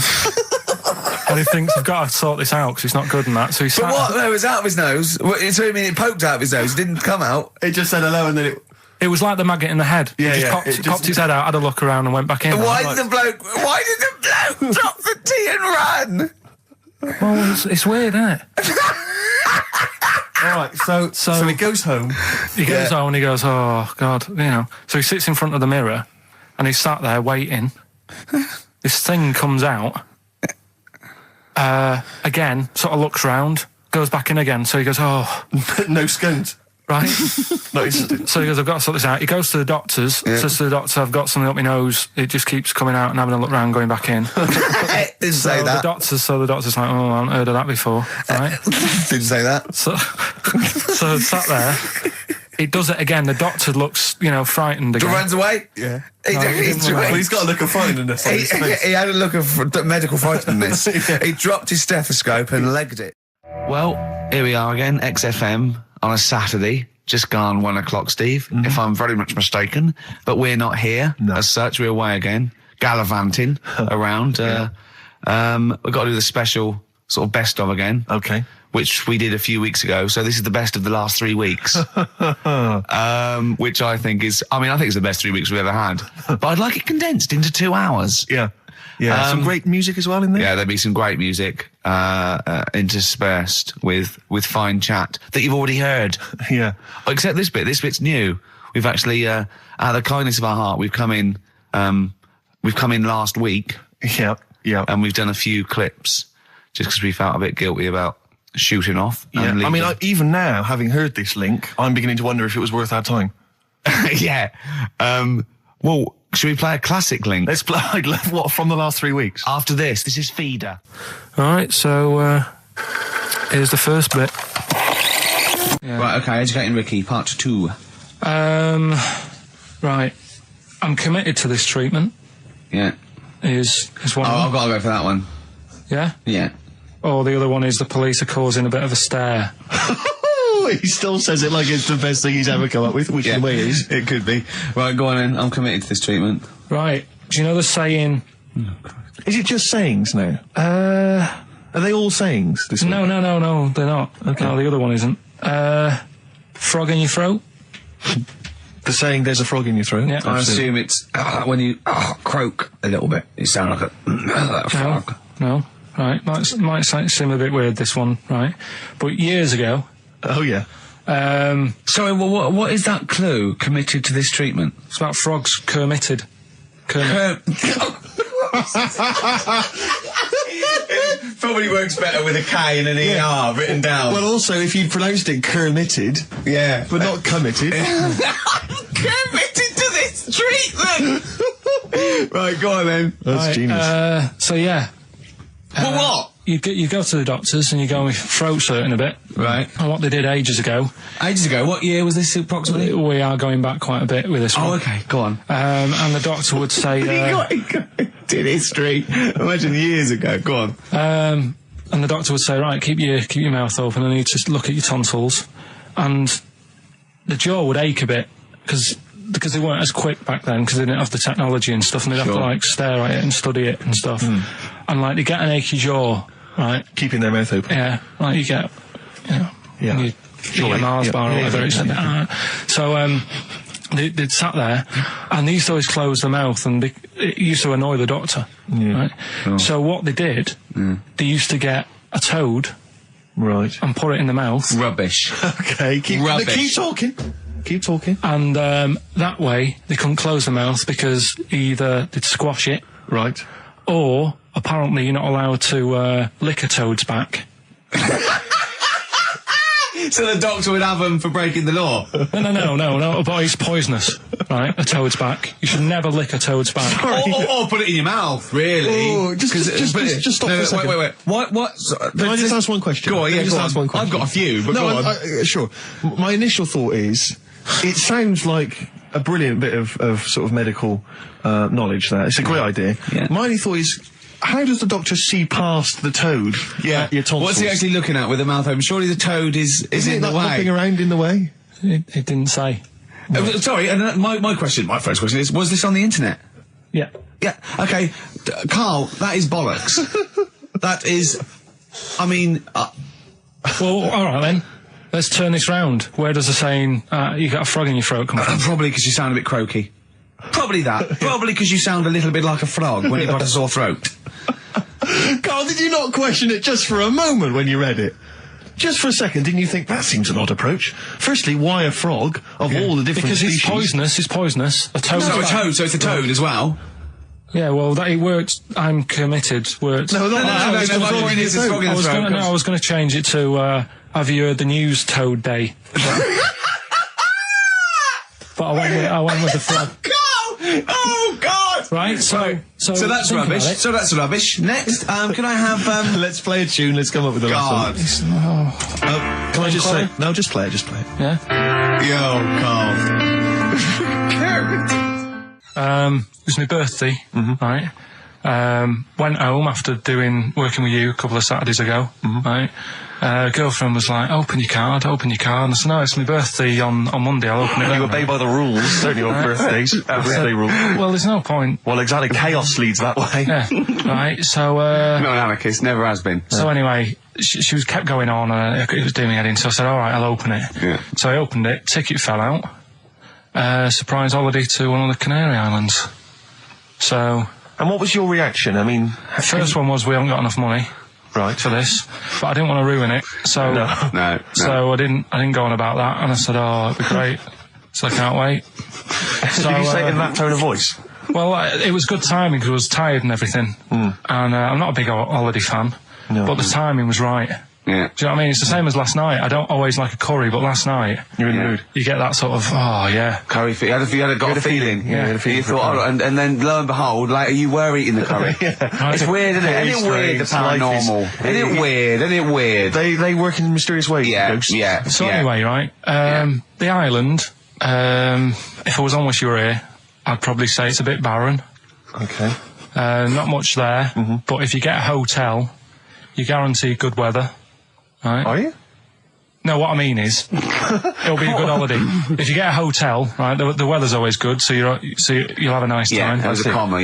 and he thinks, I've got to sort this out because it's not good and that. So he But sat. what? No, it was out of his nose. So you mean it poked out of his nose? It didn't come out. It just said hello and then it... It was like the maggot in the head. Yeah, he just yeah, popped, it just- popped his head out, had a look around and went back in. Why did the bloke drop the tea and run? Well, it's weird, isn't it? All right, so he goes home. He goes home and he goes, oh, God, you know. So he sits in front of the mirror and he's sat there waiting. This thing comes out. Again, sort of looks round, goes back in again. So he goes, oh. No scones. Right. No, it's... So he goes, I've got to sort this out. He goes to the doctor's, says to the doctor, I've got something up my nose. It just keeps coming out and having a look round, going back in. Didn't say that. The doctor's like, oh, I haven't heard of that before. Right. Didn't say that. So sat there. It does it again. The doctor looks, frightened again. Runs away? Yeah. Well, He's got a look of frightenness on his face. He had a look of medical frightenness. Yeah. He dropped his stethoscope and legged it. Well, here we are again, XFM, on a Saturday. Just gone 1 o'clock, Steve, if I'm very much mistaken. But we're not here as such. We're away again, gallivanting around. We've got to do the special sort of best of again. Okay. Which we did a few weeks ago. So this is the best of the last 3 weeks. Which I think is, I think it's the best 3 weeks we've ever had. But I'd like it condensed into 2 hours. Yeah. Yeah, some great music as well in there. Yeah, there'll be some great music interspersed with fine chat that you've already heard. Yeah. Except this bit. This bit's new. We've actually, out of the kindness of our heart, we've come in last week. Yeah. Yeah. And we've done a few clips just because we felt a bit guilty about shooting off. Yeah. And leaving. Even now, having heard this link, I'm beginning to wonder if it was worth our time. Yeah. Well, should we play a classic link? Let's play, what, from the last 3 weeks? After this is Feeder. All right, so here's the first bit. Yeah. Right, okay, Educating Ricky, part 2. Right. I'm committed to this treatment. Yeah. Is one. Oh, I've got to go for that one. Yeah? Yeah. Or the other one is the police are causing a bit of a stir. He still says it like it's the best thing he's ever come up with, which in a way it is. It could be. Right, go on then. I'm committed to this treatment. Right. Do you know the saying... Is it just sayings now? Are they all sayings this week? No, they're not. Okay. No, the other one isn't. Frog in your throat? The saying, there's a frog in your throat? Yeah. I assume it's when you croak a little bit. You sound like a frog. No. Right. Might seem a bit weird, this one, right? But years ago... Oh, yeah. Sorry, well, what is that clue? Committed to this treatment? It's about frogs Kermitted. Probably works better with a K and an ER written down. Well, also, if you'd pronounced it Kermitted, yeah. but not committed. Committed to this treatment! Right, go on then. That's genius. So, yeah. For what? You go to the doctors and you go with throat hurting a bit. Right. And what they did ages ago. What year was this approximately? We are going back quite a bit with this one. Oh, okay, go on. And the doctor would say... did history. Imagine years ago, go on. And the doctor would say, right, keep your mouth open and you just look at your tonsils. And the jaw would ache a bit because they weren't as quick back then because they didn't have the technology and stuff, and they'd have to stare at it and study it and stuff. And they get an achy jaw, right? Keeping their mouth open. Yeah, you get, Yeah. you eat a Mars bar or whatever. So they'd sat there and they used to always close their mouth, and it used to annoy the doctor. Right? Oh. So what they did, they used to get a toad, right, and put it in the mouth. Rubbish. Okay, keep talking. Keep talking. And that way they couldn't close the mouth because either they'd squash it, right, or apparently you're not allowed to lick a toad's back. So the doctor would have them for breaking the law? No, but it's poisonous, right? A toad's back. You should never lick a toad's back. Or put it in your mouth, really. Oh, just stop for a second. Wait. What? Can I just ask one question? Go on, yeah, ask one question. I've got a few, but go on. Sure. My initial thought is, it sounds like a brilliant bit of sort of medical knowledge there. It's a great idea. Yeah. My only thought is, how does the doctor see past the toad? Yeah. Your tonsils? What's he actually looking at with the mouth open? Surely the toad is in the way. Hopping around in the way? It didn't say. Sorry, and my first question is, was this on the internet? Yeah. Yeah, okay. Karl, that is bollocks. That is, I mean... Well, all right then. Let's turn this round. Where does the saying, you got a frog in your throat come from? Probably because you sound a bit croaky. Probably that. Probably because you sound a little bit like a frog when you've got a sore throat. Karl, did you not question it just for a moment when you read it? Just for a second, didn't you think that seems an odd approach? Firstly, why a frog of all the different species? Because it's poisonous. A toad. No, a toad, so it's a toad as well. Yeah, well, that it worked. I'm committed. Worked. No, my point is, it's frog in the throat. I was going to change it to, have you heard the news Toad Day? But I went with the frog. Oh, God! Right, so that's rubbish. So that's rubbish. Next, can I have, Let's play a tune, let's come up with a God. Can I just say... No, just play it. Yeah? Yo, Karl. It was my birthday, right? Went home after working with you a couple of Saturdays ago, right? Girlfriend was like, open your card, and I said, no, it's my birthday on Monday, I'll open it. You obey by the rules, certainly on birthdays. Birthday rule. Well, there's no point. Well, exactly, chaos leads that way. Yeah, right, so... Not an anarchist, never has been. So anyway, she was kept going on, it was doing me head in, so I said, alright, I'll open it. Yeah. So I opened it, ticket fell out. Surprise holiday to one of the Canary Islands. So... And what was your reaction? I mean... The first one was, we haven't got enough money. Right. For this, but I didn't want to ruin it, so no. So I didn't go on about that, and I said, "Oh, it'd be great." So I can't wait. So did you say it in that tone of voice? Well, it was good timing because I was tired and everything, and I'm not a big holiday fan, but the timing was right. Yeah. Do you know what I mean? It's the same as last night. I don't always like a curry, but last night... You're in the mood. You get that sort of, oh, yeah. Curry, you had a feeling. Yeah. You thought, and then lo and behold, later you were eating the curry. It's weird, isn't it? Isn't it weird, the paranormal? Isn't it weird? They work in mysterious ways. Yeah. So anyway, right, the island, if I was on with you here, I'd probably say it's a bit barren. Okay. Not much there, but if you get a hotel, you guarantee good weather. Right. Are you? No, what I mean is, it'll be a good holiday. If you get a hotel, right, the weather's always good, so you'll have a nice time. Yeah, it was a comma,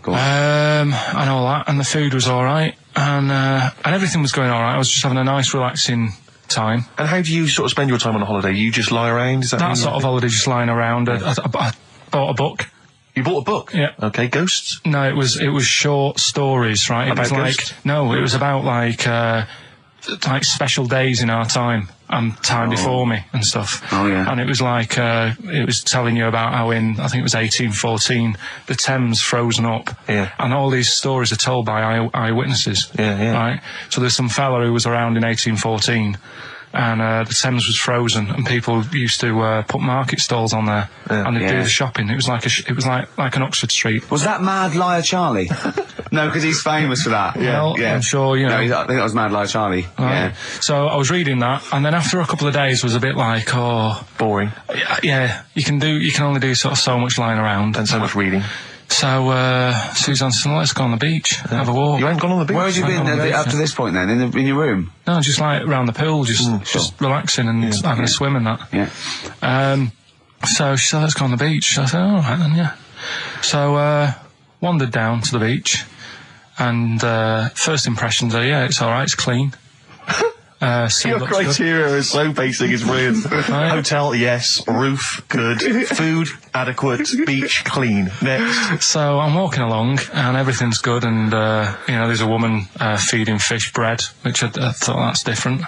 go on. And all that, and the food was alright, and everything was going alright. I was just having a nice, relaxing time. And how do you sort of spend your time on a holiday? You just lie around? Is that sort of holiday, just lying around. I bought a book. You bought a book? Yeah. Okay, ghosts? No, it was short stories, right? It was ghosts? it was about like special days in our time and time before me and stuff. Oh, yeah. And it was like, it was telling you about how I think it was 1814, the Thames frozen up. Yeah. And all these stories are told by eyewitnesses. Yeah. Right? So there's some fella who was around in 1814 and the Thames was frozen and people used to put market stalls on there and they'd do the shopping. It was like an Oxford Street. Was that Mad Liar Charlie? No, because he's famous for that. Well, I'm sure, you know. No, I think that was Mad Liar Charlie. Right. Yeah. So I was reading that, and then after a couple of days was a bit like, boring. Yeah, you can only do sort of so much lying around and so much reading. So Suzanne said, let's go on the beach, have a walk. You ain't gone on the beach? Where had you been up to this point then? In your room? No, just like around the pool, just relaxing and having a swim and that. Yeah. So she said, let's go on the beach. I said, all right then, yeah. So wandered down to the beach, and first impressions are, it's all right, it's clean. Your criteria is so basic, it's brilliant. Hotel, yes. Roof, good. Food, adequate. Beach, clean. Next. So I'm walking along, and everything's good, and there's a woman feeding fish bread, which I thought that's different.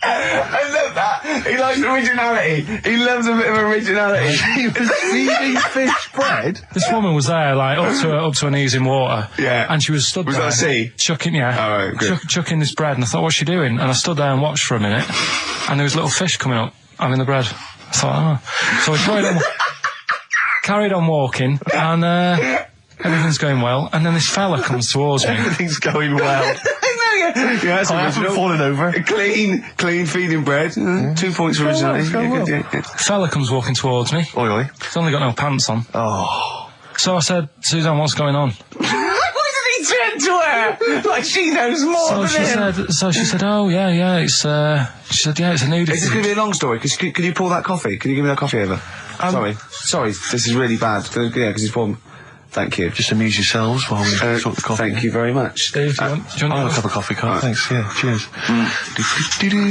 I love that. He likes to Originality. He loves a bit of originality. She was feeding fish bread? This woman was there, like, up to her knees in water. Yeah. And she was stood there. Was that a sea? Chucking, yeah. All right, good. Chucking this bread, and I thought, what's she doing? And I stood there and watched for a minute, and there was little fish coming up, having the bread. I thought, So I carried on walking, and everything's going well, and then this fella comes towards me. Everything's going well. Yeah, that's I haven't fallen over. Clean feeding bread. 2 points for originality. Fella comes walking towards me. Oi, oi. He's only got no pants on. Oh. So I said, Suzanne, what's going on? Why did he turn to her? Like she knows more than him. So she said, oh, yeah, it's, she said, yeah, it's a nudist. Is this going to be a long story? Could you pour that coffee? Can you give me that coffee over? Sorry, this is really bad. Yeah, because he's poured... Thank you. Just amuse yourselves while we sort the coffee. Tk you very much. Dave, do you want I'll have a cup of coffee, Karl. Thanks, yeah, cheers.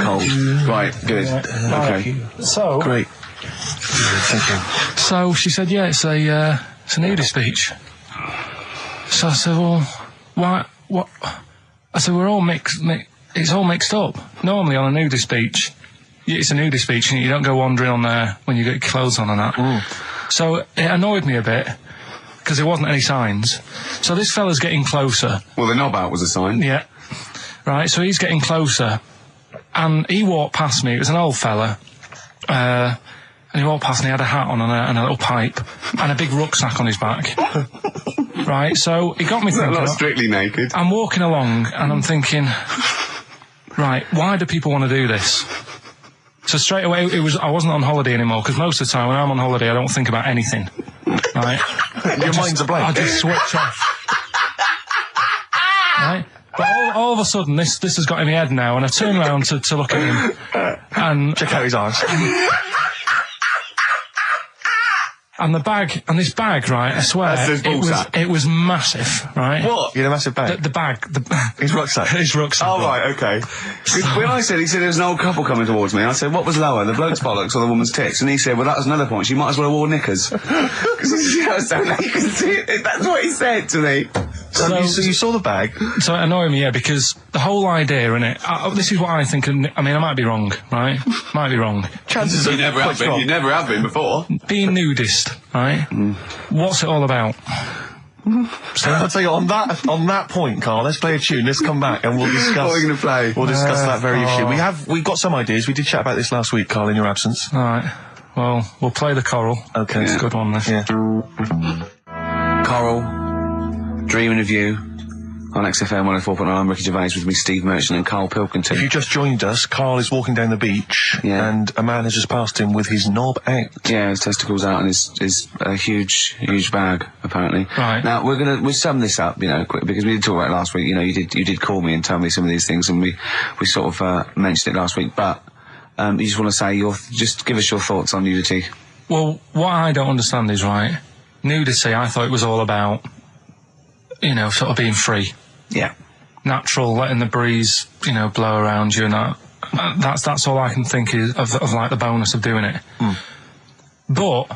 Cold. Right, good. Okay. So... Great. Thank you. So she said, yeah, it's a nudist beach. So I said, well, why, what? I said, we're all it's all mixed up. Normally on a nudist beach, it's a nudist beach and you don't go wandering on there when you get clothes on and that. So it annoyed me a bit, because there wasn't any signs. So this fella's getting closer. Well, the knob out was a sign. Yeah. Right, so he's getting closer. And he walked past me. It was an old fella. And he walked past and he had a hat on and a little pipe. And a big rucksack on his back. Right, so he got me thinking... Not strictly naked. I'm walking along and I'm thinking... Right, why do people want to do this? So straight away, I wasn't on holiday anymore, because most of the time when I'm on holiday, I don't think about anything. Right? Your mind's a blank. I just switch off. Right? But all of a sudden, this has got in my head now, and I turn around to look at him, and... Check out his eyes. And this bag, right, I swear, it was massive, right? What? You had a massive bag? The bag. His rucksack? His rucksack. Oh, right, okay. When he said there was an old couple coming towards me, I said, what was lower, the bloke's bollocks or the woman's tits? And he said, well, that was another point. She might as well have worn knickers. Because you know, so you can see it. That's what he said to me. So you saw the bag? So it annoyed me, yeah, because the whole idea in it, this is what I think, I mean, I might be wrong, right? Might be wrong. Chances are you never have been. You never have been before. Being nudist, right? What's it all about? So I'll tell you, on that point, Karl, let's play a tune, let's come back and we'll discuss... What are we going to play? We'll discuss that very issue. We've got some ideas, we did chat about this last week, Karl, in your absence. Alright, well, we'll play the choral. Okay. It's a good one, this. Yeah. Coral, Dreaming of You, on XFM 104.9. I'm Ricky Gervais, with me Steve Merchant and Karl Pilkington. If you just joined us, Karl is walking down the beach, and a man has just passed him with his knob out. Yeah, his testicles out and his huge bag, apparently. Right. Now, we'll sum this up, you know, quick, because we did talk about it last week. You know, you did call me and tell me some of these things, and we sort of mentioned it last week, but you just want to say just give us your thoughts on nudity. Well, what I don't understand is, right, nudity, I thought it was all about, you know, sort of being free. Yeah. Natural, letting the breeze, you know, blow around you and that. That's all I can think is of like the bonus of doing it. But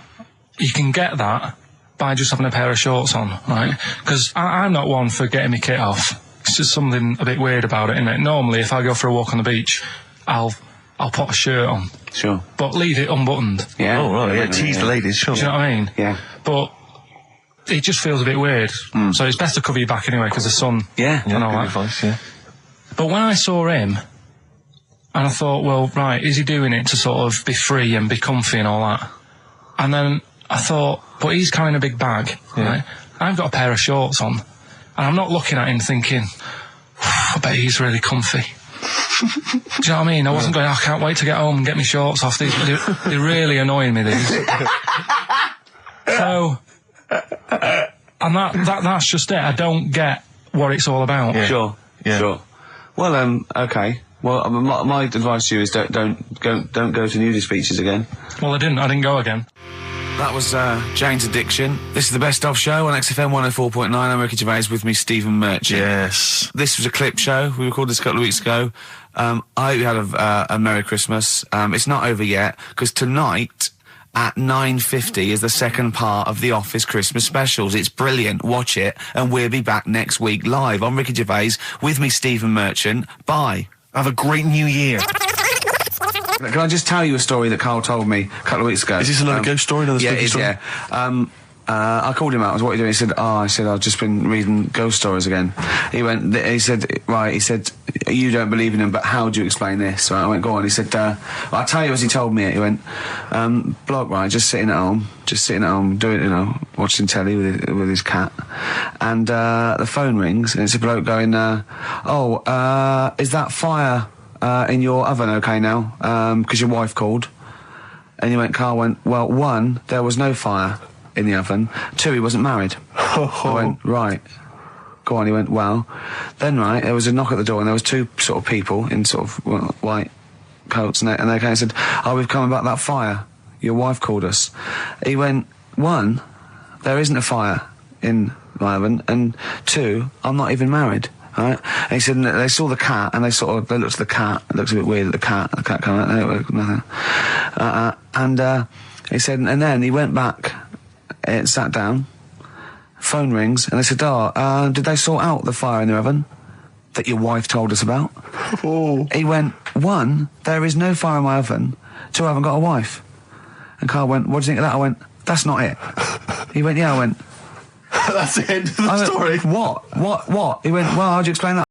you can get that by just having a pair of shorts on, right? Because I'm not one for getting my kit off. It's just something a bit weird about it, isn't it? Normally, if I go for a walk on the beach, I'll put a shirt on. Sure. But leave it unbuttoned. Yeah. Oh, right, yeah, tease the ladies, sure. Do you know what I mean? Yeah. But it just feels a bit weird. So it's best to cover your back anyway, because the sun and all that. Advice, yeah. But when I saw him, and I thought, well, right, is he doing it to sort of be free and be comfy and all that? And then I thought, but he's carrying a big bag, right? I've got a pair of shorts on, and I'm not looking at him thinking, I bet he's really comfy. Do you know what I mean? I wasn't going, I can't wait to get home and get my shorts off. They're really annoying me, these. So... and that's just it. I don't get what it's all about. Yeah. Sure. Yeah. Sure. Well, okay. Well, my advice to you is don't go to nudist beaches again. Well, I didn't go again. That was Jane's Addiction. This is the Best Of Show on XFM 104.9. I'm Ricky Gervais, with me Stephen Merchant. Yes. This was a clip show. We recorded this a couple of weeks ago. I hope you had a Merry Christmas. It's not over yet, because tonight at 9:50 is the second part of The Office Christmas specials. It's brilliant. Watch it, and we'll be back next week live. I'm Ricky Gervais, with me Stephen Merchant. Bye. Have a great New Year. Can I just tell you a story that Karl told me a couple of weeks ago? Is this another ghost story? Another yeah, spooky story? Yeah. I called him out. I was, what are you doing? He said, I've just been reading ghost stories again. He said, you don't believe in them, but how do you explain this? Right, I went, go on. He said, I'll tell you as he told me it. He went, bloke, right, just sitting at home, doing, watching telly with his cat. And, the phone rings, and it's a bloke going, is that fire, in your oven okay now? 'Cause your wife called. And Karl went, well, 1, there was no fire in the oven. 2, he wasn't married. I went, right. Go on. He went, well, then, right, there was a knock at the door, and there was 2 sort of people in sort of white coats, and they came and said, we've come about that fire. Your wife called us. He went, 1, there isn't a fire in my oven, and 2, I'm not even married. Right? And he said, they saw the cat, and they looked at the cat. It looks a bit weird at the cat came out, nothing. And he said, and then he went back, sat down, phone rings, and they said, did they sort out the fire in the oven that your wife told us about? Oh. He went, 1, there is no fire in my oven. 2, I haven't got a wife. And Karl went, what do you think of that? I went, that's not it. He went, yeah. I went, that's the end of the story. What? He went, well, how'd you explain that?